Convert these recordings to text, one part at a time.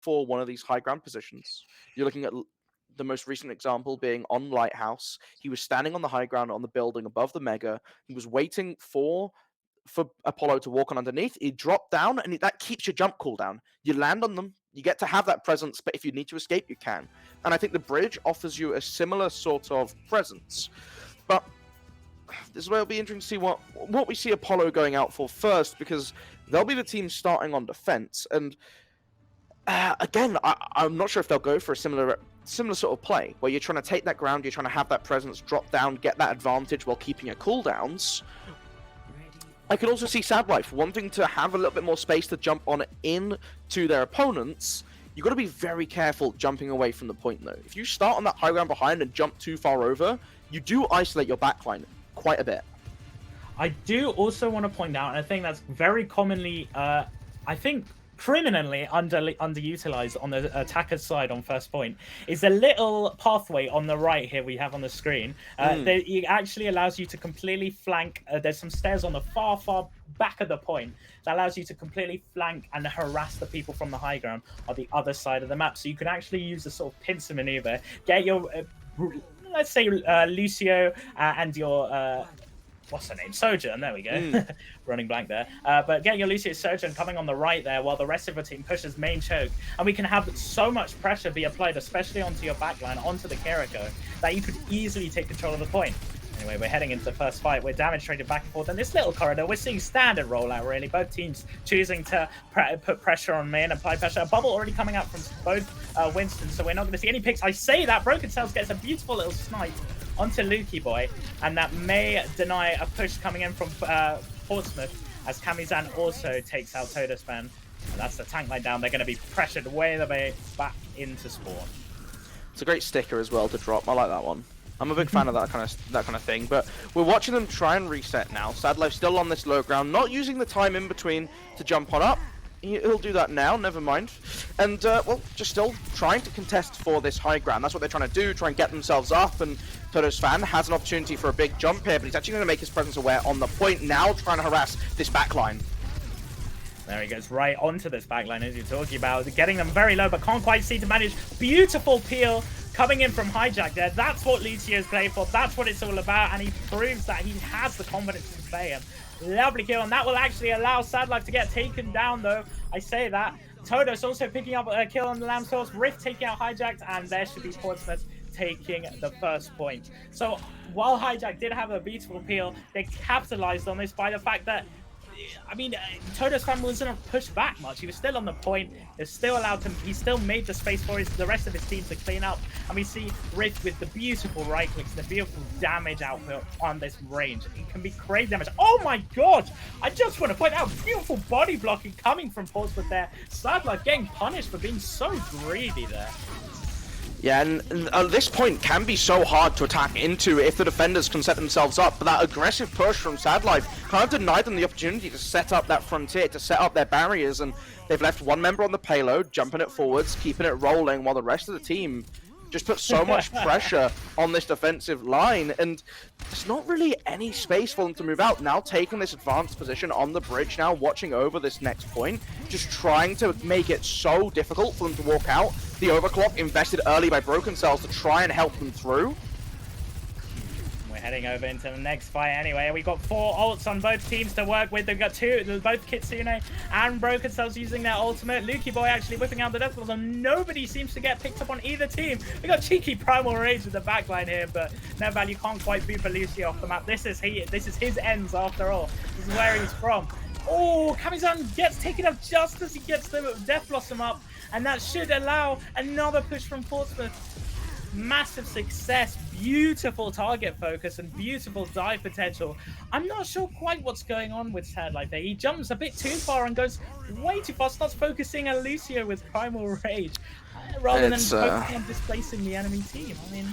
for one of these high ground positions. You're looking at the most recent example being on Lighthouse. He was standing on the high ground on the building above the Mega. He was waiting for Apollo to walk on underneath. He dropped down, and that keeps your jump cooldown. You land on them, you get to have that presence, but if you need to escape, you can. And I think the bridge offers you a similar sort of presence. But this is where it'll be interesting to see what we see Apollo going out for first, because they'll be the team starting on defense. And again, I'm not sure if they'll go for a similar sort of play, where you're trying to take that ground, you're trying to have that presence, drop down, get that advantage while keeping your cooldowns. I can also see Sad Life wanting to have a little bit more space to jump on into their opponents. You've got to be very careful jumping away from the point, though. If you start on that high ground behind and jump too far over, you do isolate your backline quite a bit. I do also want to point out, and I think that's very commonly, criminally underutilized on the attacker's side on first point, is a little pathway on the right here we have on the screen. It actually allows you to completely flank. There's some stairs on the far back of the point that allows you to completely flank and harass the people from the high ground on the other side of the map. So you can actually use a sort of pincer maneuver, get your, let's say, Lucio and your... what's her name? Sojourn, there we go. Running blank there. But get your Lucio Sojourn coming on the right there while the rest of the team pushes main choke. And we can have so much pressure be applied, especially onto your backline, onto the Kiriko, that you could easily take control of the point. Anyway, we're heading into the first fight. We're damage traded back and forth. And this little corridor, we're seeing standard rollout, really. Both teams choosing to put pressure on main, apply pressure. A bubble already coming out from both Winston, so we're not going to see any picks. I say that. Broken Cells gets a beautiful little snipe onto Lukey Boy, and that may deny a push coming in from Portsmouth, as Kamizan also takes out Todospan. And that's the tank line down. They're going to be pressured way the way back into spawn. It's a great sticker as well to drop. I like that one. I'm a big fan of that kind of thing. But we're watching them try and reset now. Sad Life still on this low ground, not using the time in between to jump on up. He'll do that now, never mind. And, well, just still trying to contest for this high ground. That's what they're trying to do, try and get themselves up. And Toto's fan has an opportunity for a big jump here, but he's actually going to make his presence aware on the point now, trying to harass this backline. There he goes, right onto this backline, as you're talking about. Getting them very low, but can't quite see to manage. Beautiful peel coming in from Hijack there. That's what Lucio's playing for. That's what it's all about. And he proves that he has the confidence to play him. Lovely kill, and that will actually allow Sad Life to get taken down, though. I say that. Todos also picking up a kill on the Lamb Source. Rift taking out Hijacked, and there should be Portsmouth taking the first point. So while Hijack did have a beautiful peel, they capitalized on this by the fact that, I mean, Todos fan wasn't pushed back much. He was still on the point. They're still allowed to. He still made the space for the rest of his team to clean up. And we see Rift with the beautiful right clicks, the beautiful damage output on this range. It can be crazy damage. Oh my god! I just want to point out beautiful body blocking coming from Portsmouth there. Sad Life getting punished for being so greedy there. Yeah, and this point can be so hard to attack into if the defenders can set themselves up, but that aggressive push from Sad Life kind of denied them the opportunity to set up that frontier, to set up their barriers, and they've left one member on the payload, jumping it forwards, keeping it rolling, while the rest of the team just put so much pressure on this defensive line, and there's not really any space for them to move out. Now taking this advanced position on the bridge, now watching over this next point, just trying to make it so difficult for them to walk out. The overclock invested early by Broken Cells to try and help them through. We're heading over into the next fight anyway. We've got 4 ults on both teams to work with. They've got both Kitsune and Broken Cells using their ultimate. Lukey Boy actually whipping out the death balls, and nobody seems to get picked up on either team. We got cheeky Primal Rage in the backline here, but no value, can't quite boot for Lucio off the map. This is his ends after all. This is where he's from. Oh, Kamizan gets taken up just as he gets the Death Blossom up, and that should allow another push from Portsmouth. Massive success, beautiful target focus, and beautiful dive potential. I'm not sure quite what's going on with Sad Life there. He jumps a bit too far and goes way too far, starts focusing on Lucio with Primal Rage, rather than focusing on displacing the enemy team. I mean,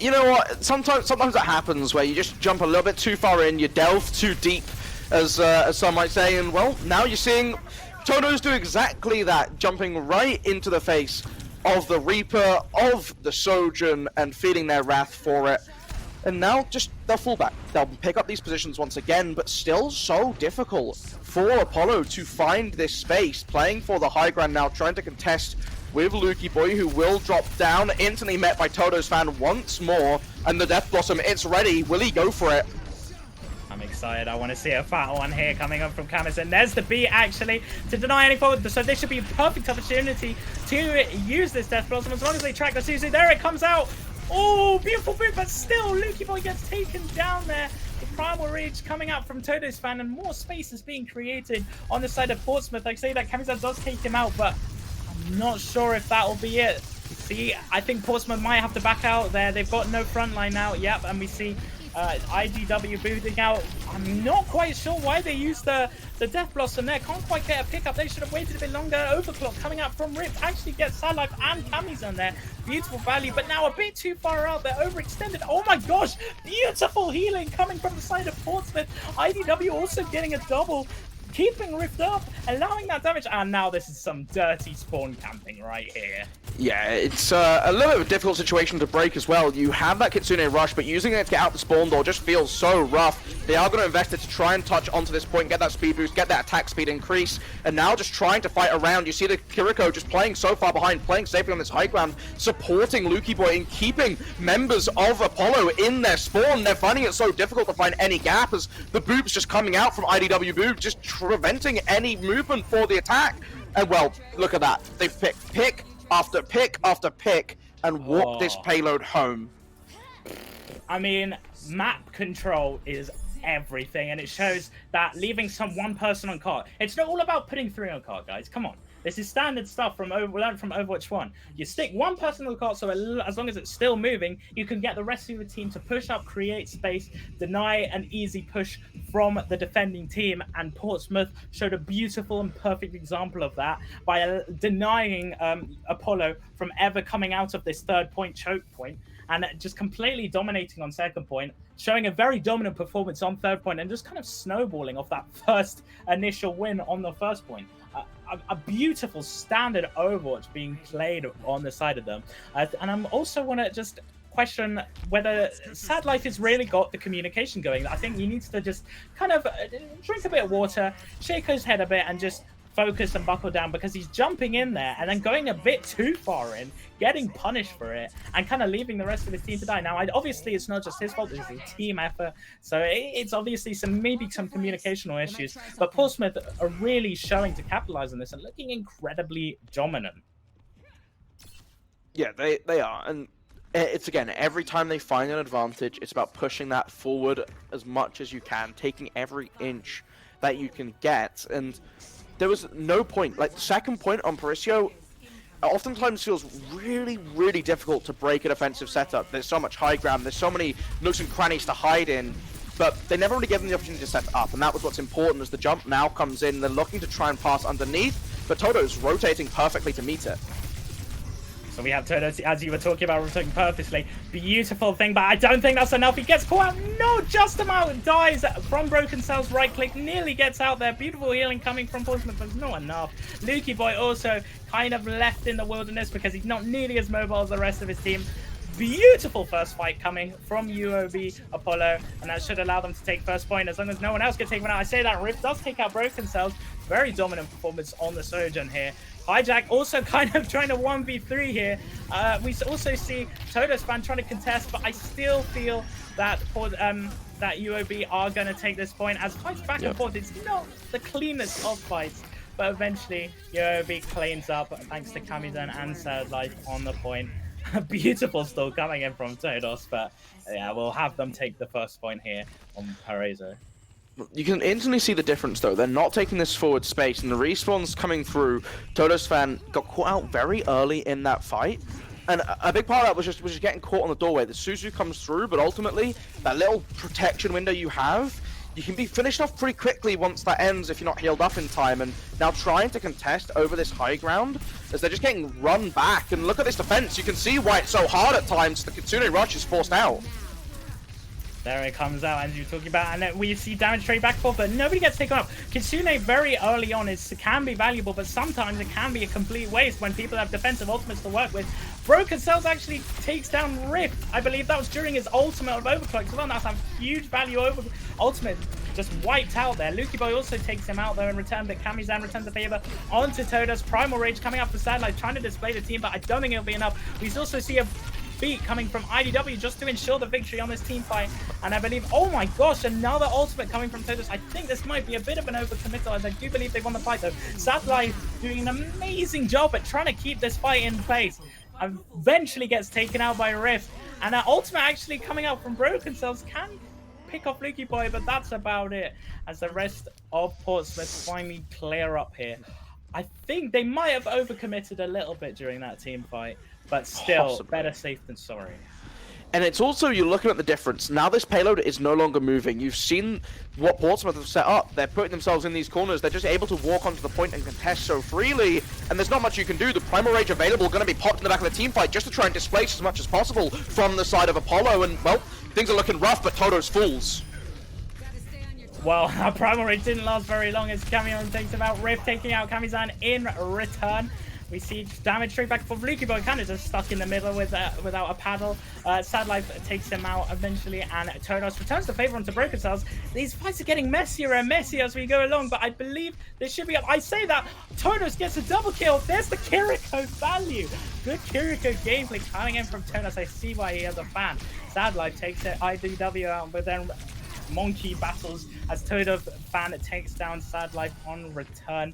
you know what? Sometimes that happens where you just jump a little bit too far in, you delve too deep, as some might say, and well, now you're seeing Todos do exactly that, jumping right into the face of the Reaper, of the Sojourn, and feeling their wrath for it. And now just they'll fall back. They'll pick up these positions once again, but still so difficult for Apollo to find this space, playing for the high ground now, trying to contest with Lukey Boy, who will drop down, instantly met by Toto's fan once more, and the Death Blossom, it's ready. Will he go for it? I'm excited. I want to see a fat one here coming up from Camus, and there's the beat actually to deny any forward. So this should be a perfect opportunity to use this Death Blossom as long as they track the Suzu. There it comes out. Oh, beautiful boot, but still Lukey Boy gets taken down there. The Primal Rage coming out from Toto's fan, and more space is being created on the side of Portsmouth. I say that Kamizan does take him out, but I'm not sure if that will be it. See, I think Portsmouth might have to back out there. They've got no front line now. Yep, and we see IGW booting out. I'm not quite sure why they used the Death Blossom there. Can't quite get a pickup. They should have waited a bit longer. Overclock coming out from Rip actually gets Sad Life and Kamizan there. Beautiful value, but now a bit too far out. They're overextended. Oh my gosh, beautiful healing coming from the side of Portsmouth. IDW also getting a double, keeping Rift up, allowing that damage, and now this is some dirty spawn camping right here. Yeah, it's a little bit of a difficult situation to break as well. You have that Kitsune rush, but using it to get out the spawn door just feels so rough. They are going to invest it to try and touch onto this point, get that speed boost, get that attack speed increase, and now just trying to fight around. You see the Kiriko just playing so far behind, playing safely on this high ground, supporting Lukey Boy and keeping members of Apollo in their spawn. They're finding it so difficult to find any gap as the boops just coming out from IDW Boop, just preventing any movement for the attack. And well, look at that. They've picked pick after pick after pick and walked this payload home. I mean, map control is everything, and it shows that leaving one person on cart. It's not all about putting 3 on cart, guys. Come on. This is standard stuff we learned from Overwatch 1. You stick one person on the cart, so as long as it's still moving, you can get the rest of the team to push up, create space, deny an easy push from the defending team. And Portsmouth showed a beautiful and perfect example of that by denying Apollo from ever coming out of this third point, choke point, and just completely dominating on second point, showing a very dominant performance on third point, and just kind of snowballing off that first initial win on the first point. A beautiful standard Overwatch being played on the side of them. And I'm also want to just question whether Sad Life has really got the communication going. I think he needs to just kind of drink a bit of water, shake his head a bit, and just focus and buckle down, because he's jumping in there and then going a bit too far in, getting punished for it, and kind of leaving the rest of his team to die. Now, obviously, it's not just his fault, it's a team effort, so it's obviously maybe some communicational issues, but Portsmouth are really showing to capitalize on this and looking incredibly dominant. Yeah, they are, and it's, again, every time they find an advantage, it's about pushing that forward as much as you can, taking every inch that you can get, and there was no point. Like, the second point on Paricio oftentimes feels really, really difficult to break a defensive setup. There's so much high ground, there's so many nooks and crannies to hide in, but they never really give them the opportunity to set up, and that was what's important as the jump now comes in. They're looking to try and pass underneath, but Toto's rotating perfectly to meet it. So we have Toto, as you were talking about, rotating purposely. Beautiful thing, but I don't think that's enough. He gets caught out. No, just about dies from Broken Cells. Right click, nearly gets out there. Beautiful healing coming from Portsmouth, but it's not enough. Lukey Boy also kind of left in the wilderness because he's not nearly as mobile as the rest of his team. Beautiful first fight coming from UOB Apollo, and that should allow them to take first point as long as no one else gets taken out. I say that Rift does take out Broken Cells. Very dominant performance on the Sojourn here. Hijack also kind of trying to 1v3 here. We also see Toto's fan trying to contest, but I still feel that that UOB are going to take this point. As fights back and forth, it's not the cleanest of fights, but eventually UOB cleans up thanks to Kamizan and Sad Life on the point. Beautiful stall coming in from Todos, but yeah, we'll have them take the first point here on Paraiso. You can instantly see the difference, though. They're not taking this forward space, and the respawns coming through. Toto's fan got caught out very early in that fight, and a big part of that was just getting caught on the doorway. The Suzu comes through, but ultimately, that little protection window you have, you can be finished off pretty quickly once that ends if you're not healed up in time. And now trying to contest over this high ground as they're just getting run back. And look at this defense. You can see why it's so hard at times. The Kitsune rush is forced out. There it comes out, as you were talking about, and then we see damage trade back and forth, but nobody gets taken up. Kitsune very early on can be valuable, but sometimes it can be a complete waste when people have defensive ultimates to work with. Broken Cells actually takes down Rift. I believe that was during his ultimate of Overclock. So that's a huge value over ultimate. just wiped out there. Lukey Boy also takes him out there in return, but Kamizan returns the favor onto Todos. Primal Rage coming up for Sadlight, trying to display the team, but I don't think it'll be enough. We also see a beat coming from IDW just to ensure the victory on this team fight. And I believe, oh my gosh, another ultimate coming from Todos. I think this might be a bit of an overcommittal, as I do believe they won the fight though. Sadlight doing an amazing job at trying to keep this fight in place. Eventually gets taken out by Rift. And that ultimate actually coming out from Broken Cells can pick off Lukey Boy, but that's about it. As the rest of Portsmouth finally clear up here. I think they might have overcommitted a little bit during that team fight, but still, Possibly. better safe than sorry. And it's also, you're looking at the difference. Now this payload is no longer moving. You've seen what Portsmouth have set up. They're putting themselves in these corners. They're just able to walk onto the point and contest so freely. And there's not much you can do. The Primal Rage available going to be popped in the back of the team fight just to try and displace as much as possible from the side of Apollo. And, well, things are looking rough, but Toto's fools. Well, our Primal Rage didn't last very long as Kamizan takes him out. Rift taking out Kamizan in return. We see damage straight back for Lukey Boy, kind of just stuck in the middle without a paddle. Sad Life takes him out eventually, and Todos returns the favor onto Broken Cells. These fights are getting messier and messier as we go along, but I believe this should be up. I say that Todos gets a double kill. There's the Kiriko value. Good Kiriko gameplay coming in from Todos. I see why he has a fan. Sad Life takes it IDW out, but then Monkey battles as Todos fan takes down Sad Life on return.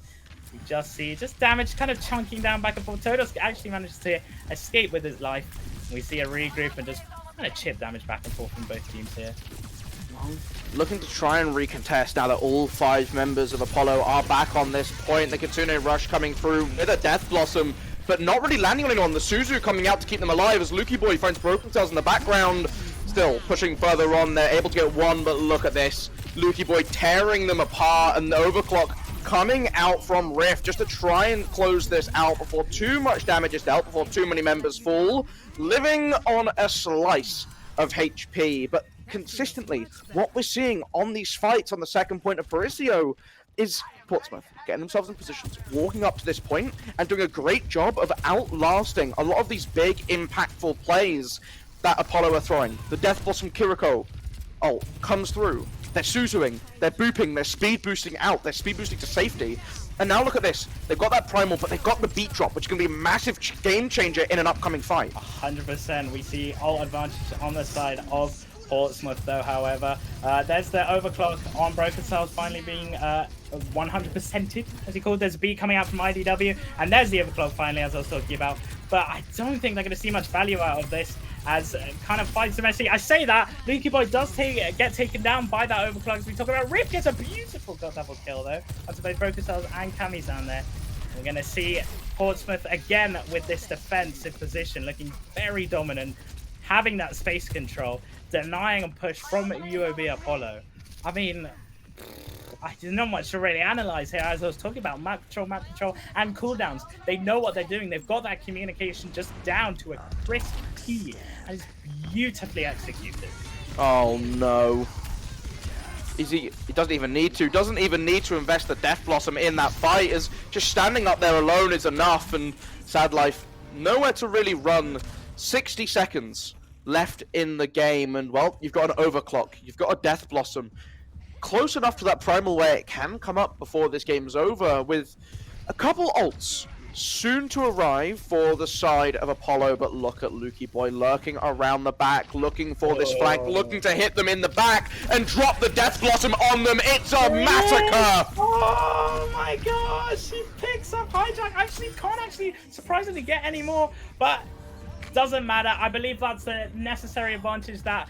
We just see damage kind of chunking down back and forth. Todos actually manages to escape with his life. We see a regroup and just kind of chip damage back and forth from both teams here. Looking to try and recontest now that all 5 members of Apollo are back on this point. The Kitsune Rush coming through with a Death Blossom, but not really landing on anyone. The Suzu coming out to keep them alive as Lukey Boy finds Broken Cells in the background. Still pushing further on. They're able to get one, but look at this. Lukey Boy tearing them apart, and the Overclock coming out from Rift just to try and close this out before too much damage is dealt, before too many members fall. Living on a slice of HP, but consistently, what we're seeing on these fights on the second point of Parisio is Portsmouth getting themselves in positions, walking up to this point, and doing a great job of outlasting a lot of these big, impactful plays that Apollo are throwing. The Death Blossom Kiriko comes through. They're Suzuing, they're booping, they're speed boosting out, they're speed boosting to safety. And now look at this. They've got that Primal, but they've got the beat drop, which is going to be a massive game changer in an upcoming fight. 100%. We see ult advantage on the side of Portsmouth, though, however. There's the overclock on Broken Cells finally being 100%ed, as he called. There's a beat coming out from IDW, and there's the overclock finally, as I was talking about. But I don't think they're going to see much value out of this, as kind of fights domestic. I say that, Lukey Boy does get taken down by that overclock as we talk about. Rift gets a beautiful double kill though, after both Broken Cells and Kamizan there. We're going to see Portsmouth again with this defensive position, looking very dominant, having that space control, denying a push from UOB Apollo. I mean, there's not much to really analyze here, as I was talking about map control, and cooldowns. They know what they're doing. They've got that communication just down to a crisp T, and it's beautifully executed. Oh no. He doesn't even need to. Doesn't even need to invest the Death Blossom in that fight, as just standing up there alone is enough, and Sad Life nowhere to really run. 60 seconds left in the game, and well, you've got an overclock, you've got a Death Blossom. Close enough to that Primal where it can come up before this game's over, with a couple ults soon to arrive for the side of Apollo, but look at Lukey Boy lurking around the back, looking for this flank, looking to hit them in the back and drop the Death Blossom on them. It's a massacre! Oh my gosh, he picks up Hijack. Actually, can't surprisingly get any more, but doesn't matter. I believe that's the necessary advantage that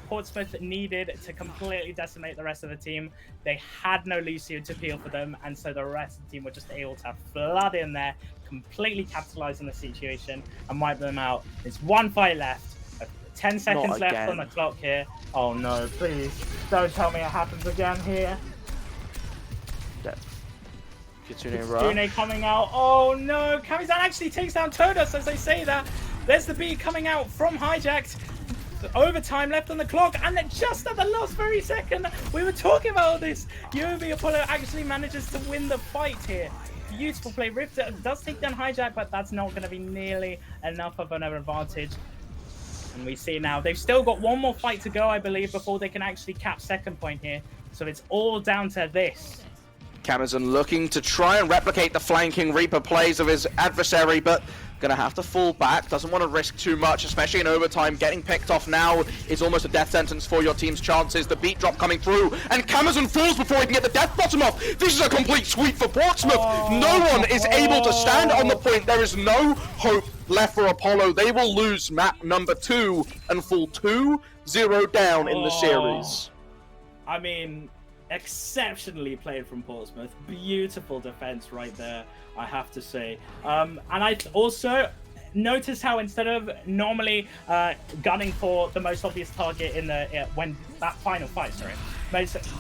Portsmouth needed to completely decimate the rest of the team. They had no Lucio to peel for them, and so the rest of the team were just able to flood in there, completely capitalize on the situation, and wipe them out. There's one fight left. 10 seconds left on the clock here. Oh no, please. Don't tell me it happens again here. Kitsune coming out. Oh no, Kamizan actually takes down Todos as they say that. There's the beat coming out from Hijacked. Overtime left on the clock, and then just at the last very second, we were talking about this. UOB Apollo actually manages to win the fight here. Beautiful play. Rift does take down Hijack, but that's not going to be nearly enough of an advantage. And we see now they've still got one more fight to go, I believe, before they can actually cap second point here. So it's all down to this. Camazon looking to try and replicate the flanking Reaper plays of his adversary, but gonna have to fall back. Doesn't want to risk too much, especially in overtime. Getting picked off now is almost a death sentence for your team's chances. The beat drop coming through, and Camazon falls before he can get the death bottom off. This is a complete sweep for Portsmouth. No one is able to stand on the point. There is no hope left for Apollo. They will lose map number 2 and fall 2-0 down in the series. I mean, exceptionally played from Portsmouth. Beautiful defense right there, I have to say. And I also noticed how instead of normally gunning for the most obvious target in the when that final fight,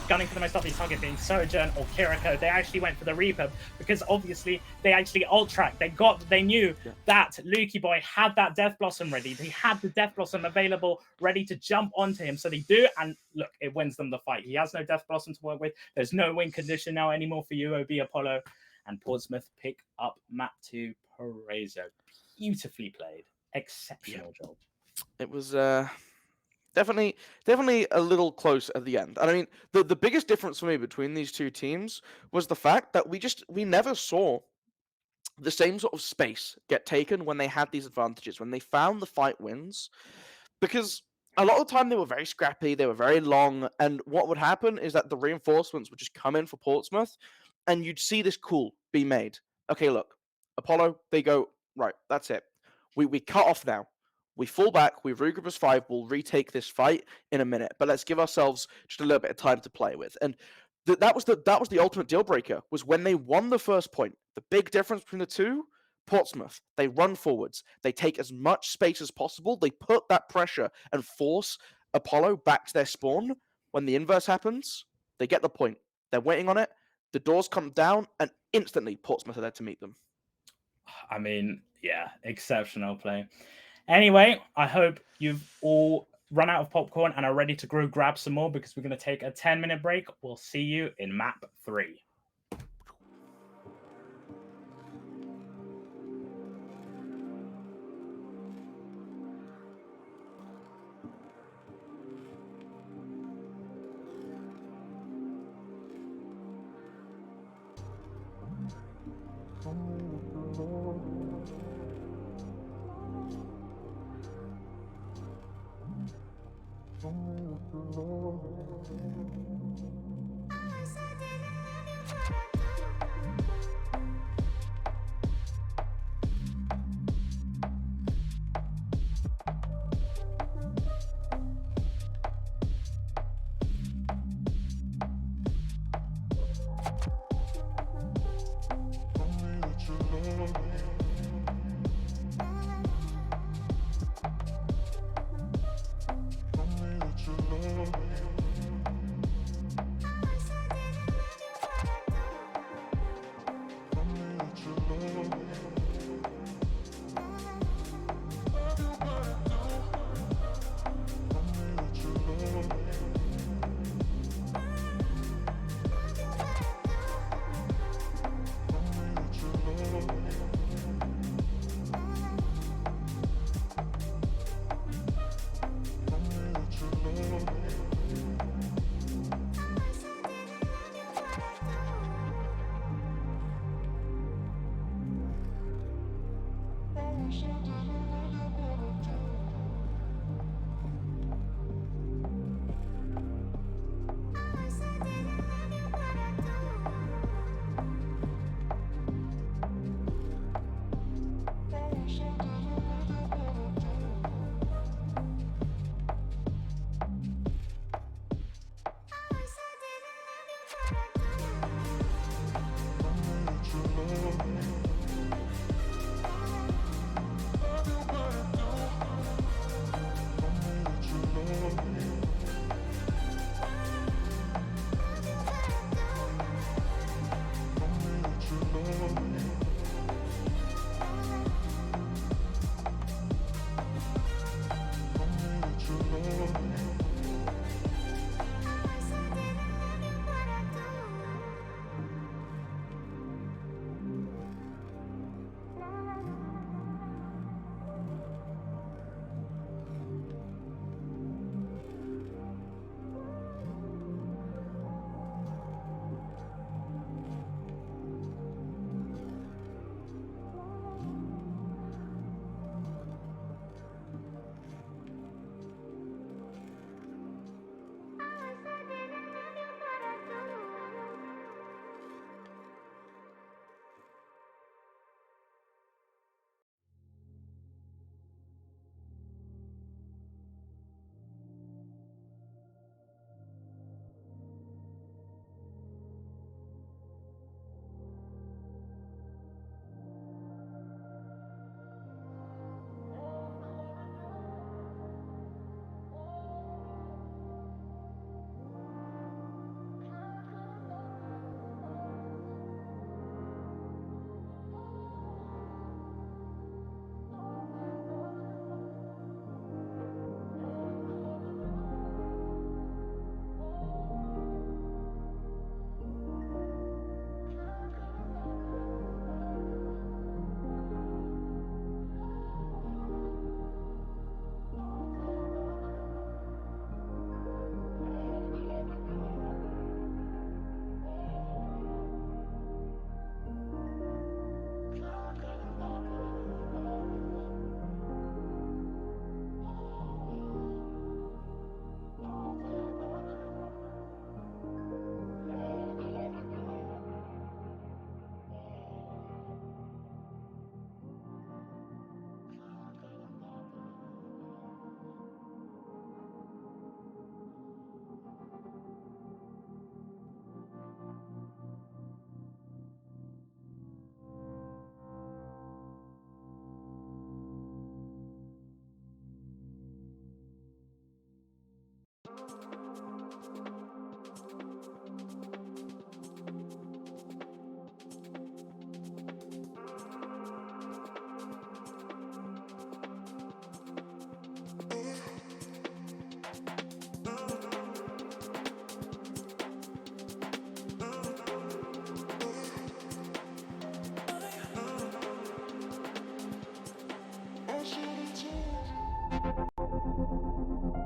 gunning for the most obvious target being Sojourn or Kiriko, they actually went for the Reaper because obviously they actually ult-tracked. They knew that Lukey Boy had that Death Blossom ready. They had the Death Blossom available, ready to jump onto him. So they do, and look, it wins them the fight. He has no Death Blossom to work with. There's no win condition now anymore for UOB Apollo, and Portsmouth pick up map 2. Paraiso. Beautifully played. Exceptional job. It was definitely a little close at the end. And I mean, the biggest difference for me between these two teams was the fact that we never saw the same sort of space get taken when they had these advantages, when they found the fight wins, because a lot of the time they were very scrappy, they were very long, and what would happen is that the reinforcements would just come in for Portsmouth, and you'd see this call be made. Okay, look, Apollo, they go, right, that's it. We cut off now. We fall back, we regroup as 5, we'll retake this fight in a minute, but let's give ourselves just a little bit of time to play with. And that was the ultimate deal breaker, was when they won the first point. The big difference between the two, Portsmouth, they run forwards, they take as much space as possible, they put that pressure and force Apollo back to their spawn. When the inverse happens, they get the point. They're waiting on it, the doors come down, and instantly Portsmouth are there to meet them. I mean, yeah, exceptional play. Anyway, I hope you've all run out of popcorn and are ready to go grab some more, because we're going to take a 10-minute break. We'll see you in map 3.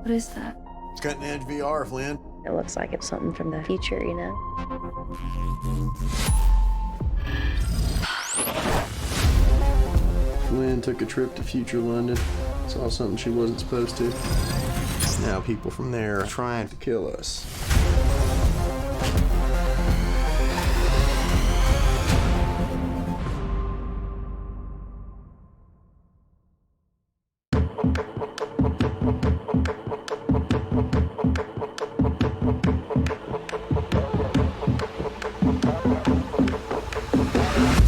What is that? It's cutting edge VR, Flynn. It looks like it's something from the future, you know? Flynn took a trip to future London, saw something she wasn't supposed to. Now people from there are trying to kill us.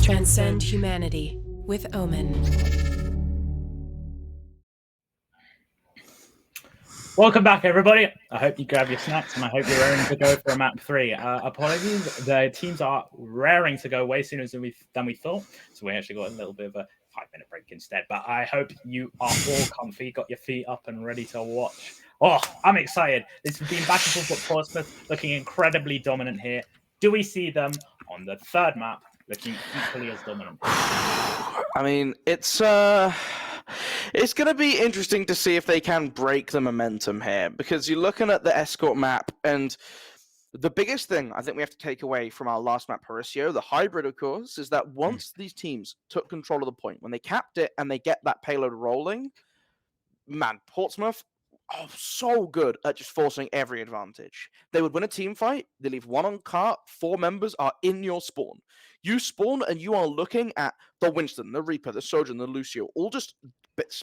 Transcend humanity with Omen. Welcome back, everybody. I hope you grab your snacks, and I hope you're raring to go for map 3. Apologies, the teams are raring to go way sooner than we thought, so we actually got a little bit of a 5-minute break instead. But I hope you are all comfy, got your feet up, and ready to watch. Oh, I'm excited. This has been back and forth with Portsmouth, looking incredibly dominant here. Do we see them on the third map looking equally as dominant? I mean, it's going to be interesting to see if they can break the momentum here, because you're looking at the escort map, and the biggest thing I think we have to take away from our last map, Horatio, the hybrid, of course, is that once these teams took control of the point, when they capped it and they get that payload rolling, man, Portsmouth, so good at just forcing every advantage. They would win a team fight, they leave one on cart, 4 members are in your spawn. You spawn and you are looking at the Winston, the Reaper, the Sojourn, the Lucio, all just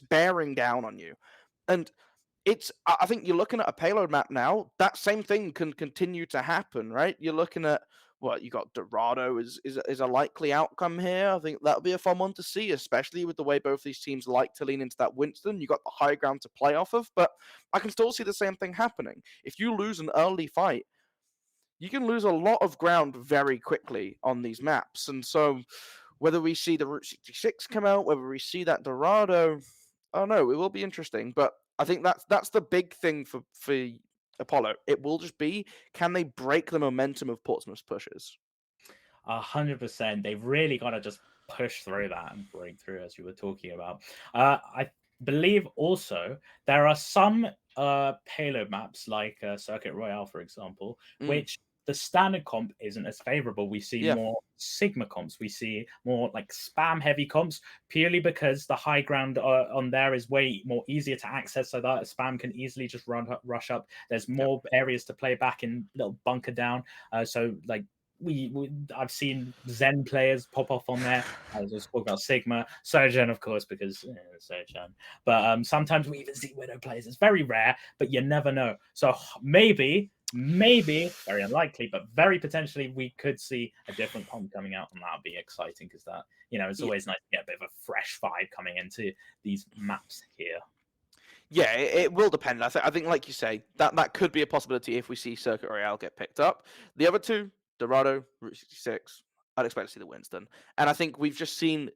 bearing down on you. And I think you're looking at a payload map now, that same thing can continue to happen, right? You're looking at, you got Dorado is a likely outcome here. I think that'll be a fun one to see, especially with the way both these teams like to lean into that Winston. You got the high ground to play off of, but I can still see the same thing happening. If you lose an early fight, you can lose a lot of ground very quickly on these maps. And so whether we see the Route 66 come out, whether we see that Dorado, I don't know, it will be interesting. But I think that's the big thing for Apollo. It will just be, can they break the momentum of Portsmouth's pushes? 100%. They've really got to just push through that and break through, as you were talking about. I believe also there are some payload maps like Circuit Royale, for example, which the standard comp isn't as favorable. We see more Sigma comps. We see more like spam heavy comps, purely because the high ground on there is way more easier to access, so that spam can easily just rush up. There's more areas to play back in, little bunker down. So like I've seen Zen players pop off on there. I was talking about Sigma, Sojourn, of course, because Sojourn. But sometimes we even see Widow players. It's very rare, but you never know. So maybe, very unlikely, but very potentially, we could see a different comp coming out, and that would be exciting, because that, it's always nice to get a bit of a fresh vibe coming into these maps here. Yeah, it will depend. I think, like you say, that could be a possibility if we see Circuit Royale get picked up. The other two, Dorado, Route 66, I'd expect to see the Winston. And I think we've just seen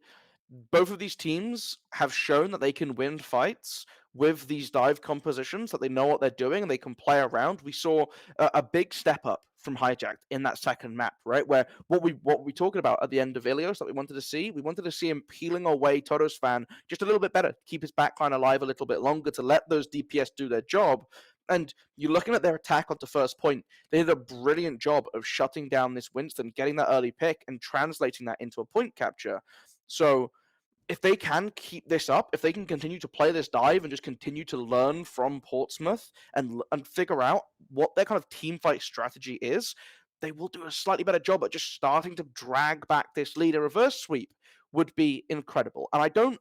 both of these teams have shown that they can win fights with these dive compositions, that they know what they're doing and they can play around. We saw a big step up from Hijacked in that second map, right? Where what we talking about at the end of Ilios that we wanted to see him peeling away Toto's fan just a little bit better, keep his backline alive a little bit longer, to let those DPS do their job. And you're looking at their attack onto first point. They did a brilliant job of shutting down this Winston, getting that early pick and translating that into a point capture. So if they can keep this up, if they can continue to play this dive and just continue to learn from Portsmouth and figure out what their kind of team fight strategy is, they will do a slightly better job at just starting to drag back this lead. A reverse sweep would be incredible. And I don't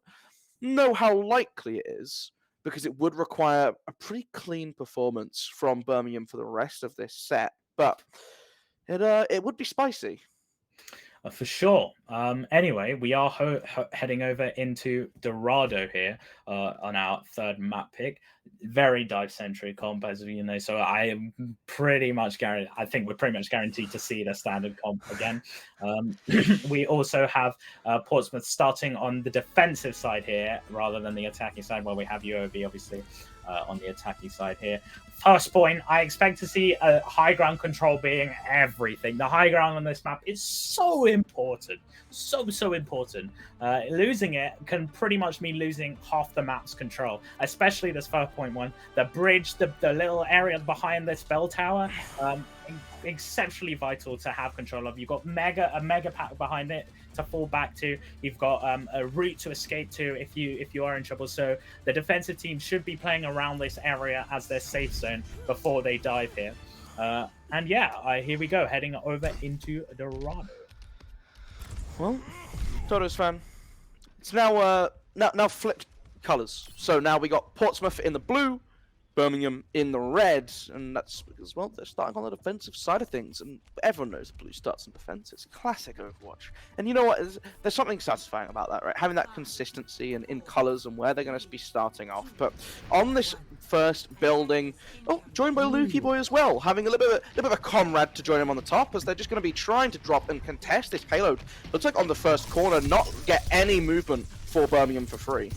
know how likely it is, because it would require a pretty clean performance from Birmingham for the rest of this set. But it would be spicy. For sure. Anyway, we are heading over into Dorado here on our third map pick. Very dive-centric comp, as you know. So I am pretty much guaranteed. I think we're pretty much guaranteed to see the standard comp again. We also have Portsmouth starting on the defensive side here rather than the attacking side, where we have UOV, obviously. on the attacking side here. First point, I expect to see high ground control being everything. The high ground on this map is so important. So important. Losing it can pretty much mean losing half the map's control, especially this first point one. The bridge, the little area behind this bell tower, exceptionally vital to have control of. You've got a mega pack behind it to fall back to. You've got a route to escape to if you are in trouble. So the defensive team should be playing around this area as their safe zone before they dive here. And yeah, here we go, heading over into Dorado. Well, Toto's fan, it's now flipped colours. So now we got Portsmouth in the blue, Birmingham in the red, and that's because, well, they're starting on the defensive side of things, and everyone knows blue starts in defense. It's classic Overwatch. And you know what? There's something satisfying about that, right? Having that consistency and in colors and where they're going to be starting off. But on this first building, joined by Lukey Boy as well, having a little bit of a comrade to join him on the top, as they're just going to be trying to drop and contest this payload. Looks like on the first corner, not get any movement for Birmingham for free.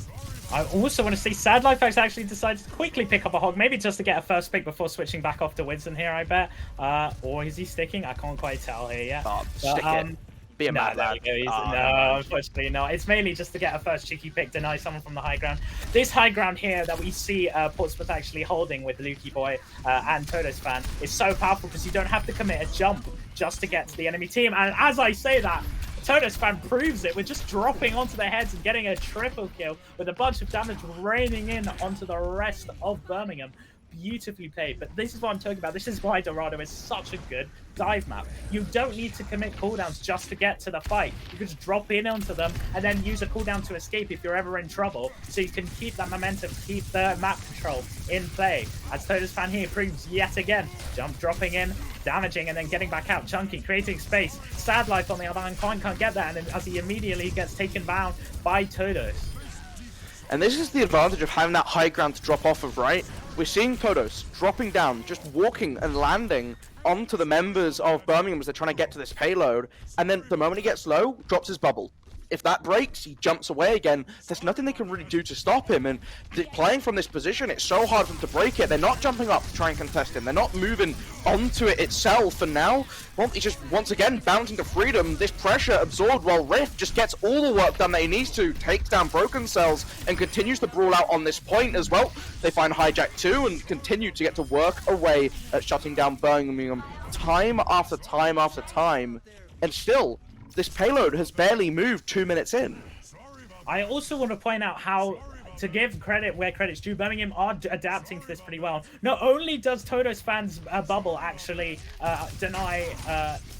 I also want to see Sad Life actually decided to quickly pick up a hog, maybe just to get a first pick before switching back off to Winston here, I bet. Or is he sticking? I can't quite tell here yet. Stick it. Be a mad lad. No, unfortunately not. It's mainly just to get a first cheeky pick, deny someone from the high ground. This high ground here that we see Portsmouth actually holding with Lukey Boy and Toto's fan is so powerful because you don't have to commit a jump just to get to the enemy team. And as I say that, Toto's fan proves it with just dropping onto their heads and getting a triple kill with a bunch of damage raining in onto the rest of Birmingham. Beautifully played, but this is what I'm talking about. This is why Dorado is such a good dive map. You don't need to commit cooldowns just to get to the fight. You can just drop in onto them and then use a cooldown to escape if you're ever in trouble, so you can keep that momentum, keep the map control in play. As Toto's fan here proves yet again, dropping in, damaging, and then getting back out. Chunky creating space. Sad Life on the other hand can't get that, and then as he immediately gets taken down by Totos. And this is the advantage of having that high ground to drop off of, right? We're seeing Totos dropping down, just walking and landing onto the members of Birmingham as they're trying to get to this payload. And then the moment he gets low, drops his bubble. If that breaks, he jumps away again. There's nothing they can really do to stop him. And playing from this position, it's so hard for them to break it. They're not jumping up to try and contest him. They're not moving onto it itself. And now, well, he's just once again bouncing to freedom. This pressure absorbed while Rift just gets all the work done that he needs to, takes down Broken Cells, and continues to brawl out on this point as well. They find Hijack 2 and continue to get to work away at shutting down Birmingham time after time after time. And still, this payload has barely moved 2 minutes in. I also want to point out how, to give credit where credit's due, Birmingham are adapting to this pretty well. Not only does Toto's fans' bubble actually deny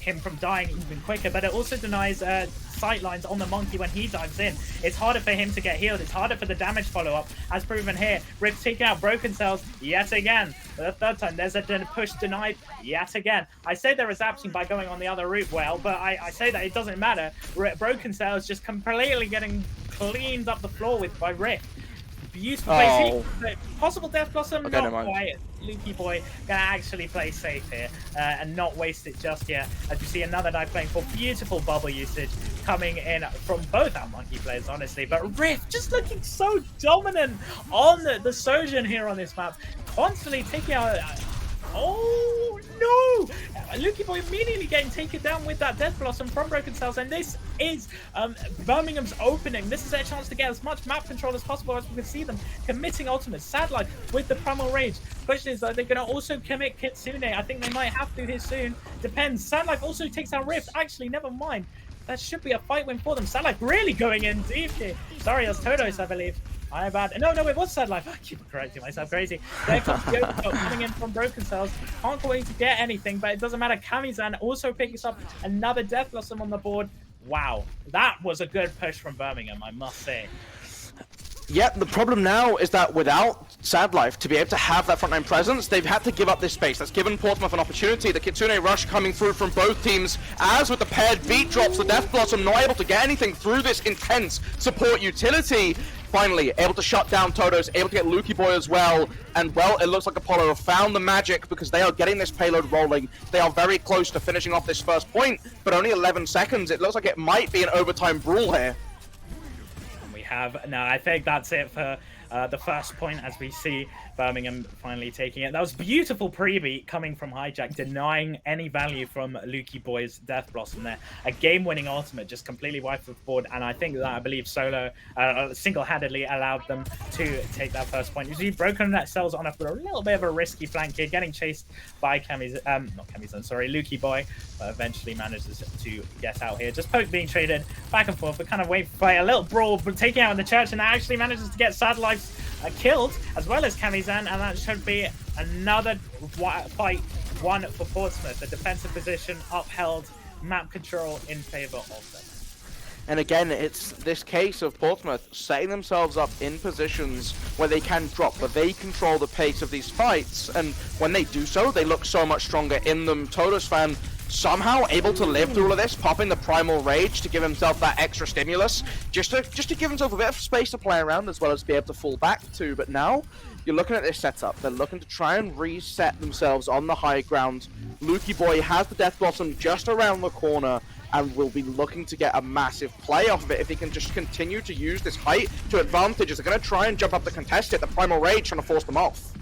him from dying even quicker, but it also denies sightlines on the Monkey when he dives in. It's harder for him to get healed. It's harder for the damage follow-up, as proven here. Rift taking out Broken Cells yet again. For the third time, there's a push denied yet again. I say they're adapting by going on the other route well, but I say that it doesn't matter. Broken Cells just completely getting cleaned up the floor by Rift. Beautiful play. Possible Death Blossom, okay, not quite. Lukey Boy gonna actually play safe here and not waste it just yet. As you see another dive playing for beautiful bubble usage coming in from both our Monkey players, honestly. But Rift just looking so dominant on the Sojourn here on this map, constantly taking out. Oh no! Lukey Boy immediately getting taken down with that Death Blossom from Broken Cells, and this is Birmingham's opening. This is their chance to get as much map control as possible, as we can see them committing ultimates. Sad Life with the Primal Rage. Question is, are they going to also commit Kitsune? I think they might have to here soon. Depends. Sad Life also takes out Rift. Actually, never mind. That should be a fight win for them. Sad Life really going in deep here. Sorry, that's Totos, I believe. My bad. No, it was Sad Life. I keep correcting myself. Crazy. There comes Yoko coming in from Broken Cells. Can't quite to get anything, but it doesn't matter. Kamizan also picks up another Death Blossom on the board. Wow. That was a good push from Birmingham, I must say. Yeah, the problem now is that without Sad Life to be able to have that frontline presence, they've had to give up this space. That's given Portsmouth an opportunity. The Kitsune rush coming through from both teams, as with the paired beat drops, the Death Blossom not able to get anything through this intense support utility. Finally, able to shut down Totos, able to get Lukey Boy as well, and well, it looks like Apollo have found the magic because they are getting this payload rolling. They are very close to finishing off this first point, but only 11 seconds. It looks like it might be an overtime brawl here. have. No, I think that's it for the first point as we see Birmingham finally taking it. That was beautiful pre-beat coming from Hijack, denying any value from Lukey Boy's Death Blossom there. A game-winning ultimate just completely wiped the board, and I think that, I believe, Solo single-handedly allowed them to take that first point. You see Broken that sells on after a little bit of a risky flank here, getting chased by Lukey Boy, but eventually manages to get out here. Just poke being traded back and forth, but kind of wait for a little brawl, but taking out in the church, and actually manages to get Sad Life killed, as well as Kamizan, and that should be another fight won for Portsmouth. The defensive position upheld, map control in favor of them. And again, it's this case of Portsmouth setting themselves up in positions where they can drop, but they control the pace of these fights, and when they do so, they look so much stronger in them. Totosfan somehow able to live through all of this, popping the Primal Rage to give himself that extra stimulus, just to give himself a bit of space to play around as well as be able to fall back to. But now, you're looking at this setup. They're looking to try and reset themselves on the high ground. Lukey Boy has the Death Blossom just around the corner, and will be looking to get a massive play off of it if he can just continue to use this height to advantage. They're going to try and jump up to contest it, the Primal Rage trying to force them off.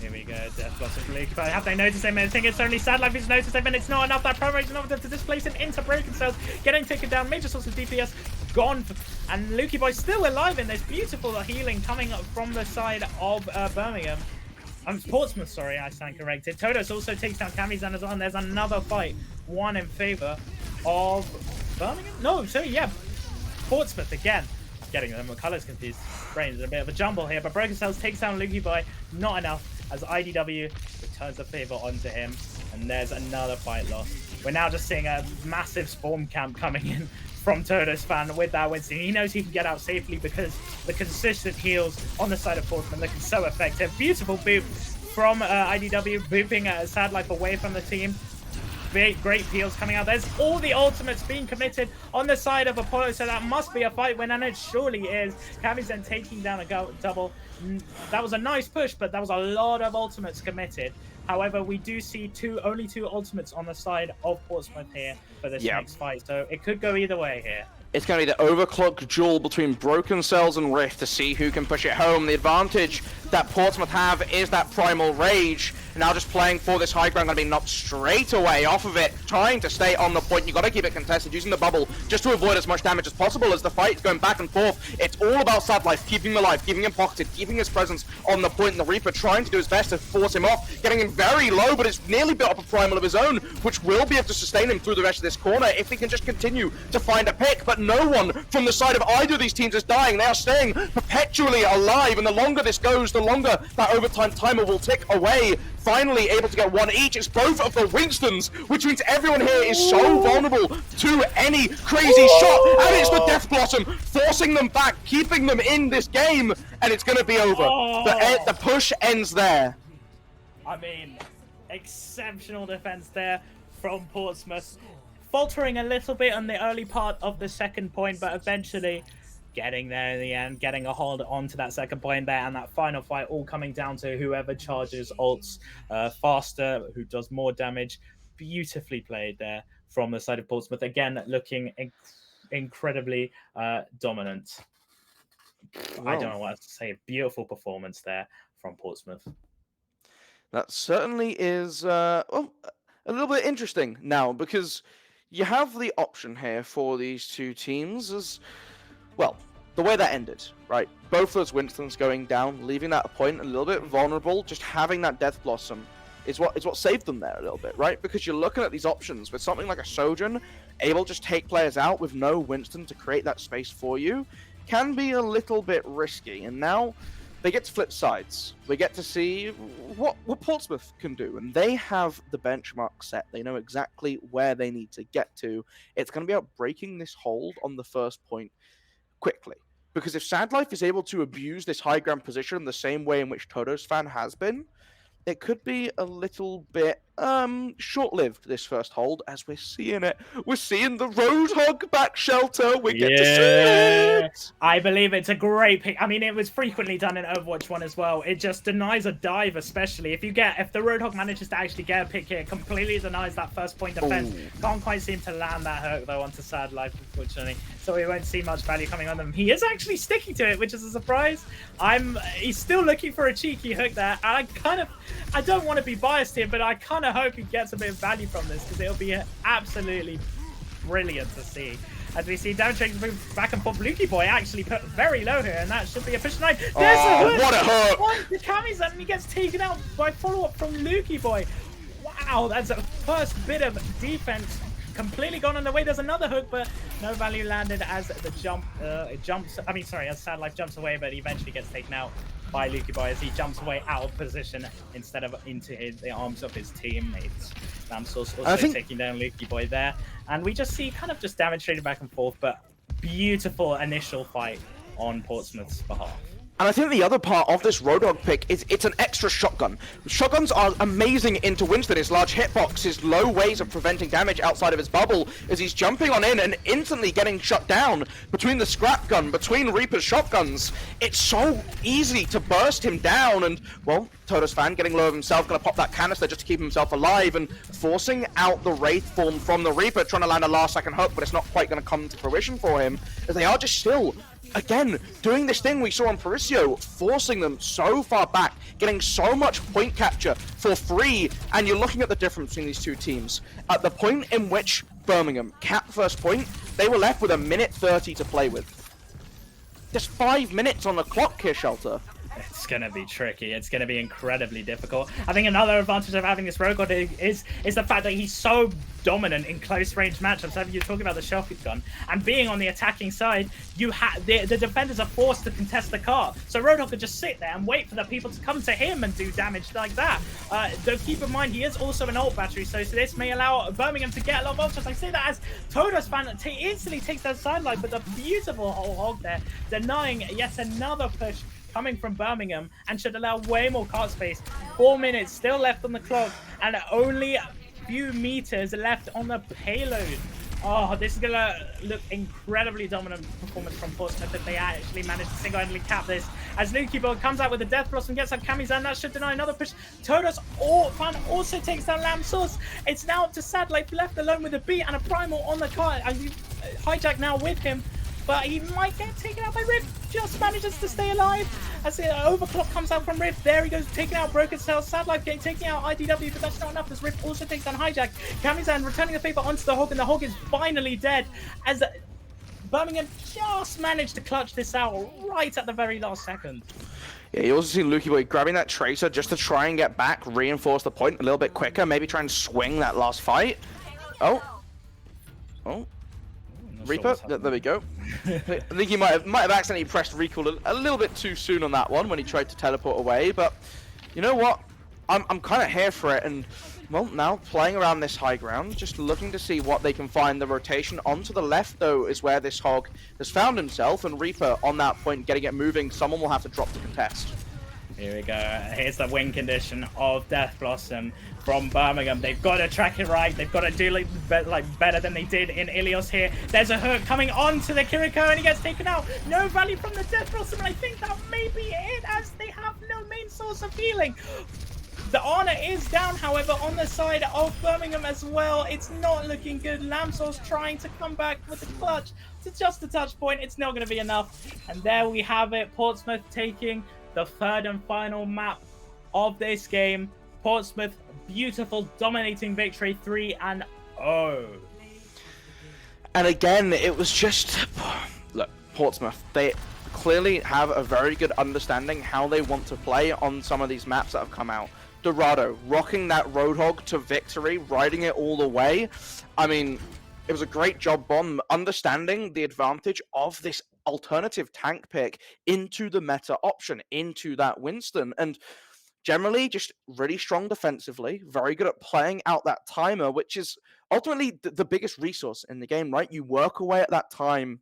Here we go, Death Blossom for Lukey, but have they noticed him? I think it's only Sad Life who's noticed him, and it's not enough. That Primal Rage is enough to displace him into Broken Cells, getting taken down. Major source of DPS gone, and Lukey Boy still alive in this beautiful healing coming from the side of Birmingham. Portsmouth, sorry, I stand corrected. Todos also takes down Kamizan as well, and there's another fight, one in favor of Birmingham? No, sorry, yeah, Portsmouth again. Getting them with colours confused. Brains are a bit of a jumble here, but Broken Cells takes down Lukey Boy. Not enough, as IDW returns the favour onto him, and there's another fight lost. We're now just seeing a massive spawn camp coming in from Totosfan with that Winston. He knows he can get out safely because the consistent heals on the side of Portsmouth looking so effective. Beautiful boop from IDW, booping Sad Life away from the team. Great peels coming out. There's all the ultimates being committed on the side of Apollo, so that must be a fight win, and it surely is. Kamizan taking down a double. That was a nice push, but that was a lot of ultimates committed. However, we do see only two ultimates on the side of Portsmouth here for this next fight, so it could go either way here. It's going to be the overclock duel between Broken Cells and Rift to see who can push it home. The advantage that Portsmouth have is that Primal Rage. Now just playing for this high ground, going to be knocked straight away off of it, trying to stay on the point. You've got to keep it contested, using the bubble just to avoid as much damage as possible as the fight's going back and forth. It's all about Sad Life, keeping him alive, keeping him pocketed, keeping his presence on the point, and the Reaper trying to do his best to force him off, getting him very low, but it's nearly built up a Primal of his own, which will be able to sustain him through the rest of this corner if he can just continue to find a pick. But no one from the side of either of these teams is dying. They are staying perpetually alive, and the longer this goes, the longer that overtime timer will tick away. Finally able to get one each. It's both of the Winstons, which means everyone here is so vulnerable to any crazy shot, and it's the Death Blossom forcing them back, keeping them in this game, and it's going to be over. The push ends there. I mean, exceptional defense there from Portsmouth, faltering a little bit on the early part of the second point, but eventually getting there in the end, getting a hold onto that second point there, and that final fight all coming down to whoever charges ults faster, who does more damage. Beautifully played there from the side of Portsmouth, again looking incredibly dominant. Wow. I don't know what else to say. Beautiful performance there from Portsmouth. That certainly is a little bit interesting now, because you have the option here for these two teams as well. The way that ended, right? Both those Winstons going down, leaving that point a little bit vulnerable, just having that Death Blossom is what saved them there a little bit, right? Because you're looking at these options with something like a Sojourn, able to just take players out with no Winston to create that space for you, can be a little bit risky. And now they get to flip sides. We get to see what Portsmouth can do, and they have the benchmark set. They know exactly where they need to get to. It's going to be about breaking this hold on the first point quickly. Because if Sad Life is able to abuse this high ground position the same way in which Totosfan has been, it could be a little bit short-lived, this first hold, as we're seeing it. We're seeing the Roadhog back shelter. We get to see it. I believe it's a great pick. I mean, it was frequently done in Overwatch 1 as well. It just denies a dive, especially if the Roadhog manages to actually get a pick here, completely denies that first point defense. Can't quite seem to land that hook though onto Sad Life, unfortunately. So we won't see much value coming on them. He is actually sticking to it, which is a surprise. He's still looking for a cheeky hook there. And I don't want to be biased here, but I kind of hope he gets a bit of value from this because it'll be absolutely brilliant to see. As we see Damage move back and forth, Lukey Boy actually put very low here, and that should be a push 9. There's a hook! What a hook! What? The Kami's and he gets taken out by follow-up from Lukey Boy. Wow, that's a first bit of defense completely gone on the way. There's another hook, but no value landed as the as Sad Life jumps away, but he eventually gets taken out by Lukey Boy as he jumps away out of position instead of into the arms of his teammates. Lamsource also taking down Lukey Boy there. And we just see kind of just damage traded back and forth, but beautiful initial fight on Portsmouth's behalf. And I think the other part of this Roadhog pick is it's an extra shotgun. Shotguns are amazing into Winston. His large hitbox, his low ways of preventing damage outside of his bubble as he's jumping on in and instantly getting shut down between the scrap gun, between Reaper's shotguns. It's so easy to burst him down and, well, Toto's fan getting low of himself, gonna pop that canister just to keep himself alive and forcing out the Wraith form from the Reaper, trying to land a last second hook, but it's not quite gonna come to fruition for him as they are just still again, doing this thing we saw on Paricio, forcing them so far back, getting so much point capture for free, and you're looking at the difference between these two teams. At the point in which Birmingham capped first point, they were left with 1:30 to play with. Just 5 minutes on the clock here, Shelter. It's going to be tricky. It's going to be incredibly difficult. I think another advantage of having this Rogue is the fact that he's so dominant in close-range matchups. I mean, you're talking about the shotgun, and being on the attacking side, the defenders are forced to contest the car. So Roadhog could just sit there and wait for the people to come to him and do damage like that. Though keep in mind, he is also an ult battery, so this may allow Birmingham to get a lot of ultras. I say that as Toto's fan instantly takes that sideline, but the beautiful hog there, denying yet another push coming from Birmingham, and should allow way more cart space. 4 minutes still left on the clock, and only a few meters left on the payload. Oh, this is gonna look incredibly dominant performance from Portsmouth if they actually manage to single-handedly cap this. As Lukey Boy comes out with the Death Blossom, gets up Kamizan, that should deny another push. Toto's fan also takes down Lamsource. It's now up to Sad Life, left alone with a beat and a primal on the car. Hijack now with him, but he might get taken out by Rift. Just manages to stay alive as the overclock comes out from Rift. There he goes, taking out Broken Cell. Sad Life getting taken out IDW, but that's not enough as Rift also takes down Hijack. Kamizan returning the favor onto the Hog, and the Hog is finally dead as Birmingham just managed to clutch this out right at the very last second. Yeah, you also see Lukey Boy grabbing that Tracer just to try and get back, reinforce the point a little bit quicker, maybe try and swing that last fight. Oh. Reaper, there we go. I think he might have accidentally pressed recall a little bit too soon on that one when he tried to teleport away, but you know what? I'm kind of here for it, and well, now playing around this high ground, just looking to see what they can find. The rotation onto the left, though, is where this Hog has found himself, and Reaper on that point, getting it moving. Someone will have to drop to contest. Here we go. Here's the win condition of Death Blossom from Birmingham. They've got to track it right. They've got to do better than they did in Ilios here. There's a hook coming on to the Kiriko, and he gets taken out. No value from the Death Blossom, and I think that may be it, as they have no main source of healing. The honor is down, however, on the side of Birmingham as well. It's not looking good. Lamsource trying to come back with the clutch to just a touch point. It's not going to be enough. And there we have it. Portsmouth taking the third and final map of this game. Portsmouth, beautiful, dominating victory, 3-0. And again, it was just... Look, Portsmouth, they clearly have a very good understanding how they want to play on some of these maps that have come out. Dorado, rocking that Roadhog to victory, riding it all the way. I mean, it was a great job, Bon, understanding the advantage of this alternative tank pick into the meta option, into that Winston. And generally, just really strong defensively, very good at playing out that timer, which is ultimately the biggest resource in the game, right? You work away at that time,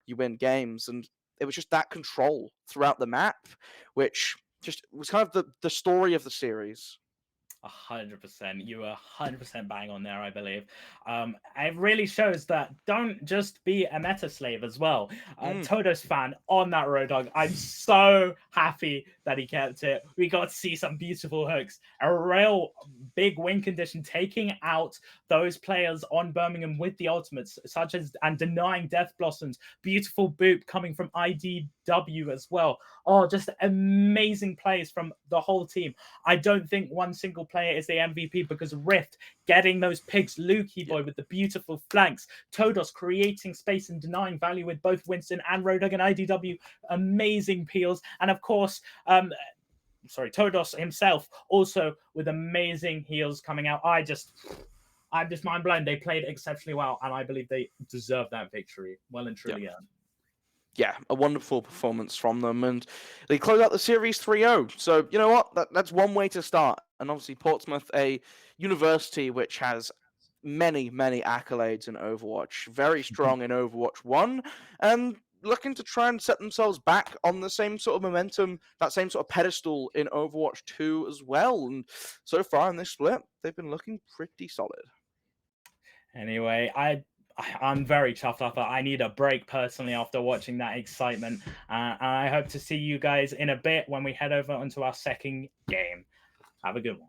you win games. And it was just that control throughout the map, which just was kind of the story of the series. 100%. You were 100% bang on there, I believe. It really shows that don't just be a meta slave as well. Todos fan on that Road Dogg. I'm so happy that he kept it. We got to see some beautiful hooks. A real big win condition, taking out those players on Birmingham with the ultimates, such as and denying Death Blossoms. Beautiful boop coming from IDW as well. Oh, just amazing plays from the whole team. I don't think one single player is the MVP because Rift getting those pigs, Lukey boy with the beautiful flanks, Todos creating space and denying value with both Winston and Road Dogg and IDW, amazing peels, and of course, Todos himself also with amazing heals coming out. I'm just mind blown. They played exceptionally well, and I believe they deserve that victory. Well and truly earned. Yeah, a wonderful performance from them, and they close out the series 3-0. So, you know what? That's one way to start. And obviously, Portsmouth, a university which has many, many accolades in Overwatch, very strong in Overwatch 1, and looking to try and set themselves back on the same sort of momentum, that same sort of pedestal in Overwatch 2 as well. And so far in this split, they've been looking pretty solid. Anyway, I'm very chuffed up. I need a break personally after watching that excitement. And I hope to see you guys in a bit when we head over onto our second game. Have a good one.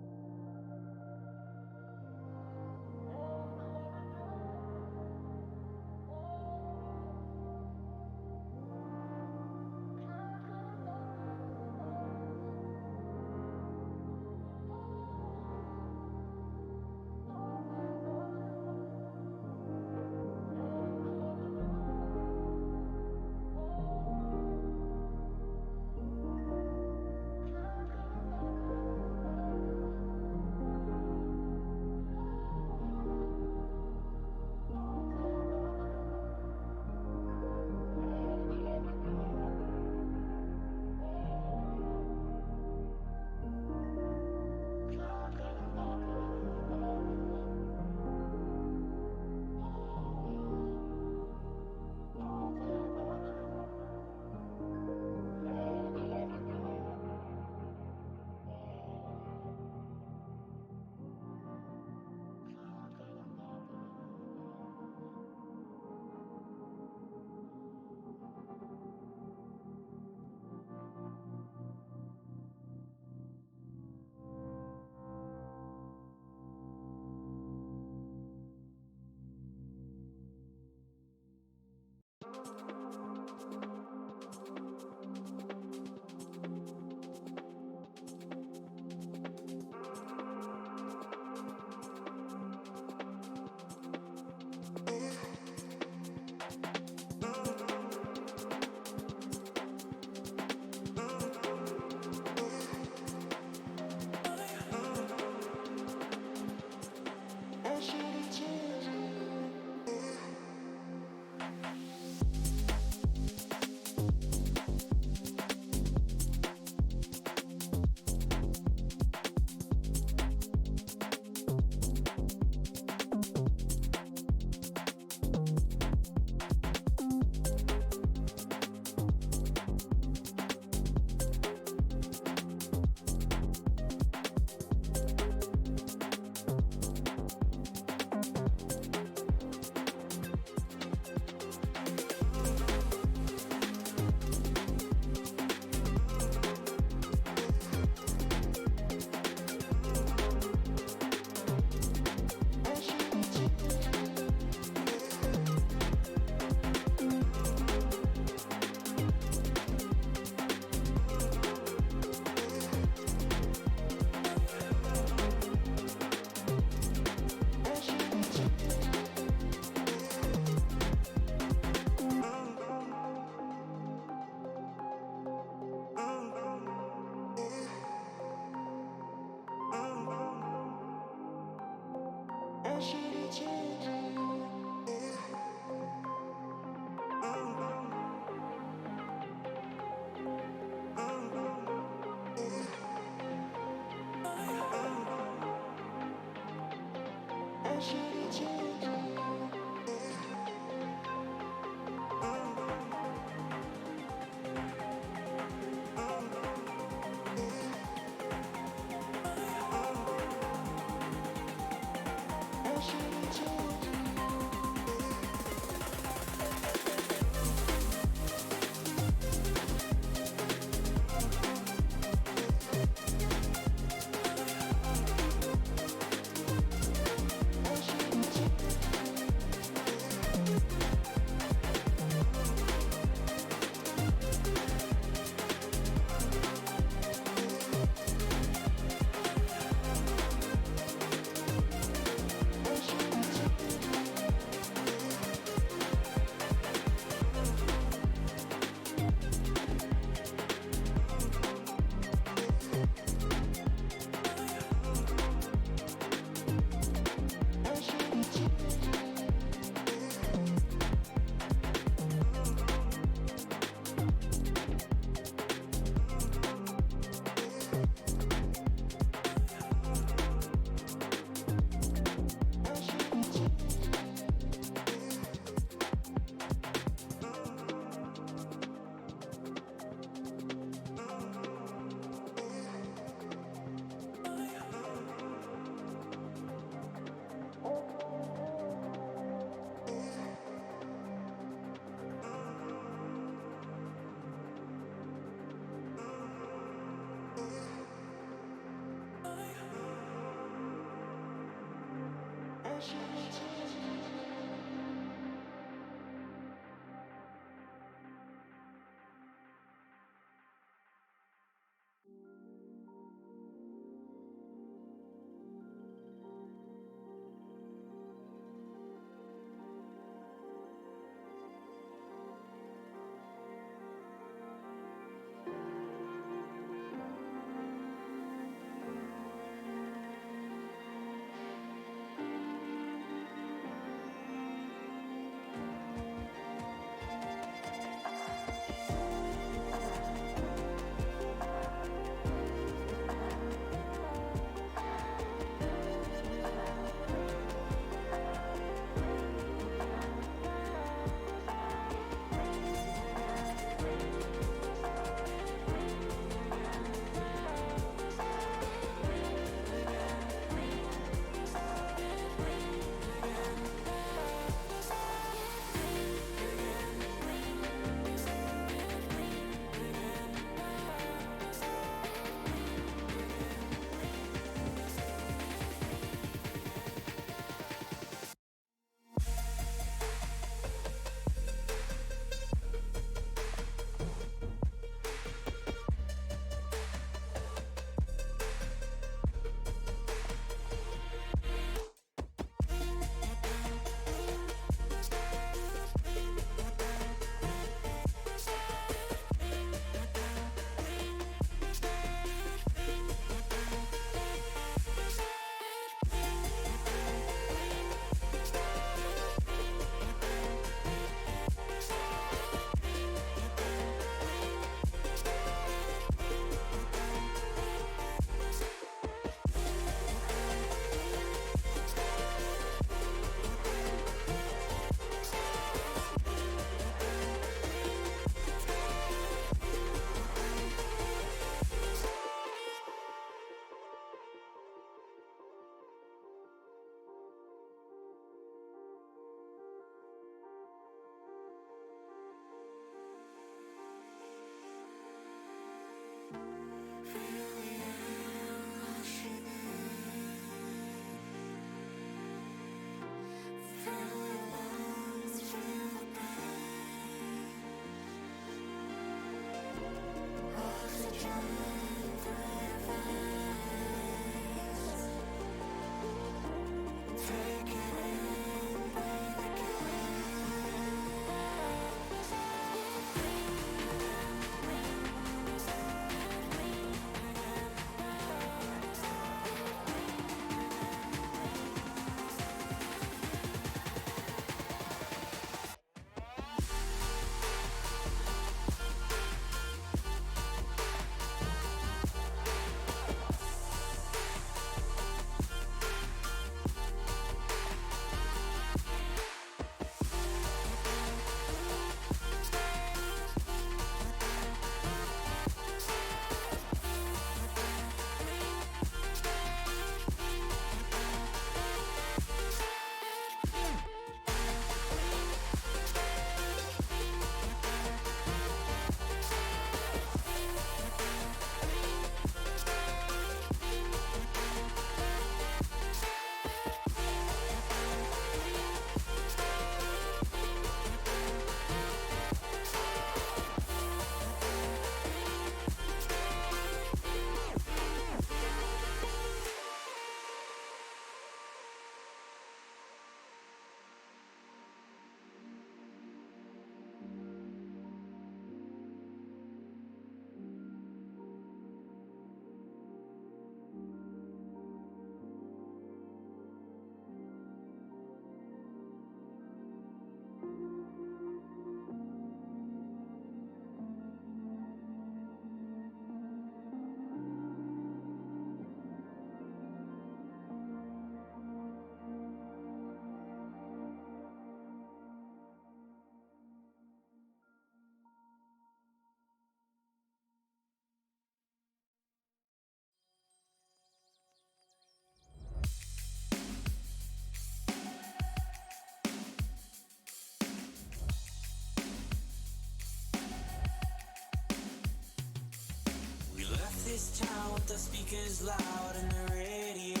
this town with the speakers loud and the radio.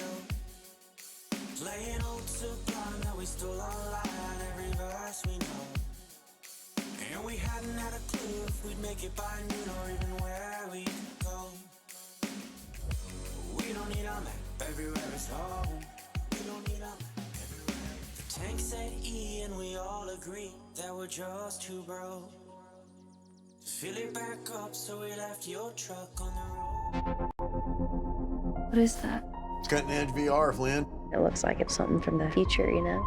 Playing old Sublime that we stole online, every verse we know. And we hadn't had a clue if we'd make it by noon or even where we'd go. We don't need a map, everywhere is home. We don't need a map, everywhere. The tank said E and we all agree that we're just too broke. Fill it back up, so we left your truck on the road. What is that? It's cutting edge VR, Flynn. It looks like it's something from the future, you know?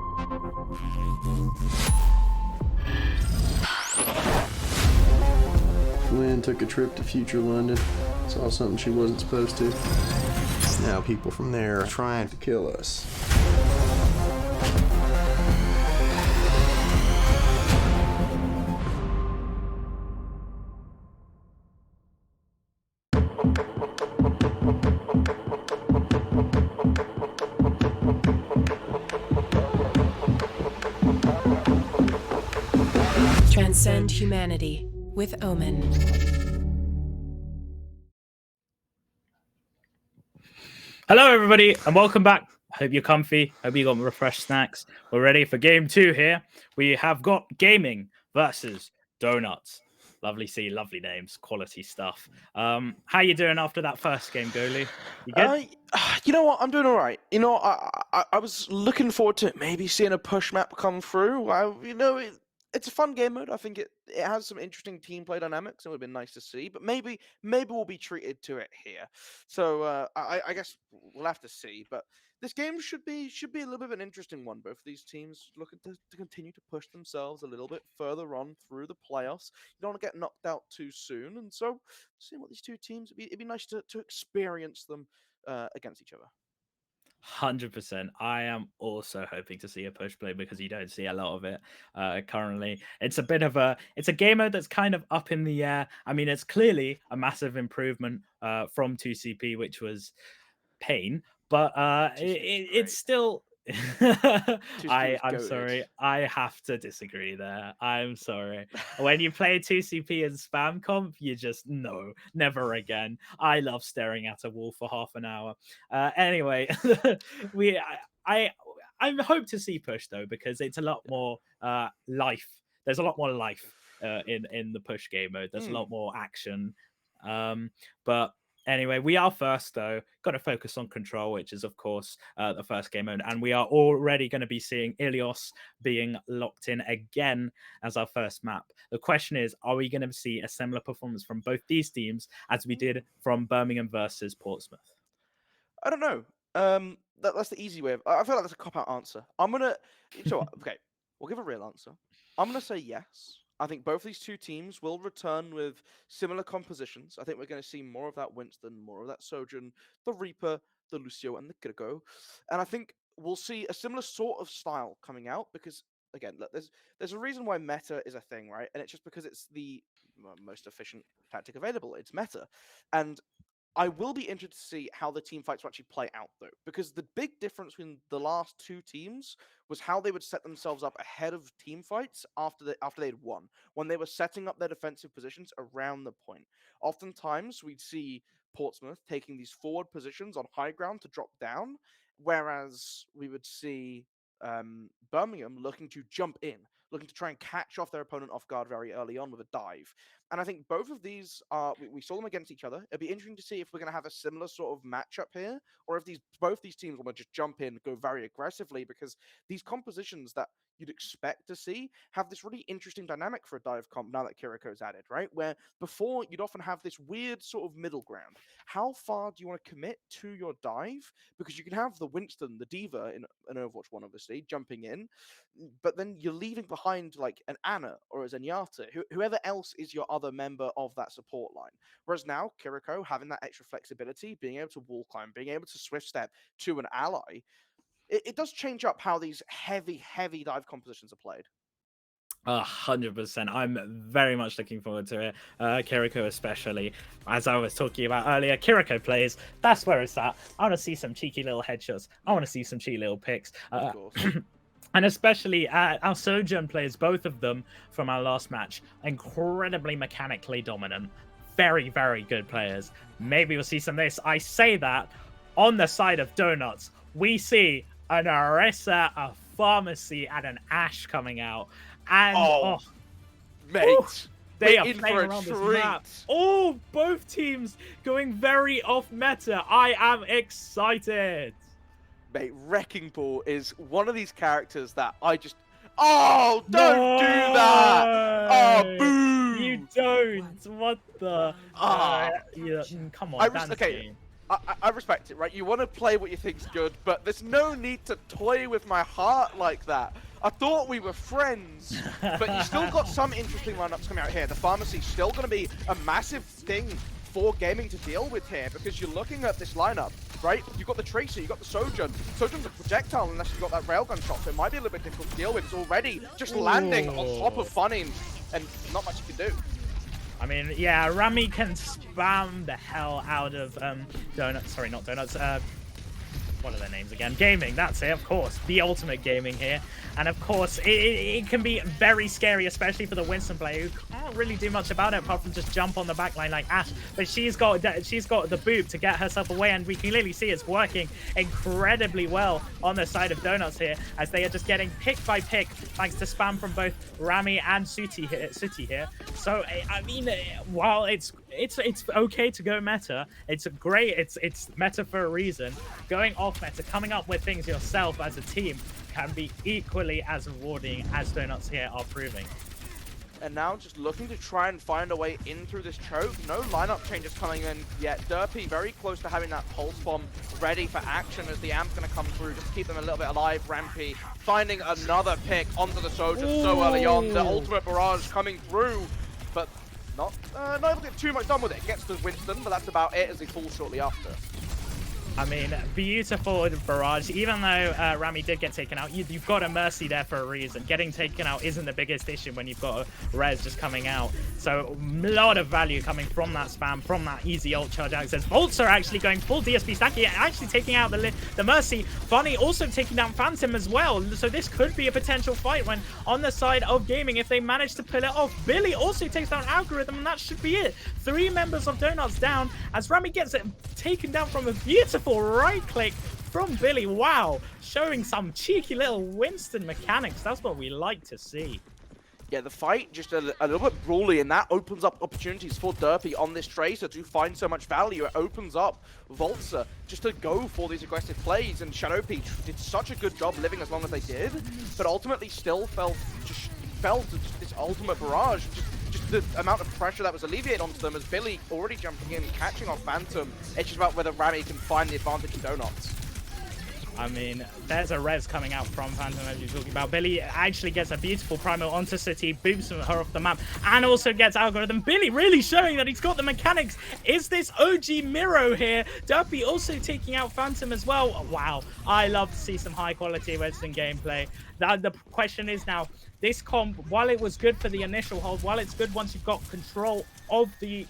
Flynn took a trip to future London, saw something she wasn't supposed to. Now people from there are trying to kill us. Transcend humanity with Omen. Hello, everybody, and welcome back. Hope you're comfy. Hope you got refreshed snacks. We're ready for game 2 here. We have got gaming versus donuts. Lovely see, lovely names, quality stuff. How you doing after that first game, Goalie? You good? You know what? I'm doing all right. You know, I was looking forward to maybe seeing a push map come through. It's a fun game mode. I think it has some interesting team play dynamics. It would have been nice to see, but maybe we'll be treated to it here. So I guess we'll have to see. But this game should be a little bit of an interesting one. Both of these teams looking to continue to push themselves a little bit further on through the playoffs. You don't want to get knocked out too soon, and so seeing what these two teams, it'd be nice to experience them against each other. 100%. I am also hoping to see a push play because you don't see a lot of it currently. It's a game mode that's kind of up in the air. I mean, it's clearly a massive improvement from 2CP, which was pain, but it's still. I'm sorry. I have to disagree there. I'm sorry. When you play 2CP and spam comp, you just no, never again. I love staring at a wall for half an hour. Anyway, I hope to see push though because it's a lot more life. There's a lot more life in the push game mode. There's a lot more action. But anyway, we are first, though. Got to focus on control, which is, of course, the first game mode. And we are already going to be seeing Ilios being locked in again as our first map. The question is, are we going to see a similar performance from both these teams as we did from Birmingham versus Portsmouth? I don't know. That's the easy way. I feel like that's a cop-out answer. I'm going to... So, okay, we'll give a real answer. I'm going to say yes. I think both these two teams will return with similar compositions. I think we're going to see more of that Winston, more of that Sojourn, the Reaper, the Lucio, and the Kiriko. And I think we'll see a similar sort of style coming out because, again, look, there's a reason why meta is a thing, right? And it's just because it's the most efficient tactic available. It's meta. And I will be interested to see how the team fights will actually play out, though, because the big difference between the last two teams was how they would set themselves up ahead of team fights after they'd won, when they were setting up their defensive positions around the point. Oftentimes, we'd see Portsmouth taking these forward positions on high ground to drop down, whereas we would see Birmingham looking to jump in, looking to try and catch off their opponent off guard very early on with a dive. And I think both of these we saw them against each other. It'd be interesting to see if we're going to have a similar sort of matchup here, or if both these teams want to just jump in, go very aggressively, because these compositions that you'd expect to see have this really interesting dynamic for a dive comp now that Kiriko's added, right? Where before you'd often have this weird sort of middle ground. How far do you want to commit to your dive? Because you can have the Winston, the Diva in Overwatch 1, obviously, jumping in, but then you're leaving behind like an Anna or a Zenyatta, whoever else is your other member of that support line. Whereas now, Kiriko having that extra flexibility, being able to wall climb, being able to swift step to an ally, it does change up how these heavy dive compositions are played. 100%. I'm very much looking forward to it. Kiriko especially. As I was talking about earlier, Kiriko plays. That's where it's at. I want to see some cheeky little headshots. I want to see some cheeky little picks. Of course. And especially our Sojourn players, both of them from our last match, incredibly mechanically dominant. very, very good players. Maybe we'll see some of this. I say that on the side of Donuts, we see an Orisa, a Pharmacy, and an Ashe coming out. And mate, they we're are in playing for a around this treat. map. Oh, both teams going very off meta. I am excited. Mate, Wrecking Ball is one of these characters that I just... Oh, don't do that! Oh, boo! You don't. What the? Yeah, come on, okay, I respect it, right? You want to play what you think's good, but there's no need to toy with my heart like that. I thought we were friends, but you still got some interesting lineups coming out here. The Pharmacy's still going to be a massive thing for gaming to deal with here, because you're looking at this lineup, right? You've got the Tracer, you've got the Sojourn. Sojourn's a projectile unless you've got that railgun shot, so it might be a little bit difficult to deal with. It's already just landing on top of Funny, and not much you can do. I mean, yeah, Rami can spam the hell out of Donuts. Sorry, not Donuts. What are their names again? Gaming, that's it, of course. The ultimate gaming here. And of course, it can be very scary, especially for the Winston player who can't really do much about it apart from just jump on the backline like Ashe. But she's got the boop to get herself away, and we can clearly see it's working incredibly well on the side of Donuts here, as they are just getting pick by pick thanks to spam from both Rami and Sooty here. So I mean, while it's okay to go meta, it's great. It's meta for a reason. Going off meta, coming up with things yourself as a team, can be equally as rewarding as Donuts here are proving. And now just looking to try and find a way in through this choke. No lineup changes coming in yet. Derpy very close to having that pulse bomb ready for action as the amp's going to come through just to keep them a little bit alive. Rampy finding another pick onto the Sojourn so early on. The ultimate barrage coming through, but not able to get too much done with it. Gets to Winston, but that's about it as he falls shortly after. I mean, beautiful barrage. Even though Rami did get taken out, you've got a Mercy there for a reason. Getting taken out isn't the biggest issue when you've got a Res just coming out. So a lot of value coming from that spam, from that easy ult charge access. Volts are actually going full DSP stacky, actually taking out the Mercy. Funny also taking down Phantom as well. So this could be a potential fight when on the side of gaming if they manage to pull it off. Billy also takes down Algorithm, and that should be it. 3 members of Donuts down as Rami gets it taken down from a beautiful right click from Billy. Wow, showing some cheeky little Winston mechanics. That's what we like to see. Yeah, the fight just a little bit brawly, and that opens up opportunities for Derpy on this Tracer to find so much value. It opens up Voltsa just to go for these aggressive plays, and Shadow Peach did such a good job living as long as they did, but ultimately still fell to this ultimate barrage. Just the amount of pressure that was alleviated onto them as Billy already jumping in, catching off Phantom. It's just about whether Rami can find the advantage in Donuts. I mean, there's a res coming out from Phantom as you're talking about. Billy actually gets a beautiful primal onto City, booms her off the map, and also gets Algorithm. Billy really showing that he's got the mechanics. Is this OG Miro here? Derpy also taking out Phantom as well. Wow, I love to see some high quality Winston gameplay. The question is now, this comp, while it was good for the initial hold, while it's good once you've got control of the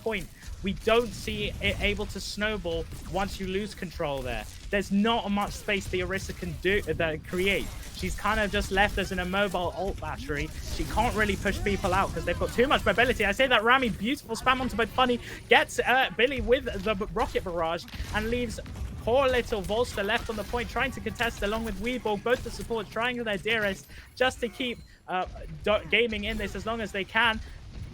point, we don't see it able to snowball once you lose control there. There's not much space the Orisa can create. She's kind of just left as an immobile ult battery. She can't really push people out because they've got too much mobility. I say that Rami, beautiful spam onto both Funny, gets Billy with the rocket barrage and leaves poor little Volster left on the point trying to contest along with Weeble. Both the supports trying their dearest just to keep gaming in this as long as they can.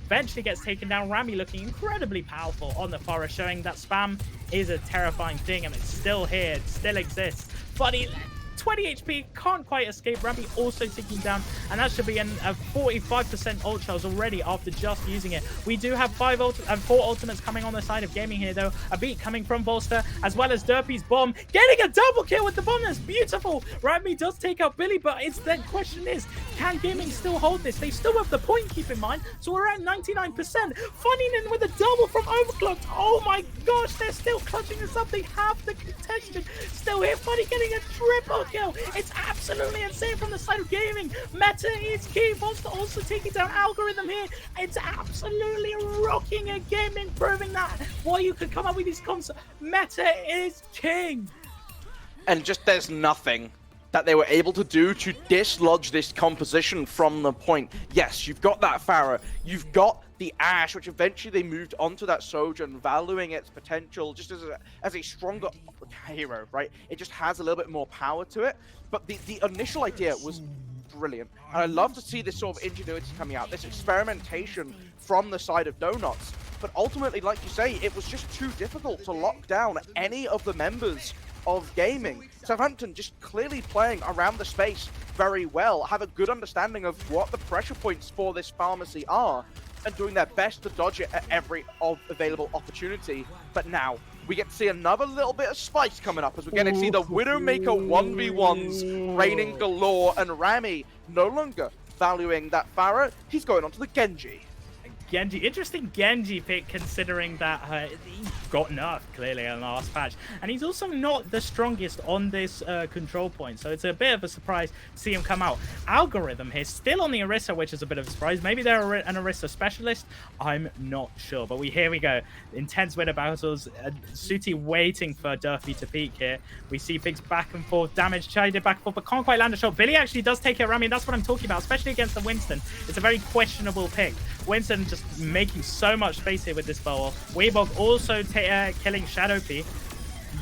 Eventually gets taken down. Rami looking incredibly powerful on the forest, showing that spam is a terrifying thing and it's still here, it still exists. Funny, 20 HP, can't quite escape. Rami also ticking down, and that should be a 45% ult charge already after just using it. We do have 4 ultimates coming on the side of gaming here, though. A beat coming from Bolster, as well as Derpy's bomb. Getting a double kill with the bomb, that's beautiful. Rami does take out Billy, but the question is, can gaming still hold this? They still have the point, keep in mind, so we're at 99%. Funninen with a double from Overclocked. Oh my gosh, they're still clutching this up. They have the contestant still here. Funny getting a triple kill. It's absolutely insane from the side of gaming. Meta is key. Monster also taking down Algorithm here. It's absolutely rocking a gaming, proving that while you can come up with these comps, Meta is king. And just there's nothing that they were able to do to dislodge this composition from the point. Yes, you've got that Pharah, you've got the Ash, which eventually they moved onto that Sojourn, valuing its potential just as a stronger hero, right? It just has a little bit more power to it. But the initial idea was brilliant. And I love to see this sort of ingenuity coming out, this experimentation from the side of Donuts. But ultimately, like you say, it was just too difficult to lock down any of the members of gaming. Southampton just clearly playing around the space very well, have a good understanding of what the pressure points for this pharmacy are, and doing their best to dodge it at every available opportunity. But now, we get to see another little bit of spice coming up as we're going to see the Widowmaker 1v1s raining galore, and Rami no longer valuing that Pharah. He's going on to the Genji. Genji, interesting Genji pick considering that he got nerfed clearly in the last patch, and he's also not the strongest on this control point, so it's a bit of a surprise to see him come out. Algorithm here still on the Orisa, which is a bit of a surprise. Maybe they're an Orisa specialist, I'm not sure, but here we go. Intense Widow battles. Suti waiting for Durfee to peek here. We see Biggs back and forth, damage traded back and forth, but can't quite land a shot. Billy actually does take it around me, and that's what I'm talking about, especially against the Winston. It's a very questionable pick. Winston just making so much space here with this bowl. Weebog also killing Shadow P.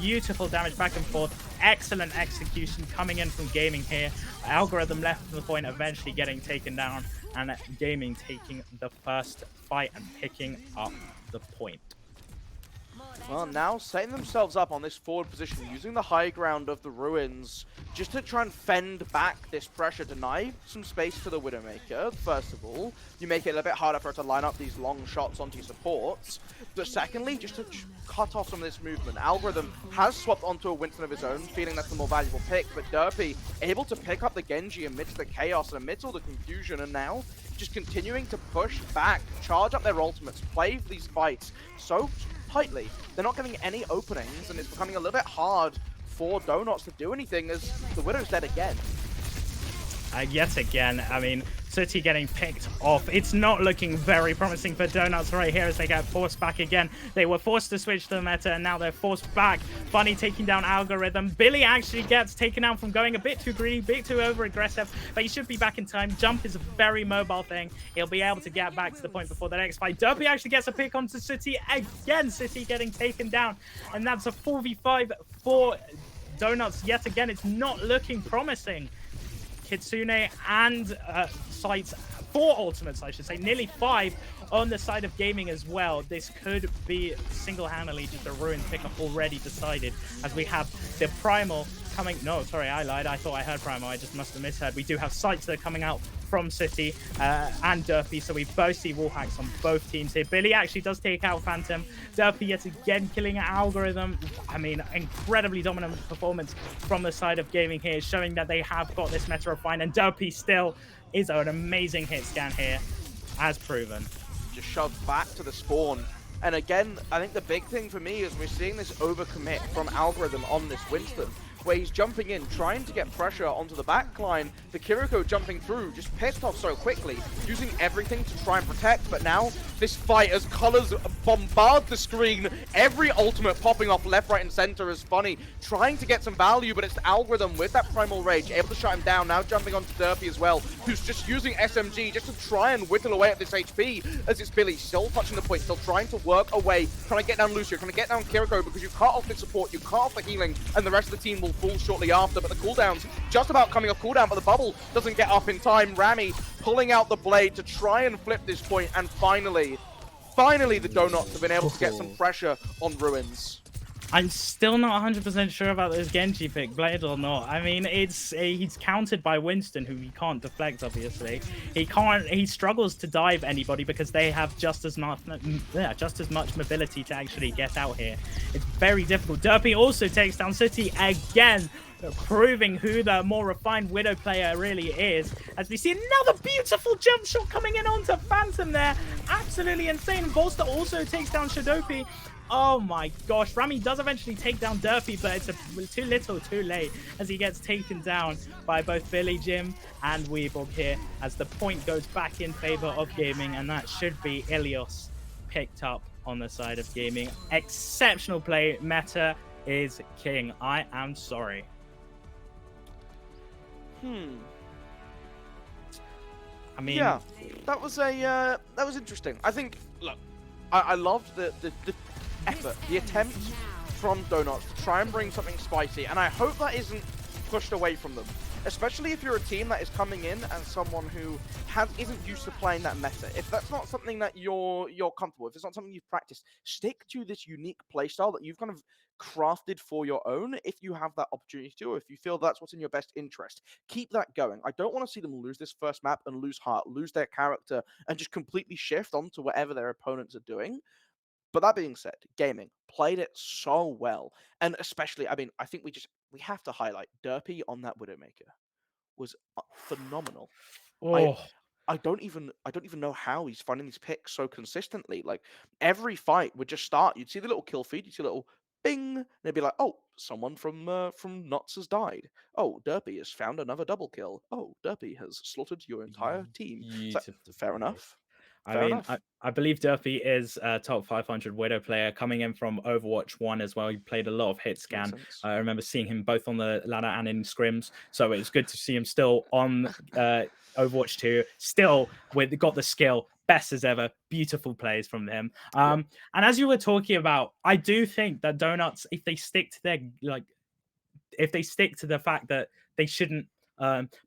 Beautiful damage back and forth. Excellent execution coming in from Gaming here. Algorithm left from the point, eventually getting taken down, and Gaming taking the first fight and picking up the point. Well, now setting themselves up on this forward position, using the high ground of the ruins, just to try and fend back this pressure, deny some space to the Widowmaker. First of all, you make it a little bit harder for her to line up these long shots onto your supports. But secondly, just to cut off some of this movement. Algorithm has swapped onto a Winston of his own, feeling that's the more valuable pick, but Derpy able to pick up the Genji amidst the chaos and amidst all the confusion, and now just continuing to push back, charge up their ultimates, play these fights so tightly. They're not getting any openings, and it's becoming a little bit hard for Donuts to do anything as the Widow's dead again. Yet again, I mean, City getting picked off. It's not looking very promising for Donuts right here as they get forced back again. They were forced to switch to the meta, and now they're forced back. Funny taking down Algorithm. Billy actually gets taken out from going a bit too greedy, a bit too over-aggressive, but he should be back in time. Jump is a very mobile thing. He'll be able to get back to the point before the next fight. Derpy actually gets a pick onto City again. City getting taken down, and that's a 4v5 for Donuts yet again. It's not looking promising. Kitsune and sites, 4 ultimates I should say, nearly 5 on the side of Gaming as well. This could be single-handedly just a ruined pickup already decided, as we have the Primal coming. No, sorry, I lied. I thought I heard Primal. I just must have misheard. We do have sites that are coming out from City and Derpy, so we both see wall hacks on both teams here. Billy actually does take out Phantom. Derpy yet again killing Algorithm. I mean, incredibly dominant performance from the side of Gaming here, showing that they have got this meta refined, and Derpy still is an amazing hit scan here, as proven. Just shoved back to the spawn. And again, I think the big thing for me is we're seeing this overcommit from Algorithm on this Winston, where he's jumping in, trying to get pressure onto the backline. The Kiriko jumping through, just pissed off so quickly, using everything to try and protect. But now, this fight, as colors bombard the screen, every ultimate popping off left, right, and center is funny. Trying to get some value, but it's the Algorithm with that Primal Rage, able to shut him down. Now jumping onto Derpy as well, who's just using SMG just to try and whittle away at this HP, as it's Billy still touching the point, still trying to work away, trying to get down Lucio, trying to get down Kiriko, because you cut off the support, you cut off the healing, and the rest of the team will fall shortly after. But the cooldown's just about coming off cooldown, but the bubble doesn't get up in time. Rami pulling out the blade to try and flip this point, and finally the Donuts have been able to get some pressure on Ruins. I'm still not 100% sure about this Genji pick, Blade or not. I mean, he's countered by Winston, who he can't deflect, obviously. He struggles to dive anybody because they have just as much mobility to actually get out here. It's very difficult. Derpy also takes down City again, proving who the more refined Widow player really is, as we see another beautiful jump shot coming in onto Phantom there. Absolutely insane. Volster also takes down Shadopi. Oh my gosh, Rami does eventually take down Derpy, but it's too little, too late, as he gets taken down by both Billy, Jim, and Weeborg here, as the point goes back in favor of Gaming, and that should be Ilios picked up on the side of Gaming. Exceptional play. Meta is king. I am sorry. I mean, yeah. that was interesting. I think, look, I loved the effort, the attempt from Donuts to try and bring something spicy, and I hope that isn't pushed away from them. Especially if you're a team that is coming in as someone who isn't used to playing that meta. If that's not something that you're comfortable with, if it's not something you've practiced, stick to this unique playstyle that you've kind of crafted for your own if you have that opportunity to, or if you feel that's what's in your best interest. Keep that going. I don't want to see them lose this first map and lose heart, lose their character, and just completely shift onto whatever their opponents are doing. But that being said, gaming played it so well, and especially, I mean, I think we have to highlight Derpy on that Widowmaker was phenomenal. Oh, I don't even know how he's finding these picks so consistently. Like every fight would just start, you'd see the little kill feed, you'd see a little bing, and it'd be like, oh, someone from Knots has died. Oh, Derpy has found another double kill. Oh, Derpy has slaughtered your entire team. It's like, beautiful. fair enough. I Fair mean, enough. I believe Durfee is a top 500 Widow player coming in from Overwatch 1 as well. He played a lot of hit scan. sense. I remember seeing him both on the ladder and in scrims. So it's good to see him still on Overwatch 2, still got the skill, best as ever. Beautiful plays from him. And as you were talking about, I do think that Donuts, if they stick to their the fact that they shouldn't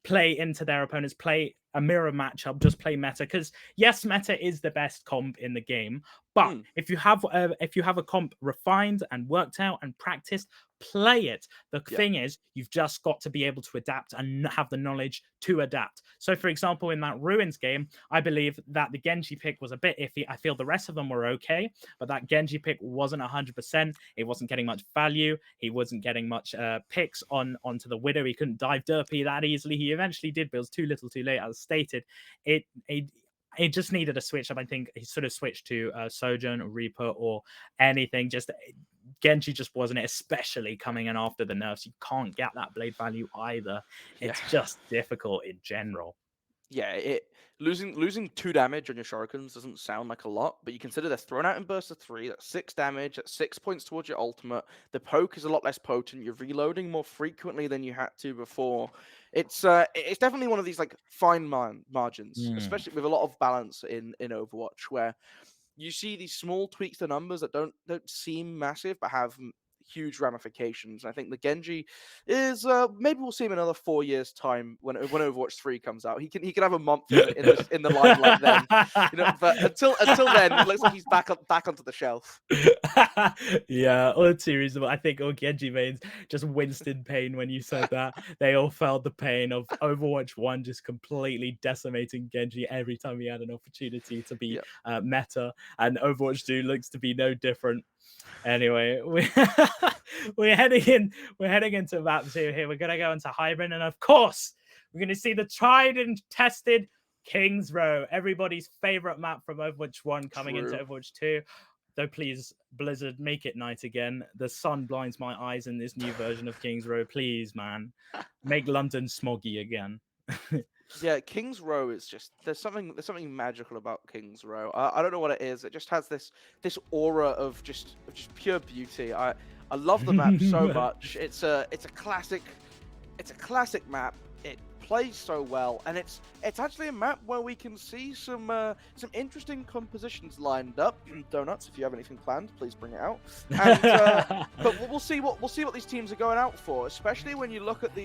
play into their opponents, play a mirror matchup, just play meta, because yes, meta is the best comp in the game, but if you have a comp refined and worked out and practiced, play it. The thing is, you've just got to be able to adapt and have the knowledge to adapt. So for example, in that Ruins game, I believe that the Genji pick was a bit iffy. I feel the rest of them were okay, but that Genji pick wasn't 100%. It wasn't getting much value. He wasn't getting much picks onto the Widow. He couldn't dive Derpy that easily. He eventually did, but it was too little too late, as stated. It just needed a switch up. I think he sort of switched to Sojourn or Reaper or anything. Just Genji just wasn't it, especially coming in after the nerfs. You can't get that blade value either. It's just difficult in general. Yeah, losing 2 damage on your shurikens doesn't sound like a lot, but you consider they're thrown out in bursts of 3, that's 6 damage, that's 6 points towards your ultimate. The poke is a lot less potent. You're reloading more frequently than you had to before. It's definitely one of these like fine margins, especially with a lot of balance in Overwatch, where you see these small tweaks to numbers that don't seem massive but have huge ramifications. I think the Genji is maybe we'll see him in another 4 years' time when Overwatch 3 comes out. He can have a month in the limelight then. You know, but until then, it looks like he's back onto the shelf. Yeah, all too reasonable. I think all Genji mains just winced in pain when you said that. They all felt the pain of Overwatch 1 just completely decimating Genji every time he had an opportunity to be meta, and Overwatch 2 looks to be no different. Anyway, we're heading into map 2 here. We're gonna go into Hybrid, and of course, we're gonna see the tried and tested Kings Row, everybody's favorite map from Overwatch 1 coming into Overwatch 2. Though please, Blizzard, make it night again. The sun blinds my eyes in this new version of Kings Row. Please, man, make London smoggy again. Yeah, Kings Row is just there's something magical about Kings Row. I don't know what it is. It just has this aura of just pure beauty. I love the map so much. It's a classic map. It plays so well, and it's actually a map where we can see some interesting compositions lined up. Donuts, if you have anything planned, please bring it out. And, but we'll see what these teams are going out for, especially when you look at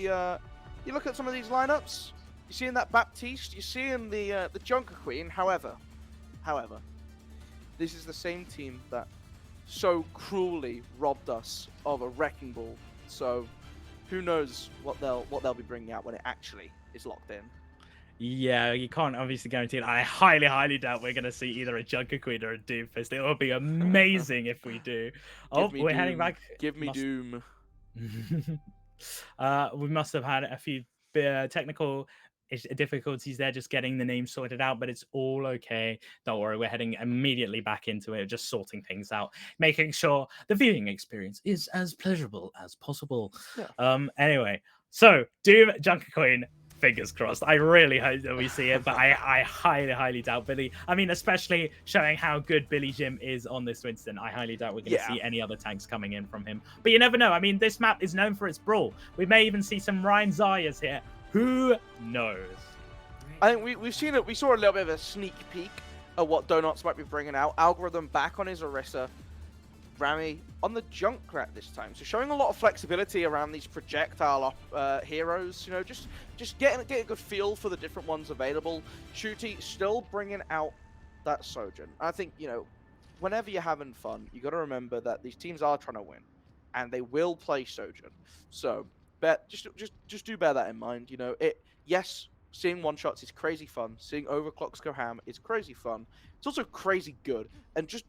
some of these lineups. You're seeing that Baptiste, you're seeing the Junker Queen. However, this is the same team that so cruelly robbed us of a Wrecking Ball. So who knows what they'll be bringing out when it actually is locked in. Yeah, you can't obviously guarantee it. I highly, highly doubt we're going to see either a Junker Queen or a Doomfist. It will be amazing if we do. We're heading back. Give me Doom. We must have had a few technical difficulties there, just getting the name sorted out, but it's all okay. Don't worry, we're heading immediately back into it, just sorting things out, making sure the viewing experience is as pleasurable as possible. Anyway, so Doom, Junker Queen, fingers crossed. I really hope that we see it, but I highly, highly doubt Billy. I mean, especially showing how good Billy Jim is on this Winston, I highly doubt we're going to see any other tanks coming in from him. But you never know. I mean, this map is known for its brawl. We may even see some Ryan Zayas here. Who knows? I think we've seen it. We saw a little bit of a sneak peek of what Donuts might be bringing out. Algorithm back on his Orisa. Rami on the Junkrat this time, so showing a lot of flexibility around these projectile heroes. You know, just getting a good feel for the different ones available. Shooty still bringing out that Sojourn. I think, you know, whenever you're having fun, you got to remember that these teams are trying to win, and they will play Sojourn. So, just do bear that in mind. You know, yes, seeing one shots is crazy fun. Seeing overclocks go ham is crazy fun. It's also crazy good, and you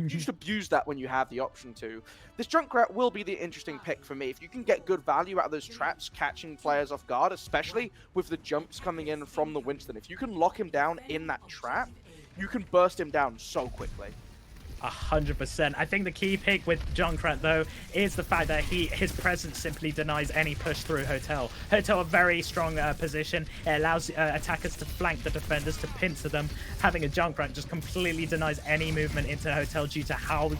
just abuse that when you have the option to. This Junkrat will be the interesting pick for me. If you can get good value out of those traps, catching players off guard, especially with the jumps coming in from the Winston. If you can lock him down in that trap, you can burst him down so quickly. 100%. I think the key pick with Junkrat, though, is the fact that his presence simply denies any push through Hotel. Hotel, a very strong position. It allows attackers to flank the defenders, to pincer them. Having a Junkrat just completely denies any movement into Hotel due to how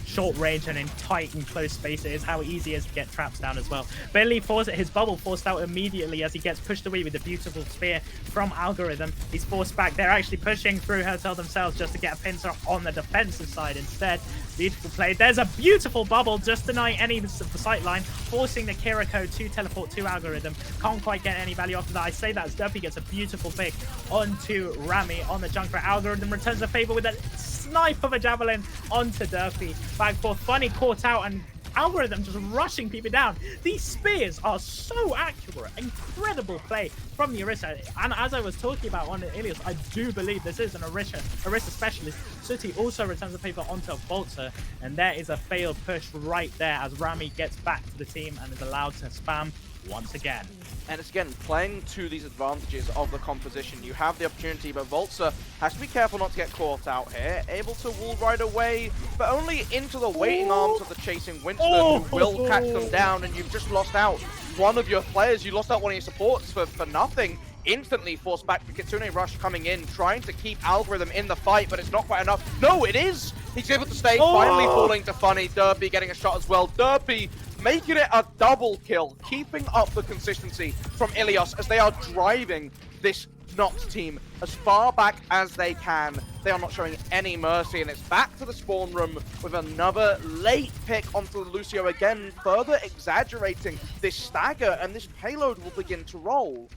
short range and in tight and close space it is, how easy it is to get traps down as well. Billy his bubble forced out immediately as he gets pushed away with a beautiful spear from Algorithm. He's forced back. They're actually pushing through Hotel themselves just to get a pincer on the defensive side instead. Beautiful play. There's a beautiful bubble, just denying any of the sight line, forcing the Kiriko to teleport to Algorithm. Can't quite get any value after that. I say that as Duffy gets a beautiful pick onto Rami on the Junkrat. Algorithm returns the favor with a snipe of a javelin onto Duffy. Back for Funny caught out, and Algorithm just rushing people down. These spears are so accurate. Incredible play from the Orisa. And as I was talking about on Ilias, I do believe this is an Orisa specialist. Sooty also returns the favor onto Volta, and there is a failed push right there as Rami gets back to the team and is allowed to spam once again. And it's again playing to these advantages of the composition. You have the opportunity, but Volta has to be careful not to get caught out here. Able to wall right away, but only into the waiting arms of the chasing Winston, who will catch them down, and you've just lost out one of your players. You lost out one of your supports for nothing. Instantly forced back to Kitsune Rush coming in, trying to keep Algorithm in the fight, but it's not quite enough. No, it is! He's able to stay, finally falling to Funny. Derpy getting a shot as well. Derpy making it a double kill, keeping up the consistency from Ilios as they are driving this Nox team as far back as they can. They are not showing any mercy, and it's back to the spawn room with another late pick onto Lucio again, further exaggerating this stagger, and this payload will begin to roll.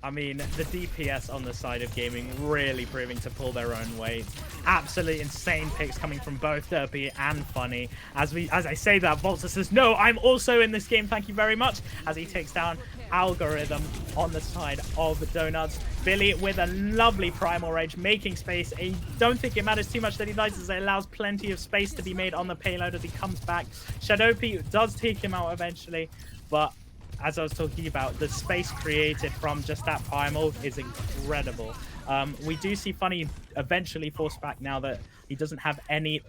I mean, the DPS on the side of gaming really proving to pull their own weight. Absolutely insane picks coming from both Derpy and Funny. As I say that, Volta says, "No, I'm also in this game, thank you very much," as he takes down Algorithm on the side of Donuts. Billy with a lovely primal rage, making space. I don't think it matters too much that he dies, as it allows plenty of space to be made on the payload as he comes back. Shadowpea does take him out eventually, but as I was talking about, the space created from just that primal is incredible. We do see Funny eventually forced back now that he doesn't have any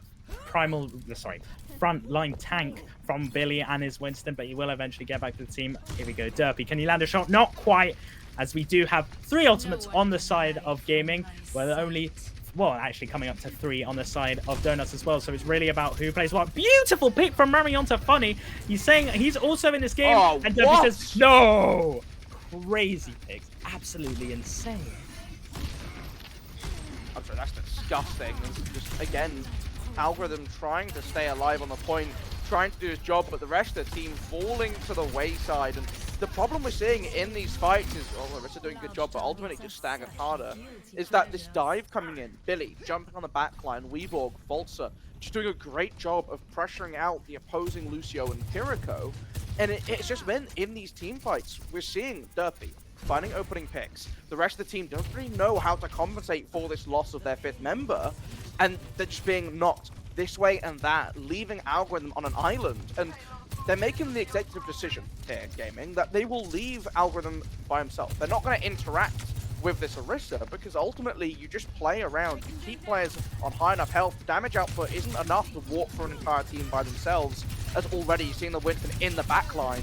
front line tank from Billy and his Winston, but he will eventually get back to the team. Here we go, Derpy. Can he land a shot? Not quite, as we do have 3 ultimates on the side of gaming, where only... well, actually coming up to 3 on the side of Donuts as well. So it's really about who plays what. Beautiful pick from Rami onto Funny. He's saying he's also in this game. Oh, and Derpy says, no! Crazy picks. Absolutely insane. I'm sorry, that's disgusting. It's just, again, Algorithm trying to stay alive on the point, trying to do his job, but the rest of the team falling to the wayside. And the problem we're seeing in these fights is, oh, Larissa doing a good job, but ultimately just staggered harder, is that this dive coming in, Billy jumping on the back line, Weeborg, Volta, just doing a great job of pressuring out the opposing Lucio and Kiriko. And it's just been in these team fights, we're seeing Derpy finding opening picks. The rest of the team don't really know how to compensate for this loss of their 5th member, and they're just being knocked this way and that, leaving Algorithm on an island. And they're making the executive decision here, gaming, that they will leave Algorithm by himself. They're not going to interact with this Orisa, because ultimately you just play around, you keep players on high enough health, damage output isn't enough to walk for an entire team by themselves, as already you've seen the Winston in the back line.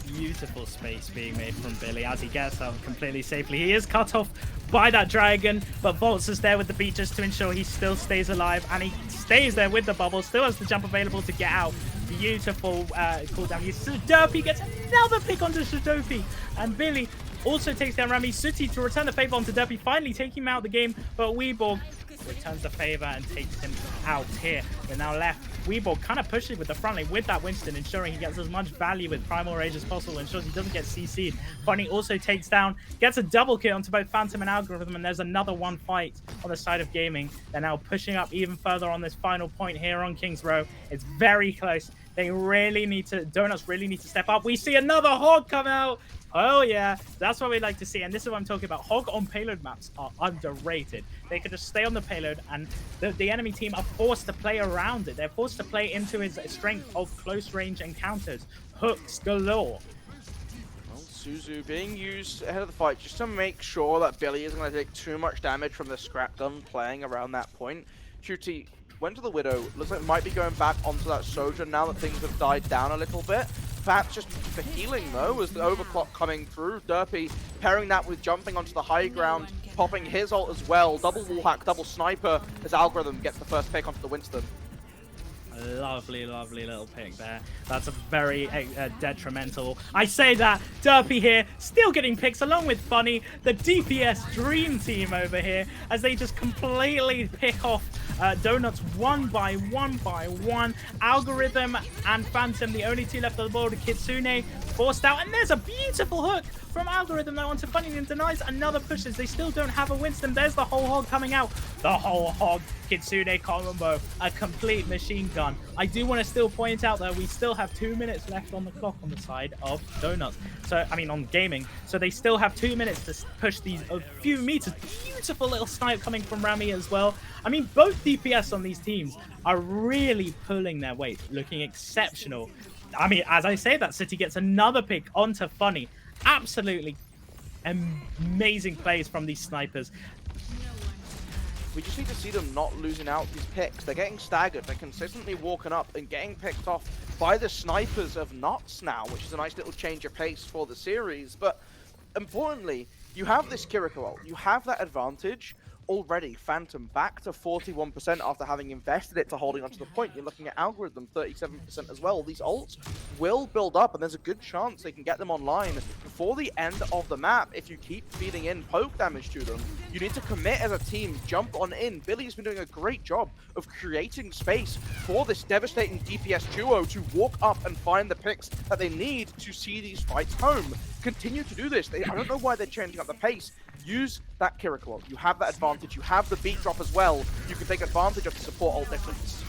Beautiful space being made from Billy as he gets out completely safely. He is cut off by that dragon, but Volts is there with the beat just to ensure he still stays alive, and he stays there with the bubble, still has the jump available to get out. Beautiful cooldown. Derpy gets another pick onto Shadopi, and Billy also takes down Rami. Sooty to return the favor onto Derpy, finally taking him out of the game, but Weeborg returns the favor and takes him out here. We're now left. Weeborg kind of pushing with the front lane with that Winston, ensuring he gets as much value with Primal Rage as possible, ensures he doesn't get CC'd. Funny also takes down, gets a double kill onto both Phantom and Algorithm, and there's another one fight on the side of Gaming. They're now pushing up even further on this final point here on King's Row. It's very close. They really need to, Donuts really need to step up. We see another Hog come out. Oh yeah, that's what we like to see, and this is what I'm talking about. Hog on payload maps are underrated. They can just stay on the payload, and the enemy team are forced to play around it. They're forced to play into his strength of close range encounters. Hooks galore. Well, Suzu being used ahead of the fight just to make sure that Billy isn't going to take too much damage from the scrap gun playing around that point. Shooty went to the Widow. Looks like might be going back onto that Sojourn now that things have died down a little bit. Perhaps just for healing though, as the overclock coming through. Derpy pairing that with jumping onto the high ground, popping his ult as well. Double wallhack, double sniper as Algorithm gets the first pick onto the Winston. Lovely, lovely little pick there. That's a very detrimental. I say that, Derpy here, still getting picks along with Funny, the DPS dream team over here, as they just completely pick off Donuts one by one. Algorithm and Phantom, the only two left on the board. Kitsune forced out, and there's a beautiful hook from Algorithm though onto Funny, and denies another push as they still don't have a Winston. There's the whole Hog coming out. The whole Hog Kitsune combo, a complete machine gun. I do want to still point out that we still have 2 minutes left on the clock on the side of Donuts. So, I mean on Gaming. So they still have 2 minutes to push these a few meters. Beautiful little snipe coming from Rami as well. I mean, both DPS on these teams are really pulling their weight, looking exceptional. I mean, as I say that, City gets another pick onto Funny. Absolutely amazing plays from these snipers. We just need to see them not losing out these picks. They're getting staggered. They're consistently walking up and getting picked off by the snipers of Nuts now, which is a nice little change of pace for the series. But importantly, you have this Kiriko ult. You have that advantage already. Phantom back to 41% after having invested it to holding onto the point. You're looking at Algorithm 37% as well. These ults will build up, and there's a good chance they can get them online before the end of the map. If you keep feeding in poke damage to them, you need to commit as a team, jump on in. Billy's been doing a great job of creating space for this devastating DPS duo to walk up and find the picks that they need to see these fights home. Continue to do this. I don't know why they're changing up the pace. Use that Kiriko ult. You have that advantage. You have the beat drop as well. You can take advantage of the support ult difference.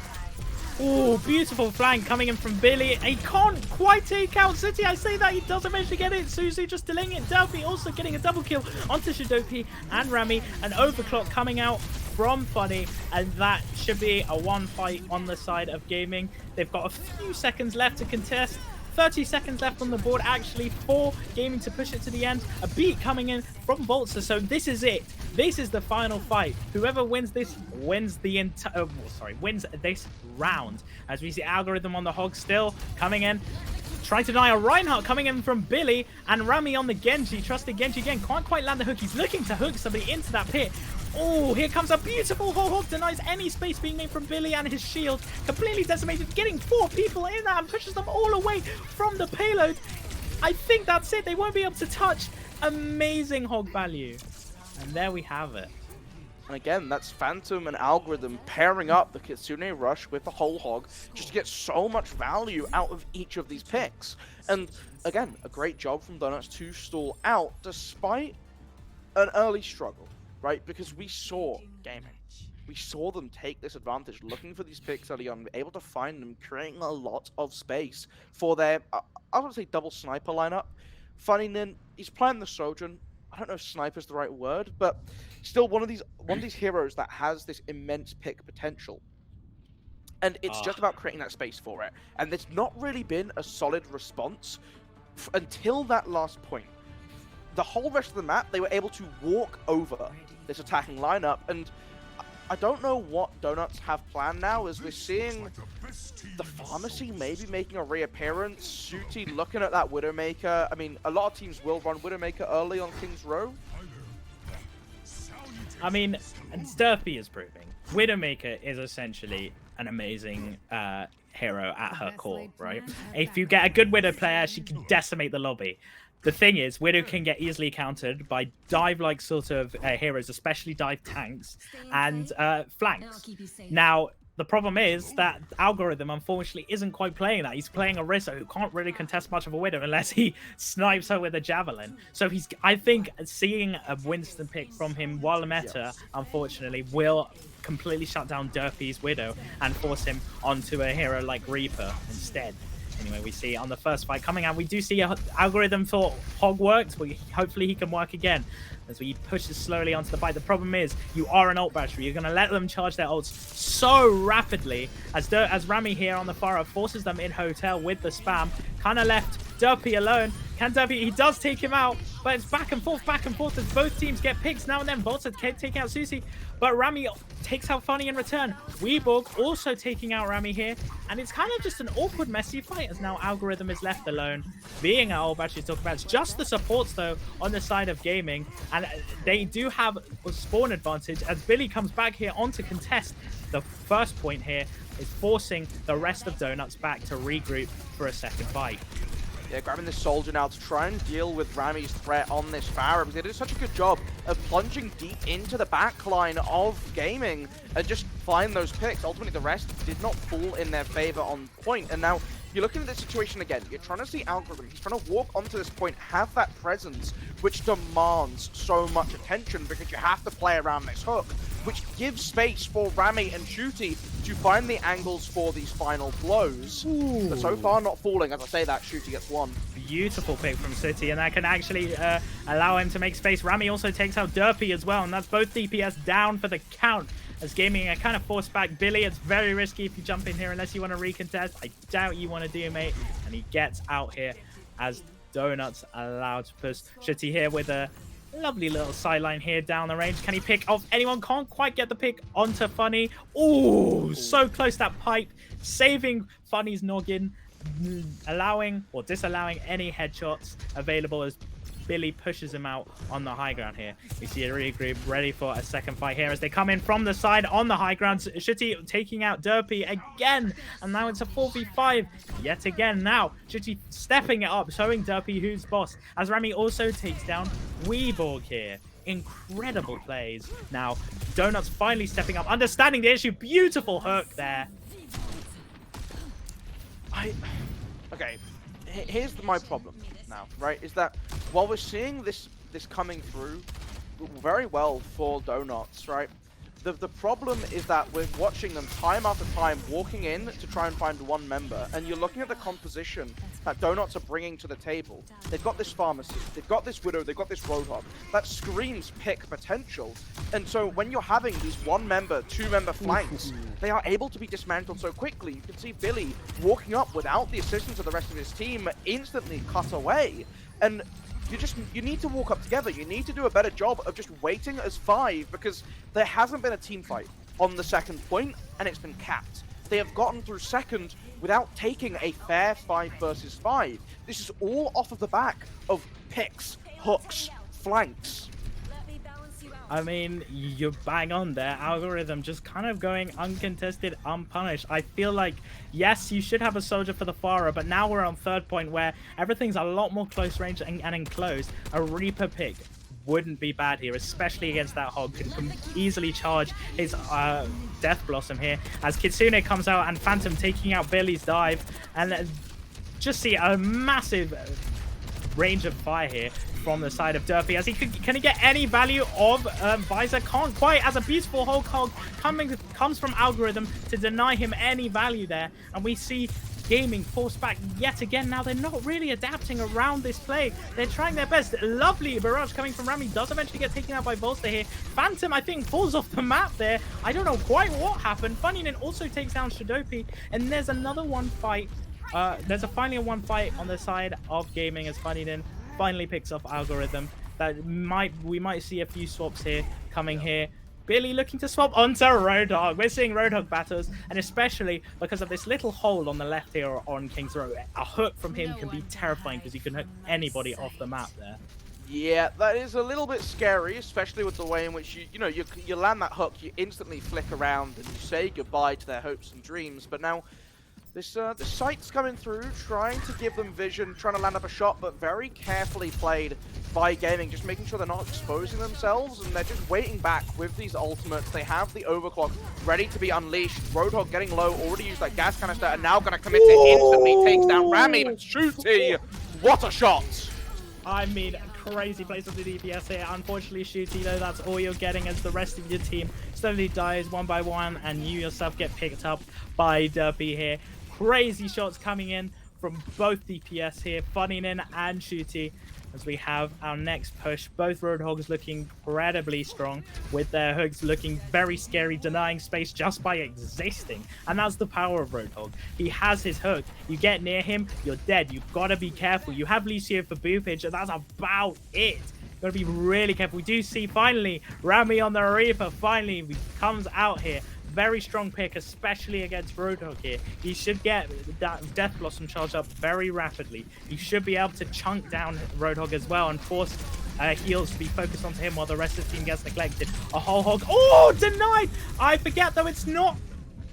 Oh, beautiful flank coming in from Billy. He can't quite take out City. I say that he doesn't manage to get it. Suzu just delaying it. Delphi also getting a double kill onto Shidopi and Rami. An overclock coming out from Funny, and that should be a one fight on the side of Gaming. They've got a few seconds left to contest. 30 seconds left on the board, actually, for Gaming to push it to the end. A beat coming in from Voltzer, so this is it. This is the final fight. Whoever wins this wins the wins this round. As we see Algorithm on the Hog still coming in. Trying to deny a Reinhardt coming in from Billy, and Rami on the Genji. Trusted Genji again. Can't quite land the hook. He's looking to hook somebody into that pit. Oh, here comes a beautiful Hog. Denies any space being made from Billy, and his shield completely decimated, getting 4 people in there and pushes them all away from the payload. I think that's it. They won't be able to touch. Amazing Hog value. And there we have it. And again, that's Phantom and Algorithm pairing up the Kitsune Rush with the whole Hog just to get so much value out of each of these picks. And again, a great job from Donuts to stall out despite an early struggle, right? Because we saw Gaming. We saw them take this advantage, looking for these picks early on, able to find them, creating a lot of space for their, I would say, double sniper lineup. Funny, he's playing the Sojourn. I don't know if sniper's the right word, but still one of these heroes that has this immense pick potential. And it's just about creating that space for it. And there's not really been a solid response until that last point. The whole rest of the map, they were able to walk over this attacking lineup, and I don't know what Donuts have planned now, as we're seeing the Pharmacy maybe making a reappearance. Sooty looking at that Widowmaker. I mean, a lot of teams will run Widowmaker early on King's Row. I mean, Sturpy is proving Widowmaker is essentially an amazing hero at her core, right? If you get a good Widow player, she can decimate the lobby. the thing is, Widow can get easily countered by dive-like sort of heroes, especially dive tanks and flanks. Now, the problem is that Algorithm, unfortunately, isn't quite playing that. He's playing a Rizzo who can't really contest much of a Widow unless he snipes her with a Javelin. So I think seeing a Winston pick from him while meta, unfortunately, will completely shut down Durfee's Widow and force him onto a hero like Reaper instead. Anyway, we see on the first fight coming out, we do see Algorithm thought Hog worked, but hopefully he can work again as we push this slowly onto the fight. The problem is, you are an ult battery. You're going to let them charge their ults so rapidly as Rami here on the far up forces them in hotel with the spam. Kind of left Derpy alone. Can Derpy? He does take him out, but it's back and forth as both teams get picks now and then. Volta taking out Susie, but Rami takes out Funny in return. Weeborg also taking out Rami here, and it's kind of just an awkward, messy fight as now Algorithm is left alone. Being our old battery talk about, it's just the supports though on the side of gaming, and they do have a spawn advantage as Billy comes back here on to contest. The first point here is forcing the rest of Donuts back to regroup for a second fight. Yeah, grabbing the Soldier now to try and deal with Rami's threat on this Pharah, because they did such a good job of plunging deep into the backline of gaming and just find those picks. Ultimately, the rest did not fall in their favor on point. And now you're looking at the situation again. You're trying to see Algorithm. He's trying to walk onto this point, have that presence, which demands so much attention because you have to play around this hook, which gives space for Rami and Shooty to find the angles for these final blows. Ooh. But so far not falling. As I say that, Shooty gets one. Beautiful pick from City, and that can actually allow him to make space. Rami also takes out Derpy as well, and that's both DPS down for the count. As gaming are kind of forced back. Billy, it's very risky if you jump in here unless you want to recontest. I doubt you want to do, mate. And he gets out here as Donuts allowed to push. Shitty here with a lovely little sideline here down the range. Can he pick off anyone? Can't quite get the pick onto Funny. Ooh, so close that pipe. Saving Funny's noggin. Allowing or disallowing any headshots available as Billy pushes him out on the high ground here. We see a regroup ready for a second fight here as they come in from the side on the high ground. Shitty taking out Derpy again, and now it's a 4v5 yet again. Now Shitty stepping it up, showing Derpy who's boss, as Rami also takes down Weeborg here. Incredible plays. Now Donuts finally stepping up, understanding the issue. Beautiful hook there. Okay, here's my problem now, right? Is that while we're seeing this coming through very well for Donuts, right? The problem is that we're watching them time after time walking in to try and find one member, and you're looking at the composition that Donuts are bringing to the table. They've got this Pharmacy, they've got this Widow, they've got this Roadhog. That screams pick potential. And so when you're having these one-member, two-member flanks, they are able to be dismantled so quickly. You can see Billy walking up without the assistance of the rest of his team, instantly cut away. And you need to walk up together. You need to do a better job of just waiting as 5, because there hasn't been a team fight on the second point, and it's been capped. They have gotten through second without taking a fair 5 versus 5. This is all off of the back of picks, hooks, flanks. I mean, you're bang on there. Algorithm just kind of going uncontested, unpunished. I feel like, yes, you should have a soldier for the Pharah, but now we're on third point where everything's a lot more close range and enclosed. A Reaper pick wouldn't be bad here, especially against that Hog. Can easily charge his Death Blossom here as Kitsune comes out and Phantom taking out Billy's dive. And just see a massive range of fire here from the side of Derpy as can he get any value of Visor? Can't quite, as a beautiful Hulk Hog comes from Algorithm to deny him any value there, and we see gaming forced back yet again. Now they're not really adapting around this play. They're trying their best. Lovely barrage coming from Rami does eventually get taken out by Volster here. Phantom, I think, falls off the map there. I don't know quite what happened. Funninen also takes down Shadopi, and there's another one fight. There's finally a one fight on the side of gaming as Funninen finally picks off Algorithm. We might see a few swaps here coming here. Billy looking to swap onto Roadhog. We're seeing Roadhog battles, and especially because of this little hole on the left here on King's Row. A hook from him can be terrifying because you can hook anybody off the map there. Yeah, that is a little bit scary, especially with the way in which you land that hook, you instantly flick around and you say goodbye to their hopes and dreams. But now This site's coming through, trying to give them vision, trying to land up a shot, but very carefully played by Gaming, just making sure they're not exposing themselves, and they're just waiting back with these ultimates. They have the overclock ready to be unleashed. Roadhog getting low, already used that gas canister, and now going to commit it instantly, takes down Rami, but Shooty, what a shot! I mean, crazy plays of the DPS here. Unfortunately, Shooty, though, that's all you're getting as the rest of your team slowly dies one by one, and you yourself get picked up by Derpy here. Crazy shots coming in from both DPS here, Funnynin and Shooty, as we have our next push. Both Roadhogs looking incredibly strong, with their hooks looking very scary, denying space just by existing. And that's the power of Roadhog. He has his hook. You get near him, you're dead. You've got to be careful. You have Lucio for boopage, and that's about it. Got to be really careful. We do see, finally, Rami on the Reaper, finally comes out here. Very strong pick, especially against Roadhog here. He should get that Death Blossom charge up very rapidly. He should be able to chunk down Roadhog as well and force heals to be focused onto him while the rest of the team gets neglected. A whole hog. Oh, denied! I forget, though, it's not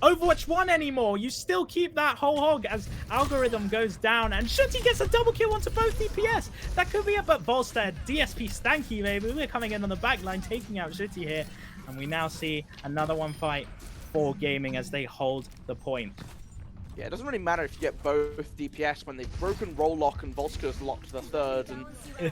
Overwatch 1 anymore. You still keep that whole hog as Algorithm goes down, and Shooty gets a double kill onto both DPS. That could be it, but Volstead, DSP Stanky, baby. We're coming in on the back line, taking out Shooty here. And we now see another one fight for Gaming as they hold the point. Yeah, it doesn't really matter if you get both DPS when they've broken roll lock and Volska's locked the third, and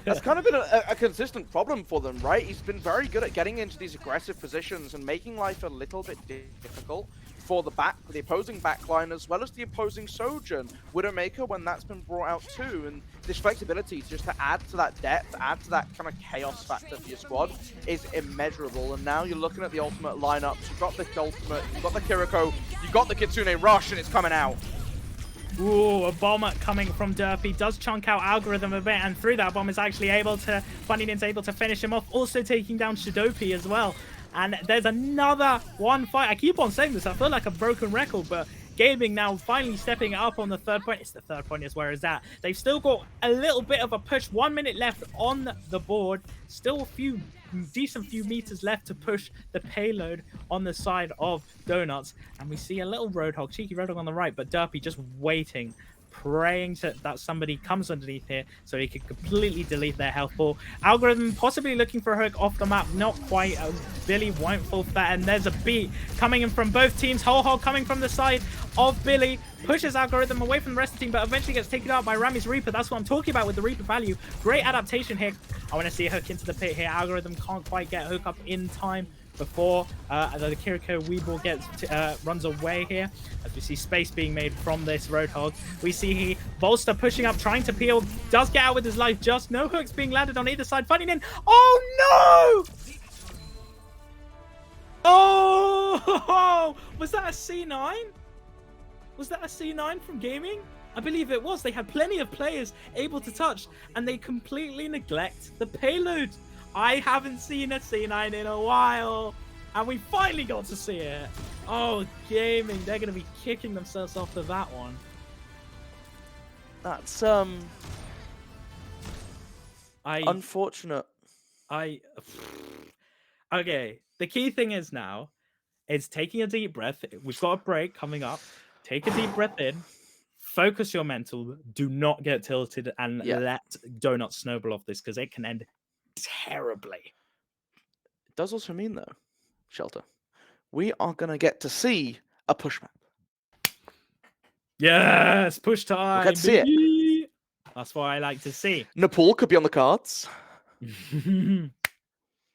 that's kind of been a consistent problem for them, right? He's been very good at getting into these aggressive positions and making life a little bit difficult for the opposing backline, as well as the opposing Sojourn. Widowmaker, when that's been brought out too, and this flexibility just to add to that depth, add to that kind of chaos factor for your squad is immeasurable. And now you're looking at the ultimate lineups. You've got the ultimate, you've got the Kiriko, you've got the Kitsune Rush, and it's coming out. Ooh, a bomb coming from Derpy does chunk out Algorithm a bit, and through that bomb is actually able to, Funnynin's able to finish him off, also taking down Shidopi as well. And there's another one fight. I keep on saying this, I feel like a broken record, but Gaming now finally stepping up on the third point. It's the third point is where it's at. They've still got a little bit of a push. 1 minute left on the board. Still a decent few meters left to push the payload on the side of Donuts. And we see a little Roadhog, cheeky Roadhog on the right, but Derpy just waiting, praying that somebody comes underneath here so he can completely delete their health ball. Algorithm possibly looking for a hook off the map, not quite. Billy won't fall for that, and there's a beat coming in from both teams. Whole hog coming from the side of Billy, pushes Algorithm away from the rest of the team, but eventually gets taken out by Rami's Reaper. That's what I'm talking about with the Reaper value. Great adaptation here. I want to see a hook into the pit here. Algorithm can't quite get a hook up in time before the Kiriko Weeble runs away here. As we see space being made from this Roadhog. We see Bolster pushing up, trying to peel, does get out with his life, just no hooks being landed on either side. Funnynin, oh no! Oh, was that a C9? Was that a C9 from Gaming? I believe it was. They had plenty of players able to touch, and they completely neglect the payload. I haven't seen a C9 in a while, and we finally got to see it. Oh, Gaming, they're going to be kicking themselves after that one. That's unfortunate. Okay, the key thing is now, it's taking a deep breath. We've got a break coming up. Take a deep breath in. Focus your mental. Do not get tilted and let Donuts snowball off this, because it can end terribly. It does also mean, though, Shelter, we are going to get to see a push map. Yes, push time. We'll get to see it. That's what I like to see. Nepal could be on the cards.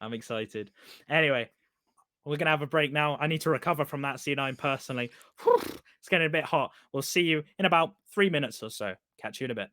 I'm excited. Anyway, we're going to have a break now. I need to recover from that C9 personally. It's getting a bit hot. We'll see you in about 3 minutes or so. Catch you in a bit.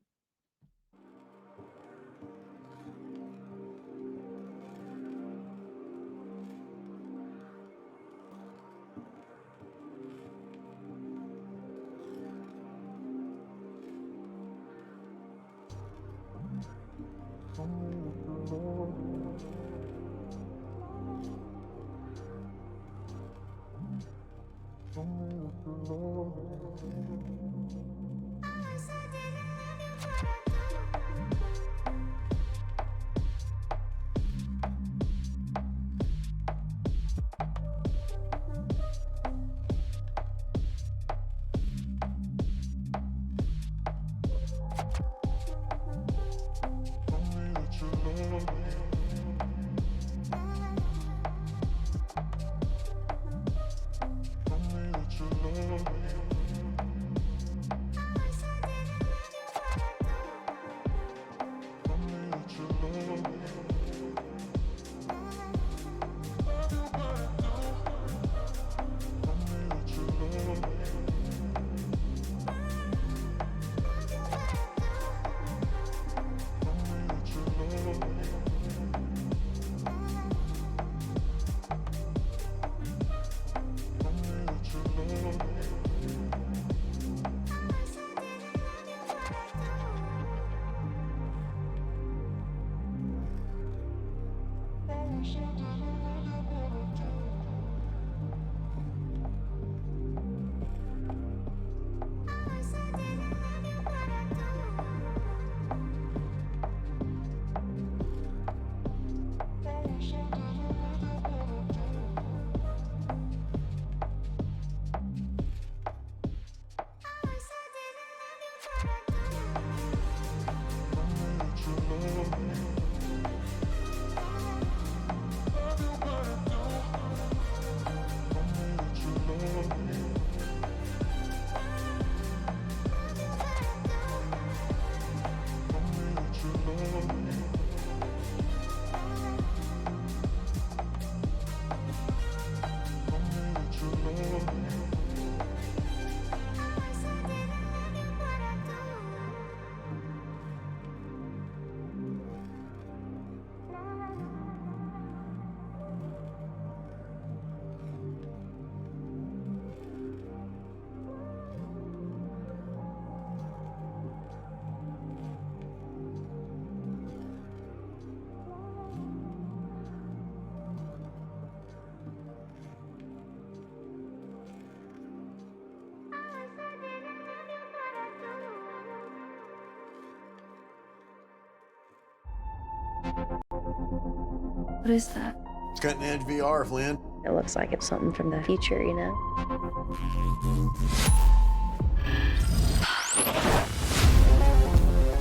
What is that? It's cutting edge VR, Flynn. It looks like it's something from the future, you know?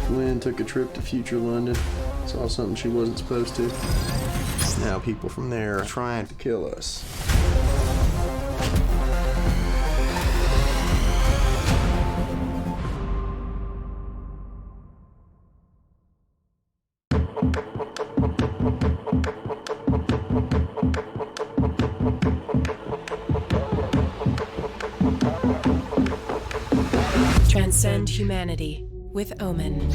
Flynn took a trip to future London, saw something she wasn't supposed to. Now people from there are trying to kill us. Transcend humanity with Omen.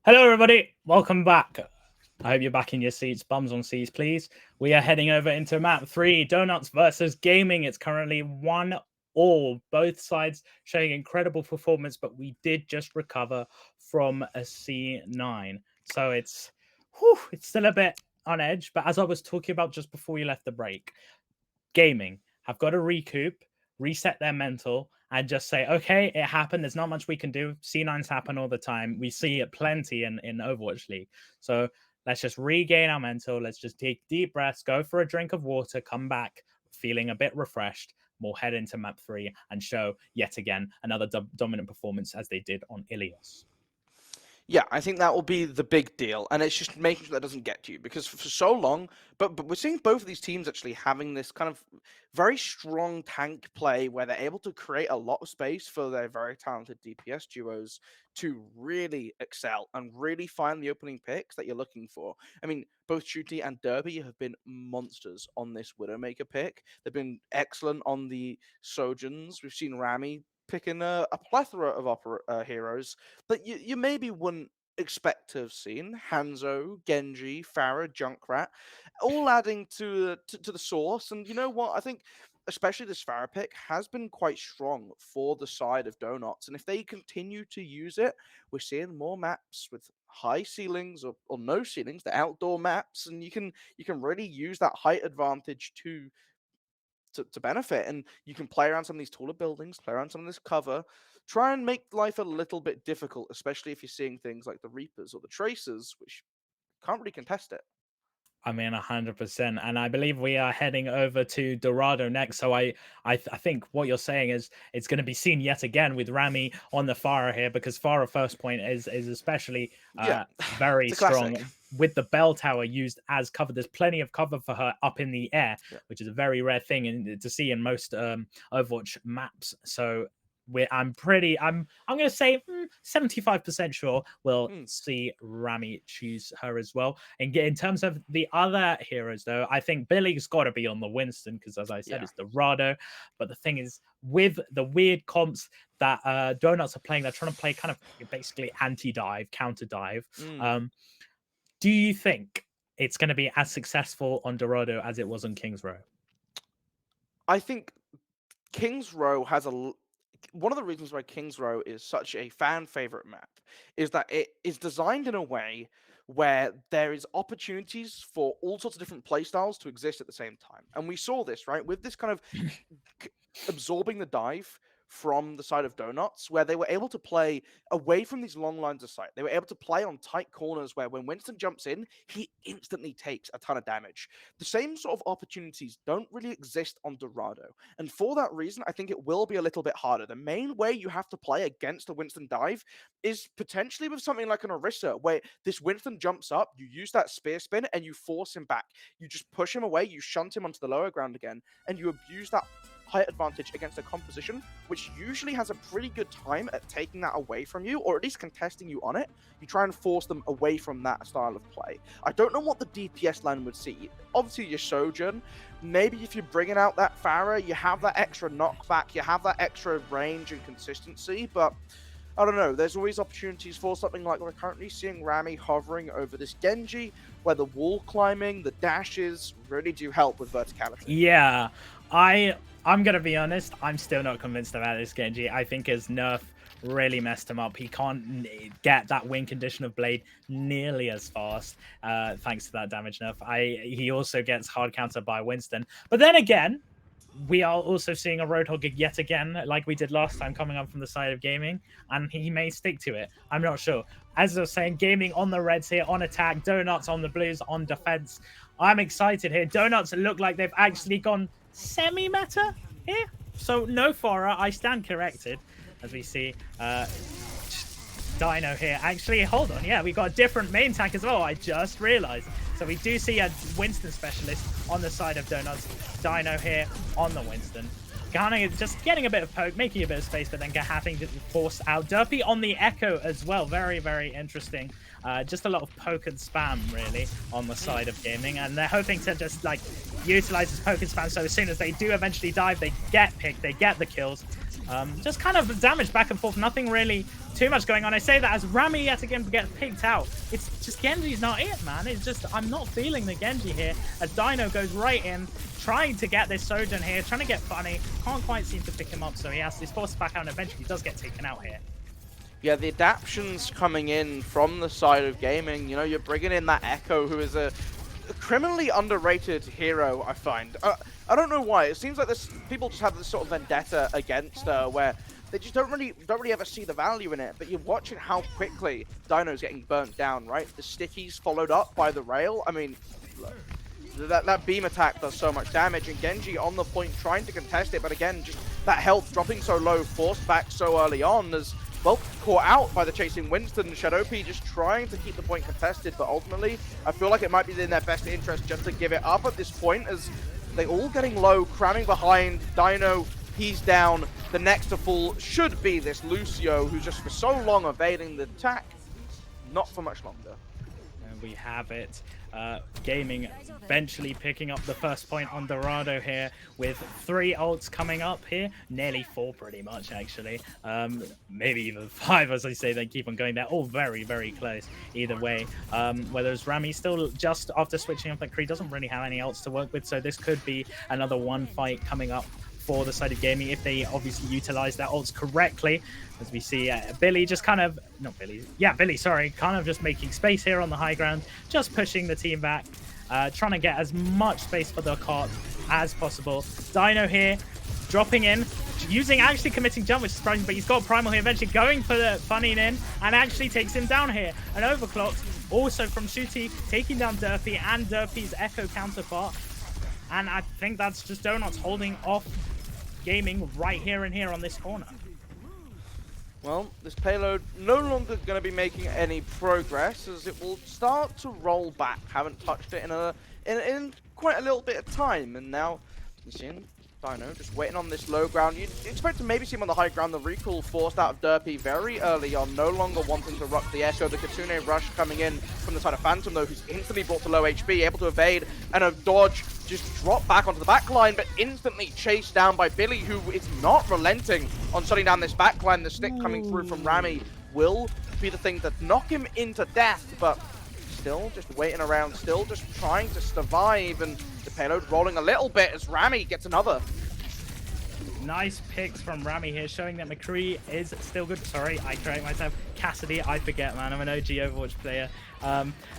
Hello, everybody. Welcome back. I hope you're back in your seats. Bums on seats, please. We are heading over into map 3, Donuts versus Gaming. It's currently 1-1. Both sides showing incredible performance, but we did just recover from a C9. So it's still a bit on edge. But as I was talking about just before we left the break, Gaming have got to recoup, reset their mental, and just say, okay, it happened. There's not much we can do. C9s happen all the time. We see it plenty in Overwatch League. So let's just regain our mental. Let's just take deep breaths, go for a drink of water, come back feeling a bit refreshed. We'll head into map 3 and show yet again another dominant performance as they did on Ilios. Yeah, I think that will be the big deal, and it's just making sure that doesn't get to you, because for so long, but we're seeing both of these teams actually having this kind of very strong tank play where they're able to create a lot of space for their very talented DPS duos to really excel and really find the opening picks that you're looking for. I mean, both Shooty and Derby have been monsters on this Widowmaker pick. They've been excellent on the Sojans. We've seen Rami picking a plethora of heroes that you maybe wouldn't expect to have seen. Hanzo, Genji, Pharah, Junkrat, all adding to the source. And you know what? I think especially this Pharah pick has been quite strong for the side of Donuts. And if they continue to use it, we're seeing more maps with high ceilings or no ceilings, the outdoor maps, and you can really use that height advantage to benefit, and you can play around some of these taller buildings, play around some of this cover, try and make life a little bit difficult, especially if you're seeing things like the Reapers or the Tracers, which can't really contest it. I mean, 100%. And I believe we are heading over to Dorado next. So I think what you're saying is it's going to be seen yet again with Rami on the Pharah here, because Pharah first point is especially very it's a strong classic. with the bell tower used as cover. There's plenty of cover for her up in the air, which is a very rare thing to see in most Overwatch maps. So I'm going to say 75% sure we'll see Rami choose her as well. And in terms of the other heroes, though, I think Billy's got to be on the Winston, because as I said, it's Dorado. But the thing is, with the weird comps that Donuts are playing, they're trying to play kind of basically anti-dive, counter-dive. Do you think it's going to be as successful on Dorado as it was on King's Row? I think King's Row has one of the reasons why King's Row is such a fan favorite map is that it is designed in a way where there is opportunities for all sorts of different playstyles to exist at the same time. And we saw this, right, with this kind of absorbing the dive from the side of Donuts, where they were able to play away from these long lines of sight. They were able to play on tight corners where when Winston jumps in, he instantly takes a ton of damage. The same sort of opportunities don't really exist on Dorado. And for that reason, I think it will be a little bit harder. The main way you have to play against a Winston dive is potentially with something like an Orisa, where this Winston jumps up, you use that spear spin, and you force him back. You just push him away, you shunt him onto the lower ground again, and you abuse that height advantage against a composition which usually has a pretty good time at taking that away from you, or at least contesting you on it. You try and force them away from that style of play. I don't know what the DPS line would see. Obviously your Sojourn, maybe if you're bringing out that Pharah, you have that extra knockback, you have that extra range and consistency, but I don't know, there's always opportunities for something like we're currently seeing Rami hovering over this Genji, where the wall climbing, the dashes really do help with verticality. Yeah, I'm going to be honest, I'm still not convinced about this Genji. I think his nerf really messed him up. He can't get that win condition of Blade nearly as fast, thanks to that damage nerf. He also gets hard counter by Winston. But then again, we are also seeing a Roadhog yet again, like we did last time, coming up from the side of gaming, and he may stick to it. I'm not sure. As I was saying, gaming on the reds here, on attack, Donuts on the blues, on defense. I'm excited here. Donuts look like they've actually gone semi-meta here. So no Fora, I stand corrected, as we see. Dino here. Actually, hold on. Yeah, we got a different main tank as well. I just realized. So we do see a Winston specialist on the side of Donuts. Dino here on the Winston. Kind of just getting a bit of poke, making a bit of space, but then having to force out. Derpy on the Echo as well. Very, very interesting. Just a lot of poke and spam, really, on the side of gaming. And they're hoping to just, like, utilize this poke and spam. So as soon as they do eventually dive, they get picked, they get the kills. Just kind of damage back and forth. Nothing really too much going on. I say that as Rami yet again gets picked out. It's just Genji's not it, man. It's just, I'm not feeling the Genji here. As Dino goes right in, trying to get this Sojourn here, trying to get funny. Can't quite seem to pick him up, so he's forced back out and eventually does get taken out here. Yeah, the adaptions coming in from the side of gaming, you know, you're bringing in that Echo, who is a criminally underrated hero, I find. I don't know why. It seems like people just have this sort of vendetta against her, where they just don't really ever see the value in it. But you're watching how quickly Dino's getting burnt down, right? The stickies followed up by the rail. I mean, that beam attack does so much damage, and Genji on the point trying to contest it, but again, just that health dropping so low, forced back so early on, as well, caught out by the chasing Winston. Shadowpea just trying to keep the point contested, but ultimately, I feel like it might be in their best interest just to give it up at this point, as they all getting low, cramming behind. Dino, he's down. The next to fall should be this Lucio, who's just for so long evading the attack. Not for much longer. And we have it. Gaming eventually picking up the first point on Dorado here with 3 ults coming up here. Nearly 4 pretty much, actually. Maybe even 5, as I say. They keep on going. They're all very, very close either way. Whereas Rami still, just after switching off McCree, doesn't really have any ults to work with. So this could be another one fight coming up for the side of gaming if they obviously utilize their ults correctly. As we see Billy just kind of, Billy, sorry, kind of just making space here on the high ground, just pushing the team back, trying to get as much space for the cart as possible. Dino here, dropping in, actually committing jump, which is surprising, but he's got Primal here, eventually going for the funning in, and actually takes him down here. An overclock, also from Shooty, taking down Derpy and Derpy's Echo counterpart. And I think that's just Donuts holding off gaming right here and here on this corner. Well, this payload no longer going to be making any progress, as it will start to roll back. Haven't touched it in quite a little bit of time, and now you see Dino just waiting on this low ground. You'd expect to maybe see him on the high ground. The recall forced out of Derpy very early on, no longer wanting to rush the Echo. The Kitsune rush coming in from the side of Phantom, though, who's instantly brought to low HP, able to evade, and a dodge just drop back onto the back line, but instantly chased down by Billy, who is not relenting on shutting down this back line. The stick coming through from Rami will be the thing to knock him into death, but still just waiting around, still just trying to survive, and the payload rolling a little bit as Rami gets another. Nice picks from Rami here, showing that McCree is still good. Sorry, I correct myself. Cassidy, I forget, man. I'm an OG Overwatch player.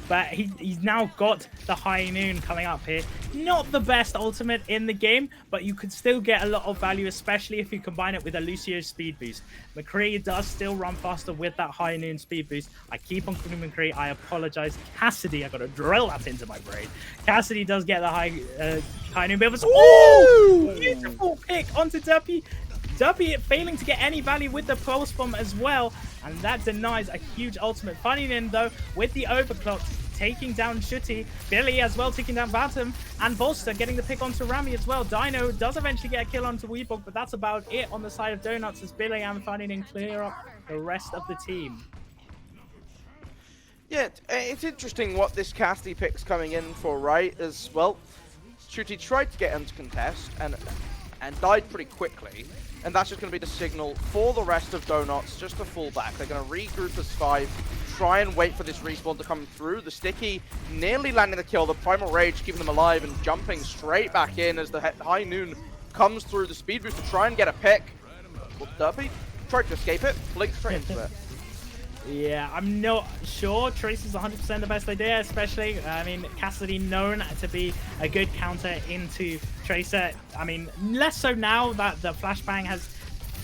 But he's now got the High Noon coming up here. Not the best ultimate in the game, but you could still get a lot of value, especially if you combine it with a Lucio speed boost. McCree does still run faster with that High Noon speed boost. I keep on calling McCree. I apologize. Cassidy, I got to drill that into my brain. Cassidy does get the High Noon build. Oh, beautiful pick onto Duppy. Duppy failing to get any value with the pulse bomb as well, and that denies a huge ultimate. Funny in though, with the overclock, taking down Shooty, Billy as well taking down Phantom, and Volster getting the pick onto Rami as well. Dino does eventually get a kill onto Weebog, but that's about it on the side of Donuts as Billy and Funny clear up the rest of the team. Yeah, it's interesting what this Cassidy pick's coming in for, right? As well, Shooty tried to get him to contest and died pretty quickly. And that's just going to be the signal for the rest of Donuts just to fall back. They're going to regroup as 5, try and wait for this respawn to come through. The Sticky nearly landing the kill. The Primal Rage keeping them alive and jumping straight back in as the High Noon comes through the speed boost to try and get a pick. Well, Derpy tried to escape it, blinked straight into it. Yeah, I'm not sure Trace is 100% the best idea, especially, I mean, Cassidy known to be a good counter into Tracer. I mean, less so now that the flashbang has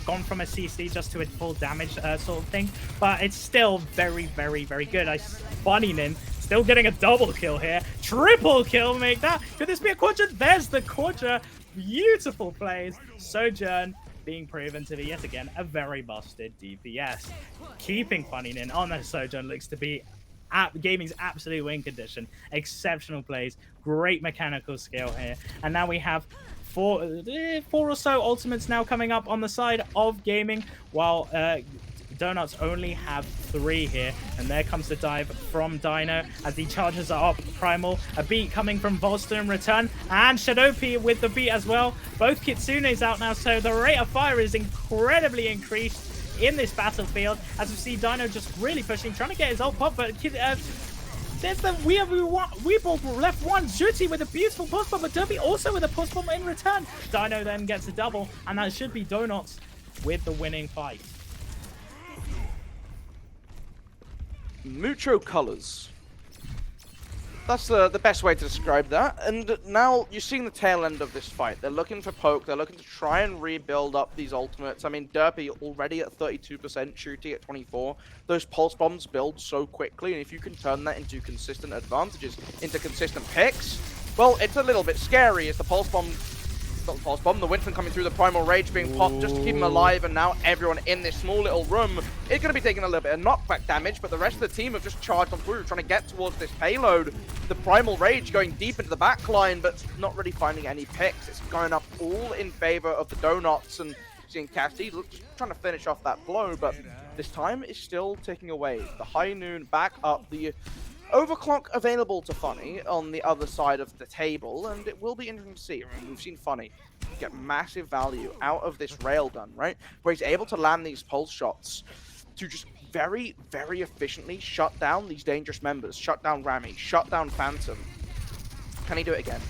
gone from a CC just to a full damage sort of thing, but it's still very, very, very good. Funninen still getting a double kill here. Triple kill, make that. Could this be a Quadra? There's the Quadra. Beautiful plays. Sojourn being proven to be, yet again, a very busted DPS. Keeping Funninen on the Sojourn looks to be gaming's absolute win condition. Exceptional plays, great mechanical skill here. And now we have four or so ultimates now coming up on the side of gaming, while Donuts only have 3 here. And there comes the dive from Dino as he charges up Primal. A beat coming from Volster in return. And Shadopi with the beat as well. Both Kitsune's out now, so the rate of fire is incredibly increased in this battlefield. As we see Dino just really pushing, trying to get his ult pop, but there's the Weeble left one. Juti with a beautiful push bomb, but Derby also with a push bomb in return. Dino then gets a double, and that should be Donuts with the winning fight. Mucho colors. That's the best way to describe that. And now you're seeing the tail end of this fight. They're looking for poke. They're looking to try and rebuild up these ultimates. I mean, Derpy already at 32%, Shooty at 24%. Those pulse bombs build so quickly, and if you can turn that into consistent advantages, into consistent picks, well, it's a little bit scary as the pulse bomb, the Winston coming through, the Primal Rage being popped just to keep him alive, and now everyone in this small little room is going to be taking a little bit of knockback damage, but the rest of the team have just charged on through, trying to get towards this payload. The Primal Rage going deep into the back line, but not really finding any picks. It's going up all in favor of the Donuts, and seeing Cassidy trying to finish off that blow, but this time is still taking away the High Noon back up, the overclock available to Funny on the other side of the table, and it will be interesting to see. I mean, we've seen Funny get massive value out of this railgun, right? Where he's able to land these pulse shots to just very, very efficiently shut down these dangerous members, shut down Rami, shut down Phantom. Can he do it again?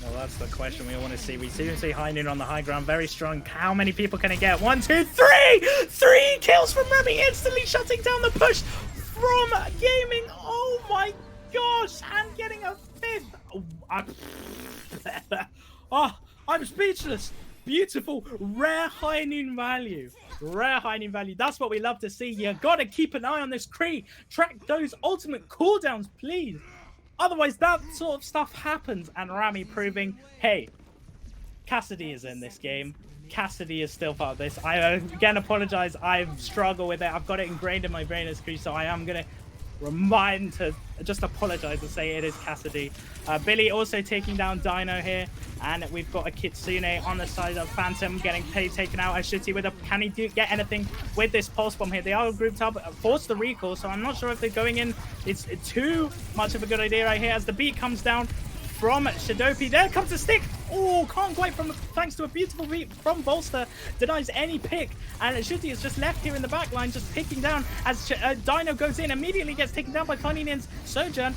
Well, that's the question we all want to see. We soon see High Noon on the high ground, very strong. How many people can he get? 1, 2, 3! 3 kills from Rami, instantly shutting down the push from Gaming. Oh my gosh, and getting a 5th. Oh, I'm speechless. Beautiful, rare High Noon value. Rare High Noon value. That's what we love to see. You gotta keep an eye on this Kree. Track those ultimate cooldowns, please. Otherwise, that sort of stuff happens. And Rami proving, hey, Cassidy is in this game. Cassidy is still part of this. I again apologize. I struggle with it. I've got it ingrained in my brain as Kree, so I am gonna remind to just apologize and say it is Cassidy. Billy also taking down Dino here, and we've got a Kitsune on the side of Phantom getting taken out. Shitty with a, can he get anything with this pulse bomb here? They are grouped up, force the recall, so I'm not sure if they're going in. It's too much of a good idea right here as the beat comes down from Shadopi. There comes the stick. Oh, can't quite, thanks to a beautiful beat from Volster. Denies any pick. And Shitty is just left here in the back line, just picking down as Dino goes in, immediately gets taken down by Funninen's Sojourn.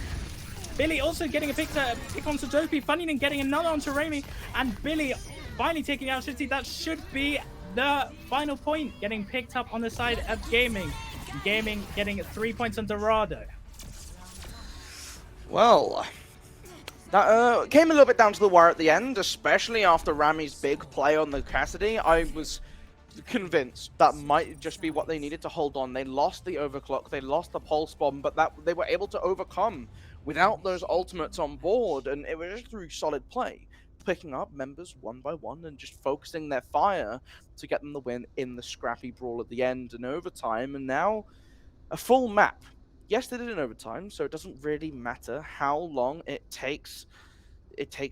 Billy also getting a pick on Shadopi. Funninen getting another onto Rami. And Billy finally taking out Shitty. That should be the final point, getting picked up on the side of Gaming. Gaming getting 3 points on Dorado. Well, that came a little bit down to the wire at the end, especially after Rami's big play on the Cassidy. I was convinced that might just be what they needed to hold on. They lost the overclock, they lost the pulse bomb, but that they were able to overcome without those ultimates on board, and it was just through solid play, picking up members one by one and just focusing their fire to get them the win in the scrappy brawl at the end and overtime. And now a full map. Yes, they did it in overtime, so it doesn't really matter how long it takes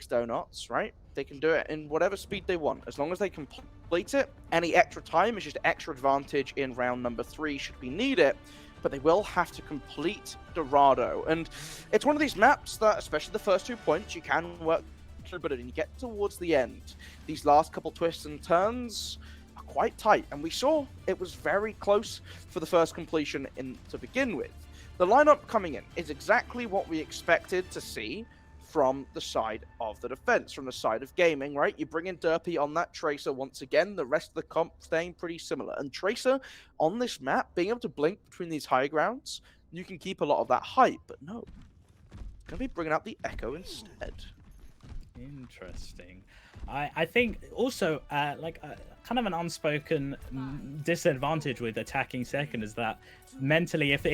Donuts, right? They can do it in whatever speed they want. As long as they complete it, any extra time is just extra advantage in round number 3 should we need it. But they will have to complete Dorado. And it's one of these maps that, especially the first 2 points, you can work through, but when you get towards the end, these last couple twists and turns are quite tight. And we saw it was very close for the first completion to begin with. The lineup coming in is exactly what we expected to see from the side of the defense, from the side of gaming, right? You bring in Derpy on that Tracer once again, the rest of the comp staying pretty similar. And Tracer on this map, being able to blink between these high grounds, you can keep a lot of that hype, but no. Gonna be bringing out the Echo instead. Interesting. I think also kind of an unspoken disadvantage with attacking second is that mentally if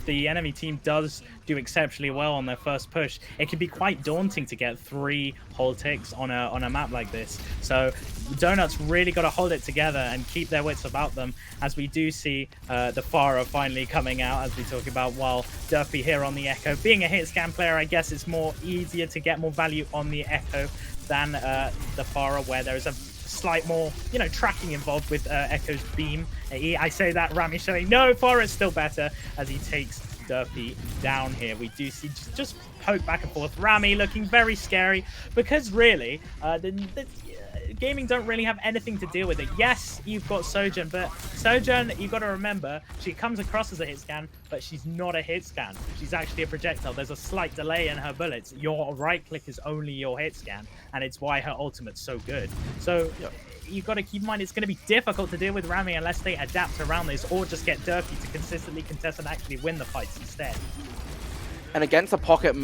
the enemy team does do exceptionally well on their first push, it can be quite daunting to get 3 whole ticks on a map like this. So Donuts really got to hold it together and keep their wits about them, as we do see the Pharah finally coming out, as we talk about, while Derpy here on the Echo. Being a hit scan player, I guess it's more easier to get more value on the Echo than the Pharah, where there is a slight more, tracking involved with Echo's beam. I say that, Rami showing, no, Pharah is still better, as he takes Derpy down here. We do see just poke back and forth. Rami looking very scary, because really, the gaming don't really have anything to deal with it. Yes, you've got Sojourn, but Sojourn, you've got to remember, she comes across as a hit scan, but she's not a hit scan. She's actually a projectile. There's a slight delay in her bullets. Your right click is only your hit scan, and it's why her ultimate's so good. So you've got to keep in mind it's going to be difficult to deal with Rami unless they adapt around this, or just get Derpy to consistently contest and actually win the fights instead. And against the pocket,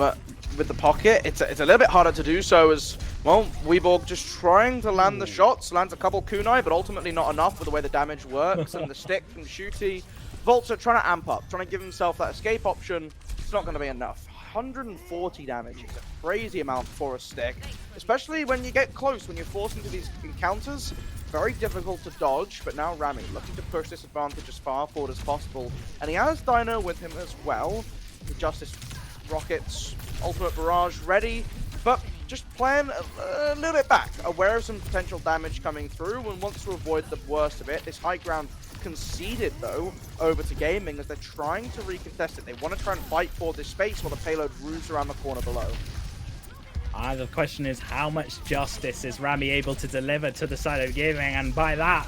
with the pocket, it's a little bit harder to do so, as well. Weeborg just trying to land the shots, lands a couple kunai, but ultimately not enough with the way the damage works. And the stick from Shooty, Voltzer trying to amp up, trying to give himself that escape option. It's not going to be enough. 140 damage is a crazy amount for a stick, especially when you get close, when you're forced into these encounters. Very difficult to dodge, but now Rami looking to push this advantage as far forward as possible. And he has Dino with him as well. The Justice rockets, ultimate barrage ready, but just playing a little bit back, aware of some potential damage coming through, and wants to avoid the worst of it. This high ground conceded, though, over to gaming, as they're trying to recontest it. They want to try and fight for this space while the payload roos around the corner below. The question is, how much justice is Rami able to deliver to the side of gaming? And by that,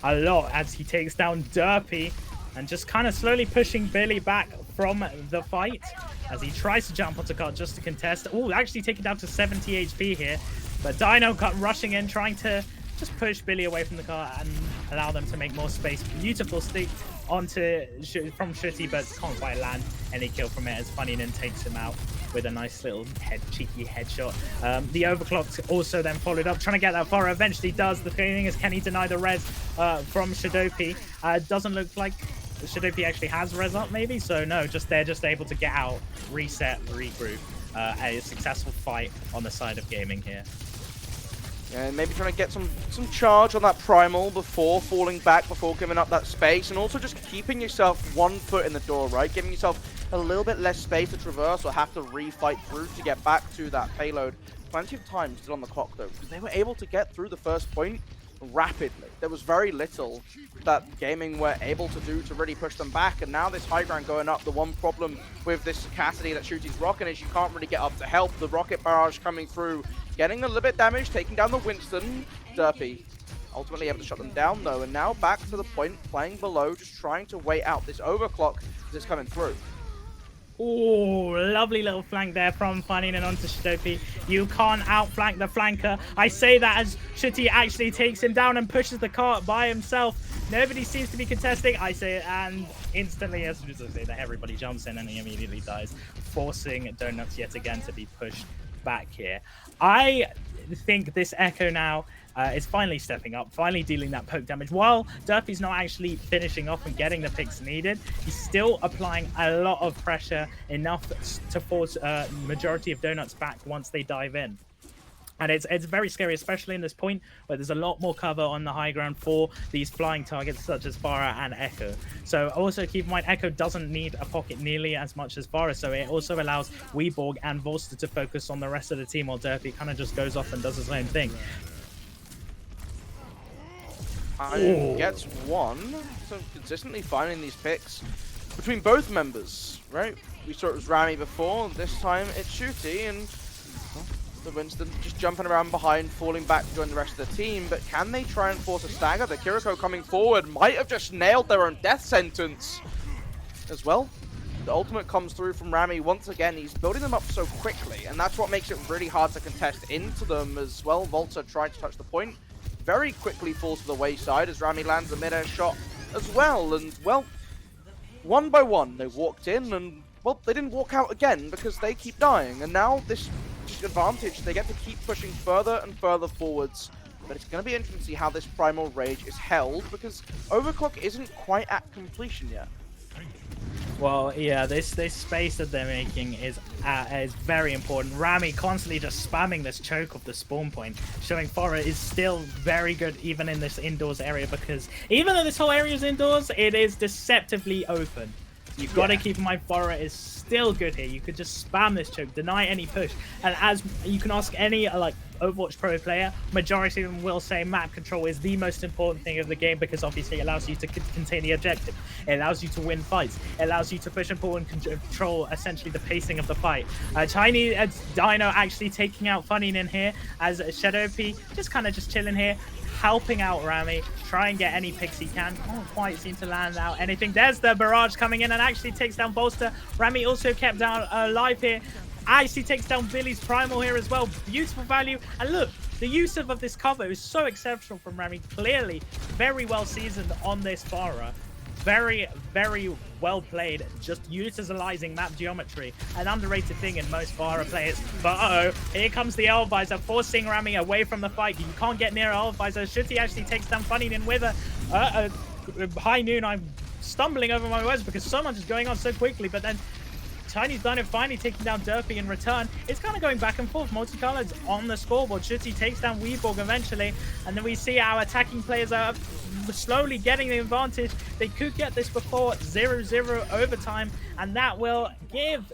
a lot, as he takes down Derpy and just kind of slowly pushing Billy back from the fight as he tries to jump onto cart just to contest. Oh, actually taken down to 70 HP here, but Dino rushing in, trying to just push Billy away from the car and allow them to make more space. Beautiful stick onto from Shooty, but can't quite land any kill from it, as Funninen takes him out with a nice little cheeky headshot. The overclock also then followed up, trying to get that far. Eventually does. The thing is, can he deny the res from Shadopi? Doesn't look like Shadopi actually has res up, maybe. So no, they're just able to get out, reset, regroup. A successful fight on the side of gaming here. And maybe trying to get some charge on that primal before falling back, before giving up that space, and also just keeping yourself 1 foot in the door, right? Giving yourself a little bit less space to traverse or have to refight through to get back to that payload. Plenty of time still on the clock, though, because they were able to get through the first point rapidly. There was very little that gaming were able to do to really push them back, and now this high ground going up. The one problem with this Cassidy that Shooty's rocking is you can't really get up to help. The rocket barrage coming through, getting a little bit damage, taking down the Winston. Derpy ultimately able to shut them down, though, and now back to the point, playing below, just trying to wait out this overclock that's coming through. Oh, lovely little flank there from Funninen onto Shadopi. You can't outflank the flanker. I say that as Shooty actually takes him down and pushes the cart by himself. Nobody seems to be contesting. I say it, and instantly, as soon as I say that, everybody jumps in and he immediately dies, forcing Donuts yet again to be pushed back here. I think this Echo now is finally stepping up, finally dealing that poke damage. While Derpy's not actually finishing off and getting the picks needed, he's still applying a lot of pressure, enough to force majority of Donuts back once they dive in. And it's very scary, especially in this point where there's a lot more cover on the high ground for these flying targets such as Pharah and Echo. So also keep in mind, Echo doesn't need a pocket nearly as much as Pharah, so it also allows Weeborg and Volster to focus on the rest of the team, while Derpy kind of just goes off and does his own thing. Gets one, so consistently finding these picks between both members, right? We saw it was Rami before, this time it's Shooty, and the Winston just jumping around behind, falling back to join the rest of the team. But can they try and force a stagger? The Kiriko coming forward might have just nailed their own death sentence as well. the ultimate comes through from Rami once again. He's building them up so quickly, and that's what makes it really hard to contest into them as well. Volta tried to touch the point, very quickly falls to the wayside as Rami lands a mid-air shot as well. And, well, one by one, they walked in, and, well, they didn't walk out again because they keep dying. And now this advantage, they get to keep pushing further and further forwards. But it's going to be interesting to see how this Primal Rage is held, because Overclock isn't quite at completion yet. Well, yeah, this space that they're making is very important. Rami constantly just spamming this choke of the spawn point, showing Fora is still very good even in this indoors area, because even though this whole area is indoors, it is deceptively open. You've got to keep in mind Fora is still good here. You could just spam this choke, deny any push, and as you can ask any like Overwatch Pro player, majority of them will say map control is the most important thing of the game, because obviously it allows you to contain the objective, it allows you to win fights, it allows you to push and pull and control essentially the pacing of the fight. Chinese Dino actually taking out Funny in here as Shadow P just kind of just chilling here, helping out Rami, try and get any picks he can. Can't quite seem to land out anything. There's the barrage coming in and actually takes down Bolster. Rami also kept down alive here. Actually takes down Billy's Primal here as well. Beautiful value. And look, the use of this cover is so exceptional from Rami. Clearly, very well seasoned on this Farah. Very, very well played, just utilizing map geometry, an underrated thing in most Farah players. But uh-oh, here comes the L Visor, forcing Rami away from the fight. You can't get near L Visor. Shooty actually takes down Funnynin with a high noon. I'm stumbling over my words because so much is going on so quickly, but then Chinese Dino finally taking down Derpy in return. It's kind of going back and forth. Multicolored on the scoreboard. Shooty takes down Weeborg eventually, and then we see our attacking players are slowly getting the advantage. They could get this before 0-0 overtime, and that will give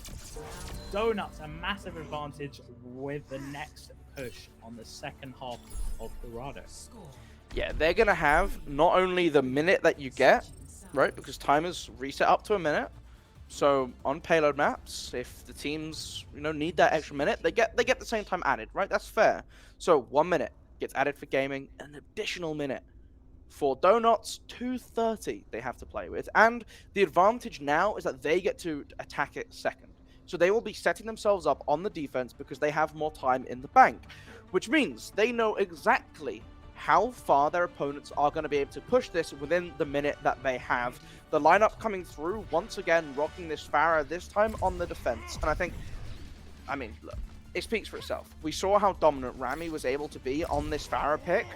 Donuts a massive advantage with the next push on the second half of Dorado. Yeah, they're going to have not only the minute that you get, right, because timers reset up to a minute. So on payload maps, if the teams need that extra minute, they get the same time added, right? That's fair. So 1 minute gets added for gaming, an additional minute for Donuts, 2:30 they have to play with. And the advantage now is that they get to attack it second. So they will be setting themselves up on the defense because they have more time in the bank, which means they know exactly how far their opponents are going to be able to push this within the minute that they have. The lineup coming through, once again, rocking this Farah, this time on the defense. And I mean, look, it speaks for itself. We saw how dominant Rami was able to be on this Farah pick.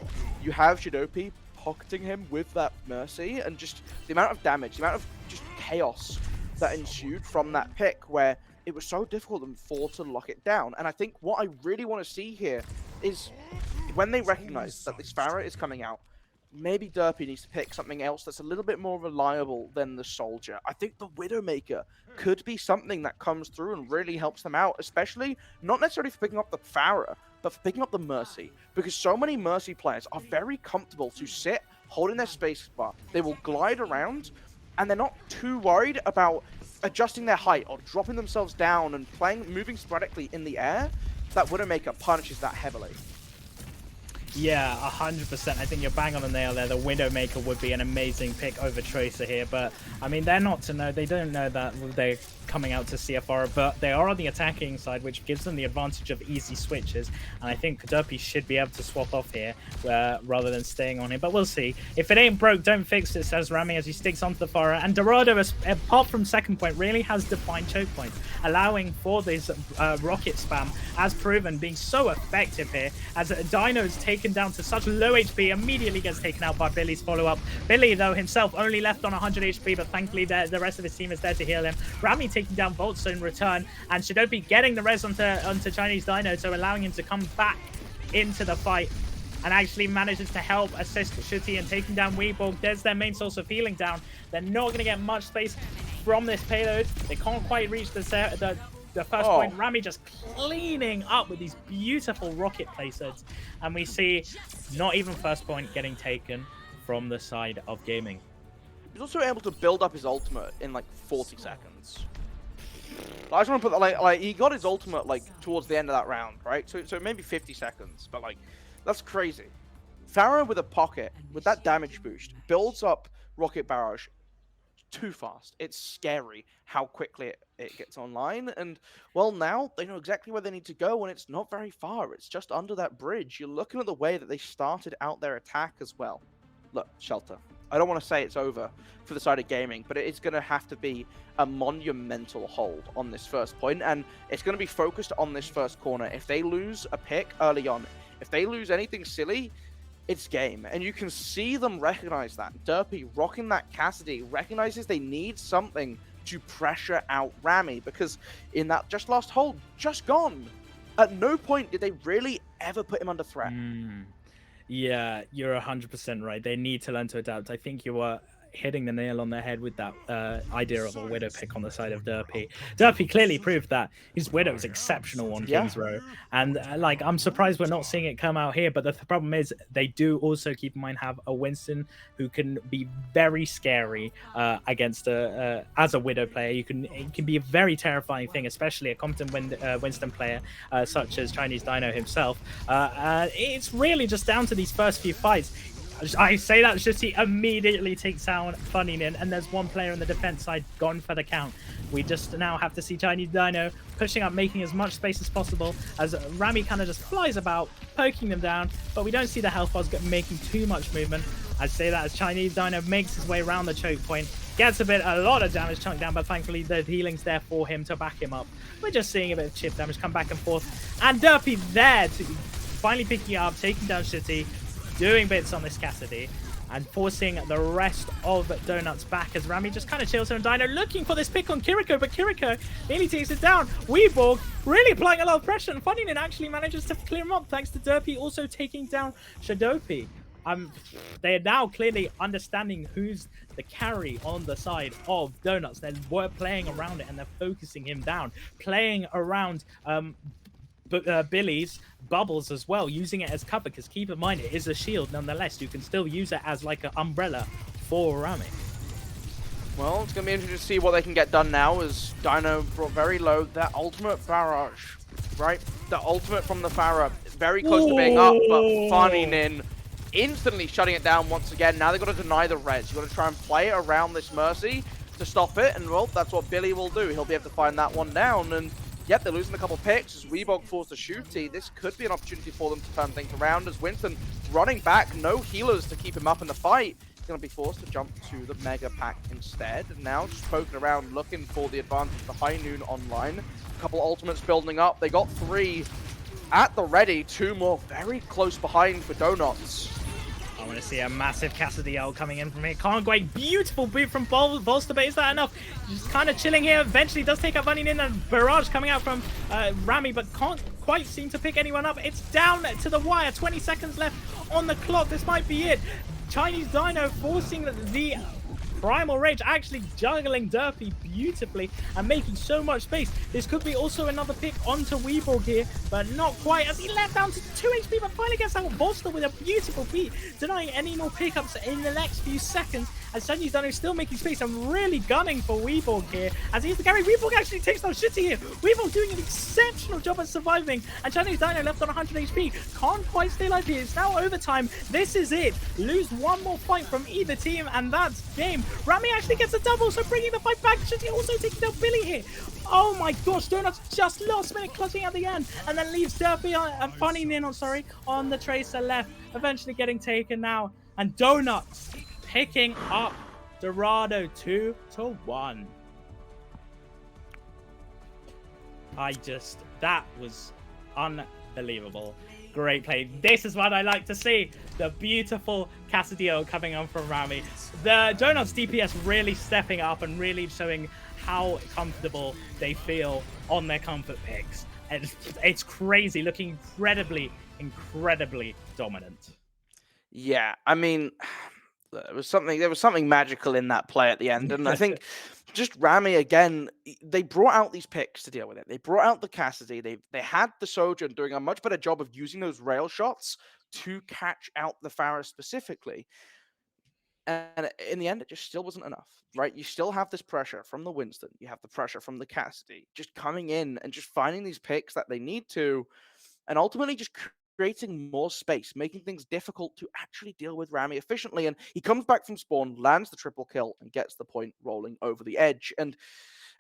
You have Shidopi pocketing him with that Mercy, and just the amount of damage, the amount of just chaos that ensued from that pick, where it was so difficult for to lock it down. And I think what I really want to see here is when they recognize that this Farah is coming out, maybe Derpy needs to pick something else that's a little bit more reliable than the Soldier. I think the Widowmaker could be something that comes through and really helps them out, especially not necessarily for picking up the Farah, but for picking up the Mercy, because so many Mercy players are very comfortable to sit, holding their space bar. They will glide around, and they're not too worried about adjusting their height or dropping themselves down and moving sporadically in the air. That Widowmaker punishes that heavily. Yeah, 100%. I think you're bang on the nail there. The Widowmaker would be an amazing pick over Tracer here, but I mean, they're not to know. They don't know that they're coming out to CFR, but they are on the attacking side, which gives them the advantage of easy switches. And I think Derpy should be able to swap off here rather than staying on him. But we'll see. If it ain't broke, don't fix it, says Rami as he sticks onto the Farah. And Dorado, apart from second point, really has defined choke points, allowing for this rocket spam, as proven, being so effective here. As Dino's taken down to such low HP, immediately gets taken out by Billy's follow-up. Billy, though, himself only left on 100 HP, but thankfully the rest of his team is there to heal him. Rami taking down Voltso in return, and Shidopi getting the res onto Chinese Dino, so allowing him to come back into the fight and actually manages to help assist Shooty and taking down Weeborg. There's their main source of healing down. They're not going to get much space from this payload. They can't quite reach the first point. Rami just cleaning up with these beautiful rocket placers, and we see not even first point getting taken from the side of gaming. He's also able to build up his ultimate in like 40 seconds. I just want to put that, like he got his ultimate like towards the end of that round, right? So maybe 50 seconds, but like that's crazy. Farah with a pocket with that damage boost builds up rocket barrage too fast. It's scary how quickly it gets online. And, well, now they know exactly where they need to go, and it's not very far. It's just under that bridge. You're looking at the way that they started out their attack as well. Look, Shelter, I don't want to say it's over for the side of gaming, but it is going to have to be a monumental hold on this first point, and it's going to be focused on this first corner. If they lose a pick early on, if they lose anything silly, it's game. And you can see them recognize that. Derpy rocking that Cassidy recognizes they need something to pressure out Rami, because in that just last hold, just gone, at no point did they really ever put him under threat. Yeah, you're 100% right. They need to learn to adapt. I think you were hitting the nail on the head with that idea of a Widow pick on the side of Derpy. Derpy clearly proved that his Widow is exceptional on King's Row. And like, I'm surprised we're not seeing it come out here, but the problem is they do also, keep in mind, have a Winston who can be very scary against as a Widow player. It can be a very terrifying thing, especially a competent Winston player such as Chinese Dino himself. It's really just down to these first few fights. I say that Shitty immediately takes down Funninin, and there's one player on the defense side gone for the count. We just now have to see Chinese Dino pushing up, making as much space as possible, as Rami kind of just flies about, poking them down, but we don't see the health bars making too much movement. I say that as Chinese Dino makes his way around the choke point, gets a lot of damage chunked down, but thankfully the healing's there for him to back him up. We're just seeing a bit of chip damage come back and forth, and Derpy there to finally picking it up, taking down Shitty, doing bits on this Cassidy, and forcing the rest of Donuts back as Rami just kind of chills on Dino, looking for this pick on Kiriko, but Kiriko nearly takes it down. Weeborg really applying a lot of pressure, and Funninin actually manages to clear him up thanks to Derpy also taking down Shadopi. They are now clearly understanding who's the carry on the side of Donuts. They're playing around it, and they're focusing him down, playing around Billy's bubbles as well, using it as cover, because keep in mind it is a shield nonetheless. You can still use it as like an umbrella for Rami. Well, it's going to be interesting to see what they can get done now, as Dino brought very low. That ultimate barrage, right? The ultimate from the Pharah, very close to being up, but Funninin instantly shutting it down once again. Now they've got to deny the res. You've got to try and play around this Mercy to stop it, and well, that's what Billy will do. He'll be able to find that one down, and yep, they're losing a couple picks as Weebog forced a shooty. This could be an opportunity for them to turn things around, as Winston running back, no healers to keep him up in the fight. He's going to be forced to jump to the Mega Pack instead. And now just poking around, looking for the advantage. The High Noon online. A couple ultimates building up. They got 3 at the ready. 2 more very close behind for Donuts. I want to see a massive Cassidy L coming in from here. Conquest, beautiful boot from Bolster, but is that enough? Just kind of chilling here. Eventually does take out Funninin, and Barrage coming out from Rami, but can't quite seem to pick anyone up. It's down to the wire. 20 seconds left on the clock. This might be it. Chinese Dino forcing the Primal Rage, actually juggling Derpy beautifully and making so much space. This could be also another pick onto Weeborg here, but not quite, as he left down to 2 HP, but finally gets out Bolster with a beautiful beat, denying any more pickups in the next few seconds, as Chinese Dino still making space and really gunning for Weeborg here, as he's the carry. Weeborg actually takes down Shitty here. Weeborg doing an exceptional job at surviving, and Chinese Dino left on 100 HP. Can't quite stay alive here. It's now overtime. This is it. Lose one more fight from either team, and that's game. Rami actually gets a double, so bringing the fight back. Shitty also taking down Billy here. Oh my gosh, Donuts just last minute clutching at the end, and then leaves Derpy and Funninin on the Tracer left, eventually getting taken now. And Donuts picking up Dorado 2-1. That was unbelievable. Great play. This is what I like to see. The beautiful Cassidio coming on from Rami. The Donuts DPS really stepping up and really showing how comfortable they feel on their comfort picks. It's crazy, looking incredibly dominant. Yeah, I mean, there was something magical in that play at the end, and I think just Rami again, they brought out these picks to deal with it. They brought out the Cassidy. They had the Sojourn doing a much better job of using those rail shots to catch out the Pharah specifically. And in the end, it just still wasn't enough, right? You still have this pressure from the Winston. You have the pressure from the Cassidy, just coming in and just finding these picks that they need to, and ultimately just creating more space, making things difficult to actually deal with Rami efficiently. And he comes back from spawn, lands the triple kill, and gets the point rolling over the edge. And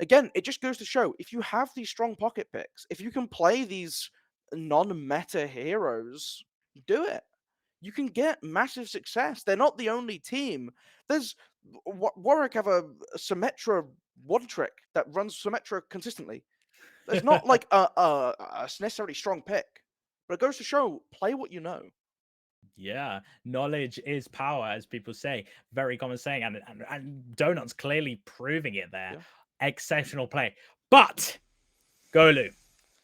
again, it just goes to show, if you have these strong pocket picks, if you can play these non-meta heroes, do it. You can get massive success. They're not the only team. There's Warwick have a Symmetra one trick that runs Symmetra consistently. There's not like a necessarily strong pick, but it goes to show, play what you know. Yeah, knowledge is power, as people say. Very common saying, and Donut's clearly proving it there. Yeah. Exceptional play. But, Golu,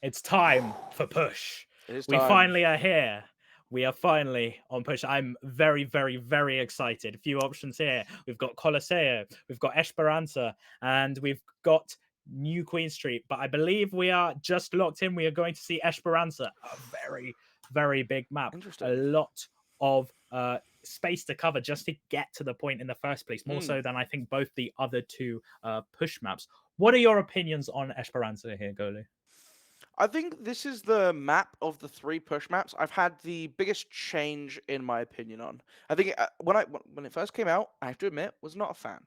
it's time for push. It is We time. finally are here. We are finally on push. I'm very, very, very excited. A few options here. We've got Colosseo, we've got Esperanza, and we've got New Queen Street. But I believe we are just locked in. We are going to see Esperanza. A very, very big map. Interesting. A lot of space to cover just to get to the point in the first place. More so than I think both the other two push maps. What are your opinions on Esperanza here, Golu? I think this is the map of the 3 push maps I've had the biggest change in my opinion on. I think when it first came out, I have to admit, was not a fan.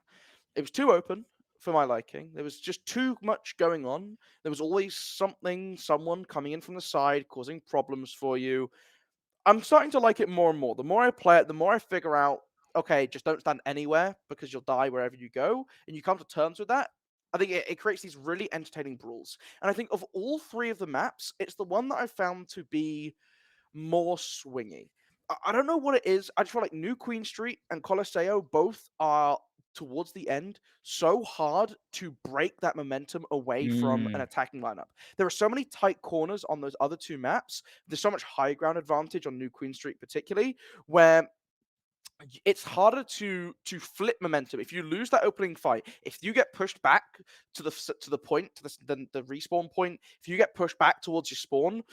It was too open for my liking. There was just too much going on. There was always someone coming in from the side, causing problems for you. I'm starting to like it more and more. The more I play it, the more I figure out, okay, just don't stand anywhere because you'll die wherever you go. And you come to terms with that. I think it creates these really entertaining brawls. And I think of all 3 of the maps, it's the one that I found to be more swingy. I don't know what it is. I just feel like New Queen Street and Colosseo both are towards the end so hard to break that momentum away from an attacking lineup. There are so many tight corners on those other 2 maps. There's so much high ground advantage on New Queen Street particularly, where it's harder to flip momentum. If you lose that opening fight, if you get pushed back to the point, to the respawn point, if you get pushed back towards your spawn,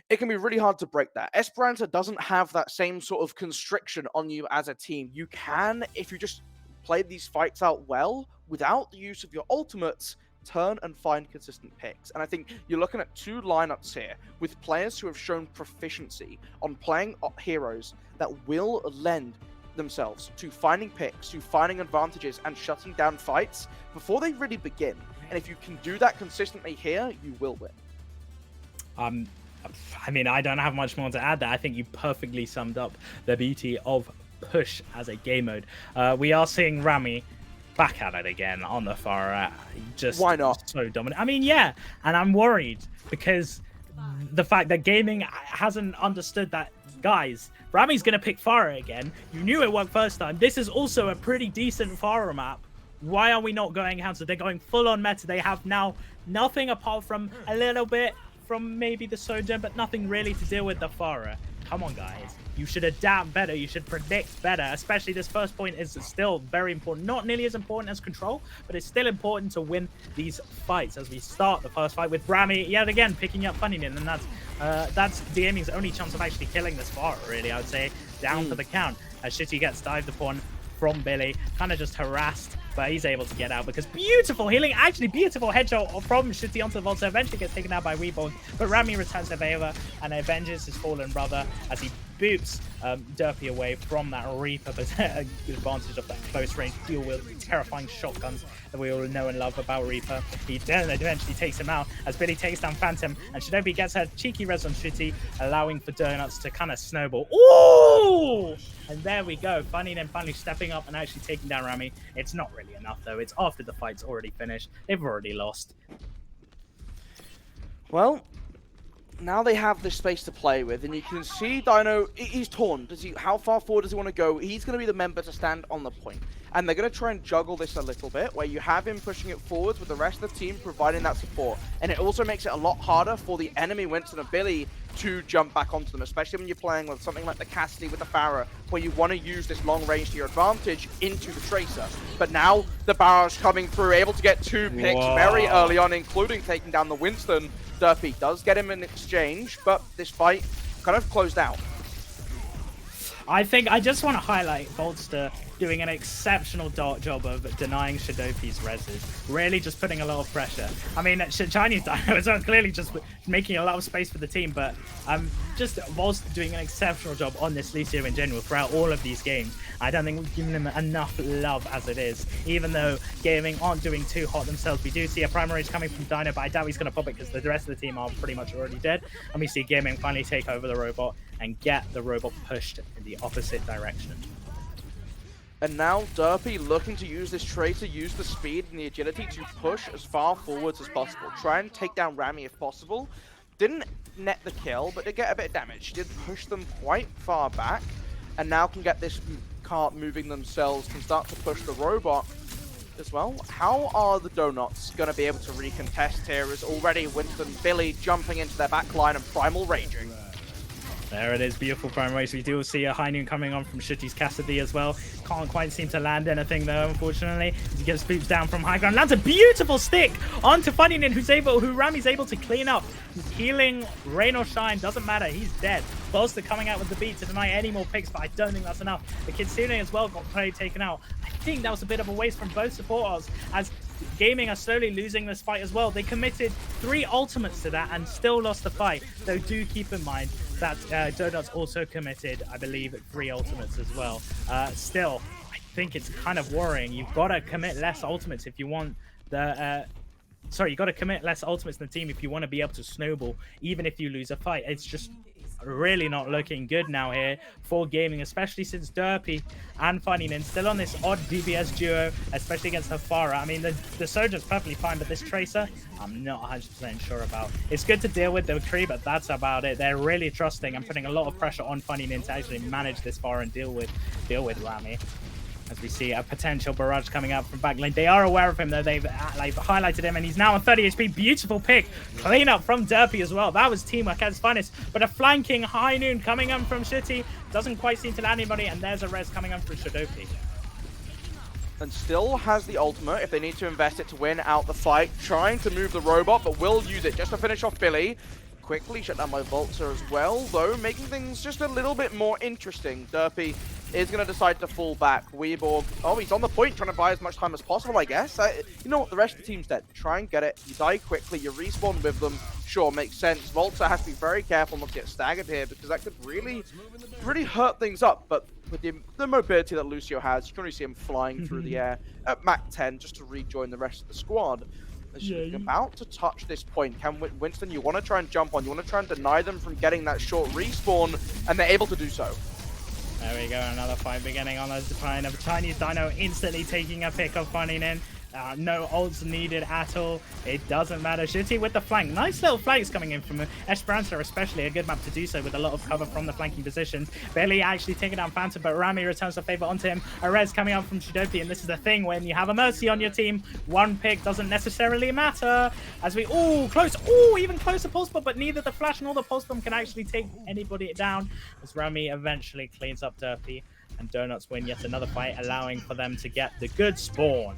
it can be really hard to break that. Esperanza doesn't have that same sort of constriction on you as a team. You can, if you just play these fights out well, without the use of your ultimates, turn and find consistent picks. And I think you're looking at 2 lineups here with players who have shown proficiency on playing heroes that will lend themselves to finding picks, to finding advantages and shutting down fights before they really begin. And if you can do that consistently here, you will win. I mean, I don't have much more to add there. I think you perfectly summed up the beauty of push as a game mode. We are seeing Rami back at it again on the far right. Just why not? So dominant. I mean, yeah, and I'm worried because the fact that gaming hasn't understood that, guys, Rami's gonna pick Farah again. You knew it worked first time. This is also a pretty decent Farah map. Why are we not going counter? They're going full on meta. They have now nothing apart from a little bit from maybe the Sojourn, but nothing really to deal with the Farah. Come on, guys. You should adapt better. You should predict better. Especially this first point is still very important. Not nearly as important as control, but it's still important to win these fights as we start the first fight with Rami yet again picking up Funninen, and that's DMing's only chance of actually killing this Farah, really, I would say, down for the count. As Shitty gets dived upon from Billy, kind of just harassed, but he's able to get out because beautiful healing, actually beautiful headshot from Shitty onto the vault, so eventually gets taken out by Reborn, but Rami returns the favor and avenges his fallen brother as he boots Derpy away from that Reaper, but a good advantage of that close range dual wield, terrifying shotguns that we all know and love about Reaper. He then eventually takes him out as Billy takes down Phantom, and Shinobi gets her cheeky res on Shitty, allowing for Donuts to kind of snowball. Ooh! And there we go. Funninen finally stepping up and actually taking down Rami. It's not really enough, though. It's after the fight's already finished. They've already lost. Well, now they have this space to play with, and you can see Dino, he's torn. How far forward does he want to go? He's going to be the member to stand on the point. And they're going to try and juggle this a little bit, where you have him pushing it forwards with the rest of the team providing that support. And it also makes it a lot harder for the enemy Winston and Billy to jump back onto them, especially when you're playing with something like the Cassidy with the Farah, where you want to use this long range to your advantage into the Tracer. But now the barrage coming through, able to get 2 picks very early on, including taking down the Winston. Derpy does get him in exchange, but this fight kind of closed out. I think I just want to highlight Bolster doing an exceptional job of denying Shadopi's reses. Really just putting a lot of pressure. I mean, Chinese Dino is clearly just making a lot of space for the team, but just was doing an exceptional job on this Lucio in general throughout all of these games. I don't think we've given him enough love as it is. Even though Gaming aren't doing too hot themselves, we do see a primary rage coming from Dino, but I doubt he's going to pop it because the rest of the team are pretty much already dead. And we see Gaming finally take over the robot and get the robot pushed in the opposite direction. And now Derpy looking to use this trade to use the speed and the agility to push as far forwards as possible. Try and take down Rami if possible. Didn't net the kill, but did get a bit of damage. Did push them quite far back, and now can get this cart moving themselves, can start to push the robot as well. How are the Donuts going to be able to recontest here as already Winston, Billy jumping into their back line and Primal raging? There it is, beautiful primary race. We do see a high noon coming on from Shitty's Cassidy as well. Can't quite seem to land anything though, unfortunately. He gets boots down from high ground, lands a beautiful stick onto Funninin, who Rami's able to clean up. He's healing, rain or shine, doesn't matter, he's dead. Bolster coming out with the beat to deny any more picks, but I don't think that's enough. The Kitsune as well got taken out. I think that was a bit of a waste from both supporters, as Gaming are slowly losing this fight as well. They committed 3 ultimates to that and still lost the fight. So do keep in mind that Donuts also committed, I believe, 3 ultimates as well. Still, I think it's kind of worrying. You've got to commit less ultimates if you want the... you got to commit less ultimates in the team if you want to be able to snowball, even if you lose a fight. It's just really not looking good now here for Gaming, especially since Derpy and Funninin still on this odd DPS duo, especially against Hafara. I mean, the Soldier's perfectly fine, but this Tracer, I'm not 100% sure about. It's good to deal with the tree, but that's about it. They're really trusting and putting a lot of pressure on Funninin to actually manage this far and deal with Rami. As we see a potential barrage coming up from back lane. They are aware of him, though. They've highlighted him, and he's now on 30 HP. Beautiful pick. Clean up from Derpy as well. That was teamwork at its finest. But a flanking high noon coming up from Shitty. Doesn't quite seem to land anybody, and there's a res coming up from Shadopi. And still has the ultimate if they need to invest it to win out the fight. Trying to move the robot, but will use it just to finish off Billy. Quickly shut down by Volta as well, though, making things just a little bit more interesting. Derpy is going to decide to fall back. Weeborg, he's on the point, trying to buy as much time as possible, I guess. You know what, the rest of the team's dead. Try and get it. You die quickly, you respawn with them. Sure, makes sense. Volta has to be very careful not to get staggered here, because that could really hurt things up. But with the mobility that Lucio has, you can only see him flying through the air at Mach 10 just to rejoin the rest of the squad. As you're about to touch this point, can Winston, you want to try and jump on, you want to try and deny them from getting that short respawn, and they're able to do so. There we go, another fight beginning on the decline of Chinese Dino, instantly taking a pick of Funninin. No ults needed at all. It doesn't matter. Shitty with the flank. Nice little flanks coming in from Esperanza, especially a good map to do so with a lot of cover from the flanking positions. Barely actually taking down Phantom, but Rami returns the favor onto him. A res coming up from Shadopi, and this is the thing when you have a Mercy on your team, one pick doesn't necessarily matter. As we, even closer pulse bomb, but neither the flash nor the pulse bomb can actually take anybody down. As Rami eventually cleans up Derpy, and Donuts win yet another fight, allowing for them to get the good spawn.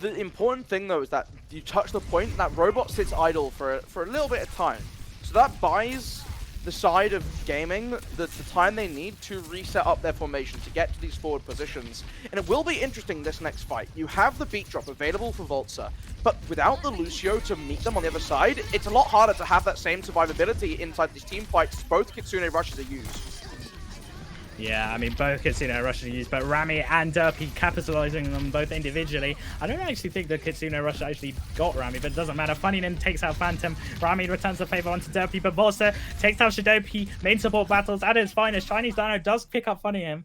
The important thing, though, is that you touch the point, that robot sits idle for a little bit of time. So that buys the side of Gaming the time they need to reset up their formation, to get to these forward positions. And it will be interesting this next fight. You have the beat drop available for Voltsa, but without the Lucio to meet them on the other side, it's a lot harder to have that same survivability inside these team fights. Both Kitsune rushes are used. Yeah, I mean, both Kitsune rushes are used, but Rami and Derpy capitalizing them both individually. I don't actually think the Kitsune rush actually got Rami, but it doesn't matter. Funninin takes out Phantom. Rami returns the favor onto Derpy, but Volta takes out Shadopi. Main support battles at its finest. Chinese Dino does pick up Funninin,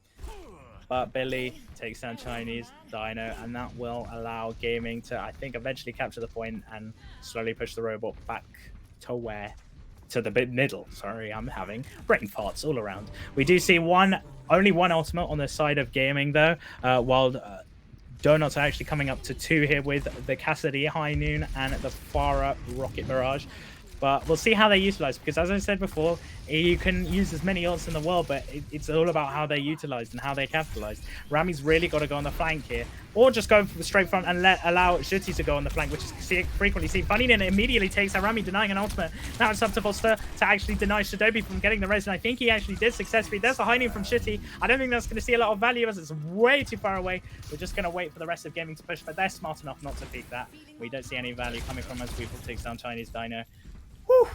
but Billy takes down Chinese Dino, and that will allow Gaming to, I think, eventually capture the point and slowly push the robot back to where? To the middle. Sorry, I'm having brain farts all around. We do see only one ultimate on the side of Gaming, though, while Donuts are actually coming up to 2 here with the Cassidy High Noon and the Farah Rocket Barrage. But we'll see how they utilize, because as I said before, you can use as many ults in the world, but it's all about how they're utilized and how they capitalized. Rami's really got to go on the flank here, or just go for the straight front and allow Zhuti to go on the flank, which is frequently seen. Funnynin immediately takes out Rami, denying an ultimate. Now it's up to Foster to actually deny Shadobi from getting the res, and I think he actually did successfully. There's a high noon from Zhuti. I don't think that's going to see a lot of value as it's way too far away. We're just going to wait for the rest of gaming to push, but they're smart enough not to peek that. We don't see any value coming from as Weevil takes down Chinese Dino. Whew.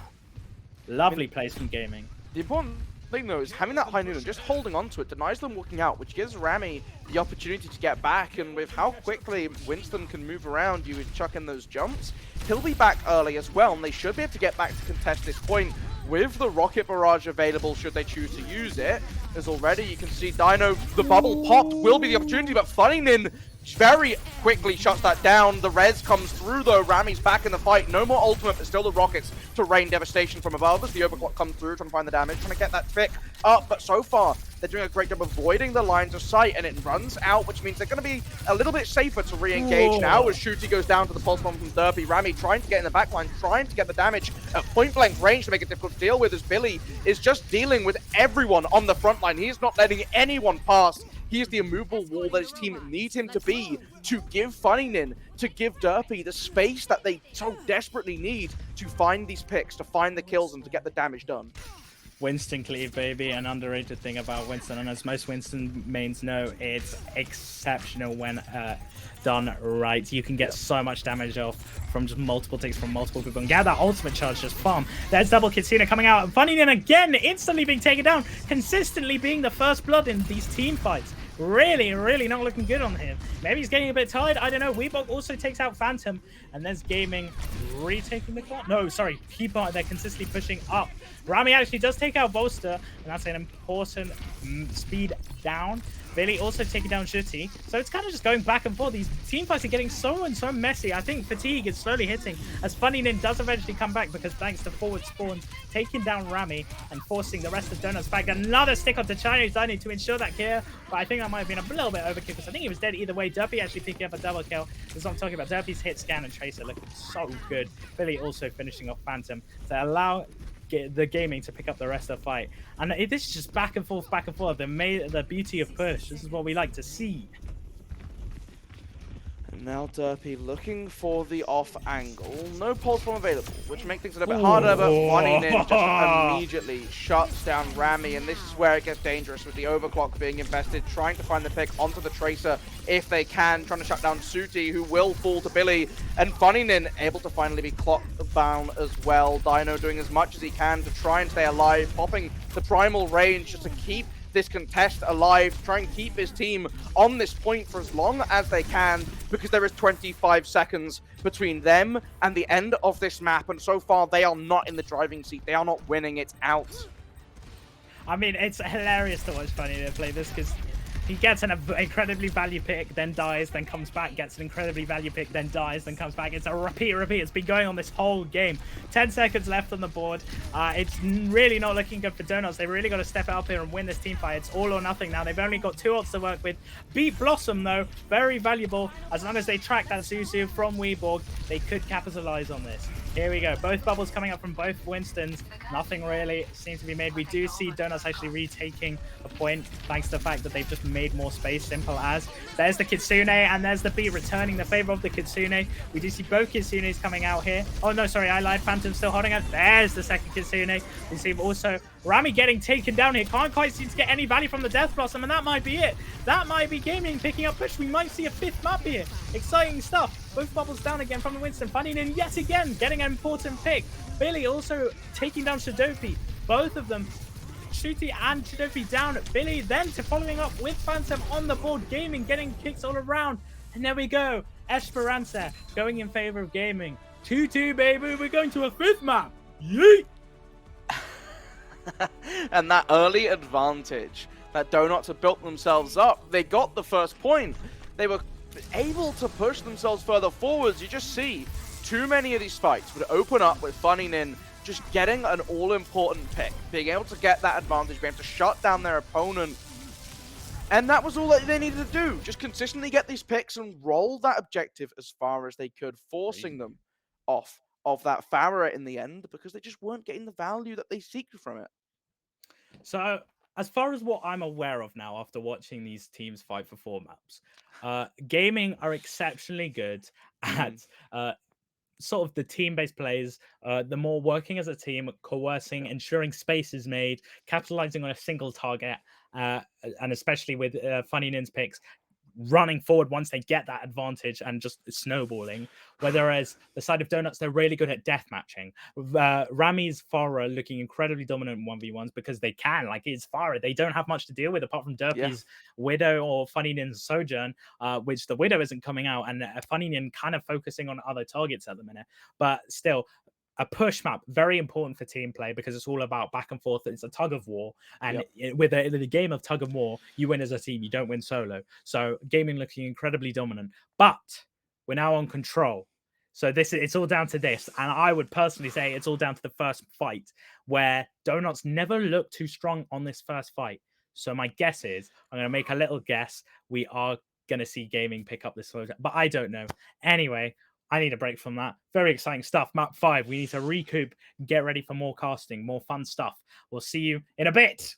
Lovely plays from gaming. The important thing, though, is having that high noon and just holding on to it denies them walking out, which gives Rami the opportunity to get back. And with how quickly Winston can move around, you would chuck in those jumps. He'll be back early as well, and they should be able to get back to contest this point with the rocket barrage available should they choose to use it. As already you can see Dino, the bubble popped will be the opportunity, but Funnynin very quickly shuts that down. The res comes through though. Rami's back in the fight. No more ultimate, but still the rockets to rain devastation from above as the overclock comes through, trying to find the damage, trying to get that pick up. But so far, they're doing a great job avoiding the lines of sight, and it runs out, which means they're going to be a little bit safer to re-engage now as Shooty goes down to the pulse bomb from Derpy. Rami trying to get in the backline, trying to get the damage at point-blank range to make it difficult to deal with, as Billy is just dealing with everyone on the front line. He is not letting anyone pass. He is the immovable wall that his team need him to be to give Funnynin, to give Derpy the space that they so desperately need to find these picks, to find the kills, and to get the damage done. Winston cleave, baby. An underrated thing about Winston, and as most Winston mains know, it's exceptional when done right. You can get so much damage off from just multiple ticks from multiple people and get that ultimate charge just farm. There's double Kitsuna coming out, and Funnynin again instantly being taken down, consistently being the first blood in these team fights. Really not looking good on him. Maybe he's getting a bit tired. I don't know. Weebog also takes out Phantom, and there's Gaming retaking the clock. No, sorry. Keeper, they're consistently pushing up. Rami actually does take out Bolster, and that's an important speed down. Billy also taking down Shitty. So it's kind of just going back and forth. These team fights are getting so messy. I think fatigue is slowly hitting as Funnynin does eventually come back, because thanks to forward spawns, taking down Rami and forcing the rest of Donuts back. Another stick onto Chinese Dino to ensure that kill, but I think that might have been a little bit overkill, because I think he was dead either way. Derpy actually picking up a double kill. That's what I'm talking about. Derpy's hit, scan, and tracer looking so good. Billy also finishing off Phantom to allow the Gaming to pick up the rest of the fight. And this is just back and forth. The beauty of push. This is what we like to see. And now Derpy looking for the off angle. No pulse bomb available, which makes things a little bit harder, but Funnynin just immediately shuts down Rami, and this is where it gets dangerous with the overclock being invested, trying to find the pick onto the Tracer if they can, trying to shut down Suti, who will fall to Billy, and Funnynin able to finally be clocked down as well. Dino doing as much as he can to try and stay alive, popping the primal range just to keep this contest alive, try and keep his team on this point for as long as they can, because there is 25 seconds between them and the end of this map, and so far they are not in the driving seat. They are not winning it out. I mean, it's hilarious to watch Funnynin play this, because he gets an incredibly value pick, then dies, then comes back, gets an incredibly value pick, then dies, then comes back. It's a repeat. It's been going on this whole game. 10 seconds left on the board. It's really not looking good for Donuts. They really got to step out here and win this team fight. It's all or nothing now. They've only got 2 ults to work with. Beat Blossom, though, very valuable. As long as they track that Susu from Weeborg, they could capitalize on this. Here we go. Both bubbles coming up from both Winstons. Nothing really seems to be made. We do see Donuts actually retaking a point, thanks to the fact that they've just made more space. Simple as. There's the Kitsune, and there's the B returning the favor of the Kitsune. We do see both Kitsunes coming out here. Oh, no, sorry. I lied. Phantom still holding it. There's the second Kitsune. We see also Rami getting taken down here. Can't quite seem to get any value from the Death Blossom, and that might be it. That might be Gaming picking up push. We might see a 5th map here. Exciting stuff. Both bubbles down again from the Winston. Funnynin yet again getting an important pick. Billy also taking down Shadopi. Both of them, Shooty and Shadopi down. Billy then following up with Phantom on the board. Gaming getting kicks all around. And there we go. Esperanza going in favor of Gaming. 2-2, baby. We're going to a 5th map. Yeet! And that early advantage that Donuts have built themselves up, they got the first point. They were able to push themselves further forwards. You just see too many of these fights would open up with Funnynin just getting an all-important pick, being able to get that advantage, being able to shut down their opponent. And that was all that they needed to do. Just consistently get these picks and roll that objective as far as they could, forcing them off of that Farah in the end because they just weren't getting the value that they seeked from it. So, as far as what I'm aware of now, after watching these teams fight for 4 maps, gaming are exceptionally good at sort of the team-based plays, the more working as a team, coercing, ensuring space is made, capitalizing on a single target, and especially with Funny Nin's picks, running forward once they get that advantage and just snowballing. Whereas the side of Donuts, they're really good at death matching. Rami's Farah looking incredibly dominant in 1v1s because they can. Like, it's Farah. They don't have much to deal with apart from Derpy's Widow or Funny Nin's Sojourn, which the Widow isn't coming out, and Funny Nin kind of focusing on other targets at the minute. But still, a push map, very important for team play because it's all about back and forth. It's a tug of war. And with a game of tug of war, you win as a team, you don't win solo. So gaming looking incredibly dominant. But we're now on control. So it's all down to this. And I would personally say it's all down to the first fight, where Donuts never looked too strong on this first fight. So my guess is, I'm going to make a little guess, we are going to see gaming pick up this, but I don't know. Anyway, I need a break from that. Very exciting stuff. Map 5. We need to recoup, get ready for more casting, more fun stuff. We'll see you in a bit.